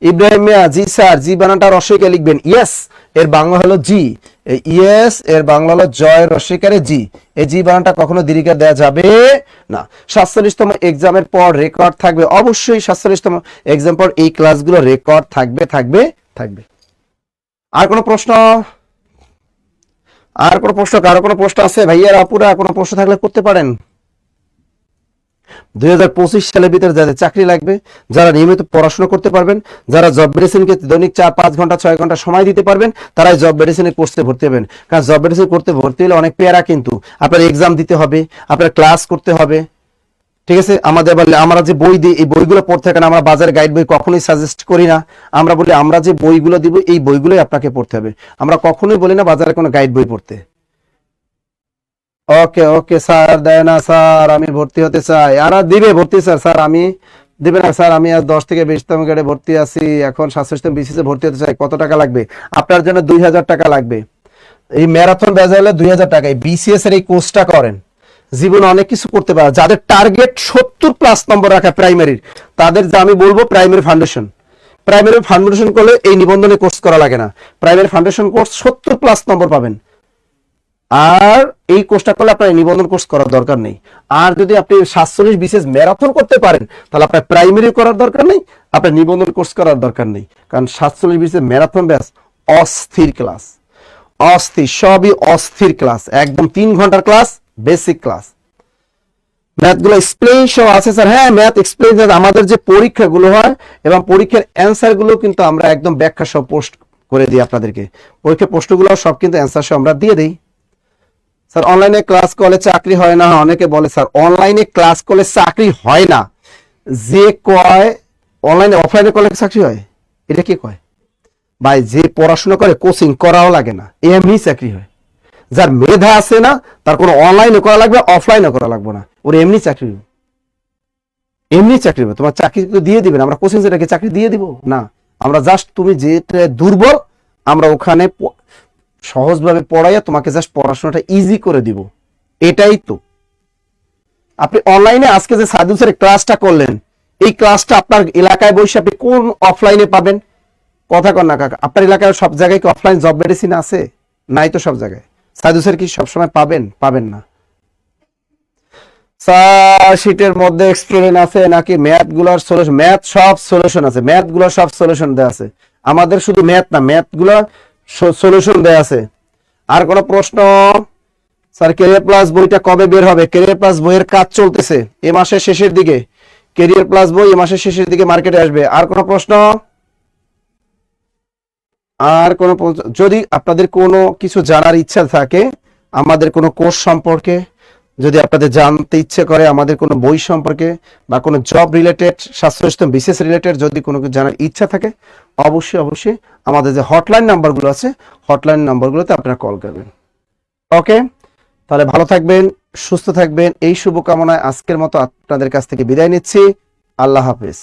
ইব্রাহিম মিয়া, জি স্যার, জি বানানটা রসিকে লিখবেন। ইয়েস এর বাংলা হলো জি, ইয়েস এর বাংলা হলো জয় রসিকারে জি। এই জি বানানটা কখনো দীর্ঘ দেওয়া যাবে না। 47তম এক্সামের পর রেকর্ড থাকবে, অবশ্যই 47তম এক্সাম পর এই ক্লাসগুলো রেকর্ড থাকবে থাকবে থাকবে। আর কোনো প্রশ্ন? আর কোনো প্রশ্ন? কারো কোনো প্রশ্ন আছে? ভাইয়ার, আপুরা কোনো প্রশ্ন থাকলে করতে পারেন। 2025 সালের ভিতরে যাদের চাকরি লাগবে, যারা নিয়মিত পড়াশোনা করতে পারবেন, যারা জব মেডিসিনকে দৈনিক 4-5 ঘন্টা 6 ঘন্টা সময় দিতে পারবেন, তারাই জব মেডিসিনের কোর্সে ভর্তি হবেন। কারণ জব মেডিসিন করতে ভর্তি হলে অনেক প্যারা, কিন্তু আপনার এক্সাম দিতে হবে, আপনার ক্লাস করতে হবে, ঠিক আছে? আমাদের বলে আমরা যে বই দিই, এই বইগুলো পড়তে হয়, কারণ আমরা বাজারে গাইড বই কখনোই সাজেস্ট করি না। আমরা বলি আমরা যে বইগুলো দিব, এই বইগুলোই আপনাকে পড়তে হবে। আমরা কখনোই বলি না বাজারে কোনো গাইড বই পড়তে। ওকে ওকে স্যার, দেয় না স্যার, আমি ভর্তি হতে চাই। আর দিবে ভর্তি স্যার, স্যার আমি দিবে না স্যার, আমি আর 10 থেকে 20তম গ্রেডে ভর্তি আছি, এখন স্বাস্থ্য সিস্টেম বিসিএস ভর্তি হতে চাই। কত টাকা লাগবে? আপনার জন্য 2000 টাকা লাগবে। এই ম্যারাথন ব্যাচ হলে 2000 টাকায় বিসিএস এর এই কোর্সটা করেন, জীবনে অনেক কিছু করতে পারে। যাদের টার্গেট 70+ নম্বর রাখা প্রাইমারির, তাদের যা আমি বলবো প্রাইমারি ফাউন্ডেশন, প্রাইমারি ফাউন্ডেশন করলে এই নিবন্ধনে কোর্স করা লাগে না। প্রাইমারি ফাউন্ডেশন কোর্স 70+ নম্বর পাবেন। আর এই কোর্সটা করলে আপনার নিবন্ধন কোর্স করার দরকার নেই। আর যদি আপনি 47 বিসিএস ম্যারাথন করতে পারেন, তাহলে আপনার প্রাইমারি করার দরকার নেই, আপনার নিবন্ধন কোর্স করার দরকার নেই। কারণ 47 বিসিএস ম্যারাথন ব্যাচ অস্থির ক্লাস, অস্থির, সবই অস্থির ক্লাস, একদম 3 ঘন্টার ক্লাস, বেসিক ক্লাস। ম্যাথগুলো এক্সপ্লেইন সহ আছে স্যার। হ্যাঁ, ম্যাথ এক্সপ্লেইন, আমাদের যে পরীক্ষাগুলো হয় এবং পরীক্ষার অ্যান্সার গুলো কিন্তু আমরা একদম ব্যাখ্যা সহ পোস্ট করে দিই আপনাদেরকে। পরীক্ষার প্রশ্নগুলো সব কিন্তু অ্যান্সার সহ আমরা দিয়ে দিই। স্যার অনলাইনে ক্লাস করলে চাকরি হয় না, অনেকে বলে স্যার অনলাইনে ক্লাস করলে চাকরি হয় না। যে কয় অনলাইনে অফলাইনে করলে চাকরি হয়, এটা কি কয় ভাই? যে পড়াশোনা করে, কোচিং করাও লাগে না, এমনি চাকরি হয়। যার মেধা আছে না, তার কোনো অনলাইনে করা লাগবে, অফলাইনে করা লাগবে না, ওর এমনি চাকরি হবে, এমনি চাকরি হবে। তোমার চাকরি তো দিয়ে দিবেন, আমরা কোচিং সেন্টারকে চাকরি দিয়ে দিব না। আমরা জাস্ট তুমি যেটা দুর্বল, আমরা ওখানে সহজভাবে পড়াইয়া তোমাকে জাস্ট পড়াশোনাটা ইজি করে দিব, এটাই তো। আপনি অনলাইনে আজকে যে সাদু স্যারের ক্লাসটা করলেন, এই ক্লাসটা আপনার এলাকায় বসে আপনি কোন অফলাইনে পাবেন? কথা কন না কাকা, আপনার এলাকায় সব জায়গায় কি অফলাইন জব মেডিসিন আছে? নাই তো সব জায়গায়। সাদু স্যার কি সবসময় পাবেন? পাবেন না। স্যার শীটের মধ্যে এক্সপ্লেন আছে নাকি ম্যাথ গুলার সলিউশন? ম্যাথ সব সলিউশন আছে, ম্যাথ গুলার সব সলিউশন দেওয়া আছে। আমাদের শুধু ম্যাথ না, ম্যাথ গুলার সলিউশন দেওয়া আছে। আর কোনো প্রশ্ন? স্যার ক্যারিয়ার প্লাস বইটা কবে বের হবে? ক্যারিয়ার প্লাস বইয়ের কাজ চলতেছে, এ মাসের শেষের দিকে। ক্যারিয়ার প্লাস বই এ মাসের শেষের দিকে মার্কেটে আসবে। আর কোনো প্রশ্ন? আর কোনো যদি আপনাদের কোনো কিছু জানার ইচ্ছা থাকে, আমাদের কোনো কোর্স সম্পর্কে যদি আপনাদের জানতে ইচ্ছে করে, আমাদের কোনো বই সম্পর্কে বা কোনো জব রিলেটেড, স্বাস্থ্য সিস্টেম বিশেষ রিলেটেড যদি কোনো কিছু জানার ইচ্ছা থাকে, অবশ্যই অবশ্যই আমাদের যে হটলাইন নাম্বারগুলো আছে, হটলাইন নাম্বারগুলোতে আপনারা কল করবেন। ওকে, তাহলে ভালো থাকবেন, সুস্থ থাকবেন, এই শুভকামনায় আজকের মতো আপনাদের কাছ থেকে বিদায় নিচ্ছি। আল্লাহ হাফেজ।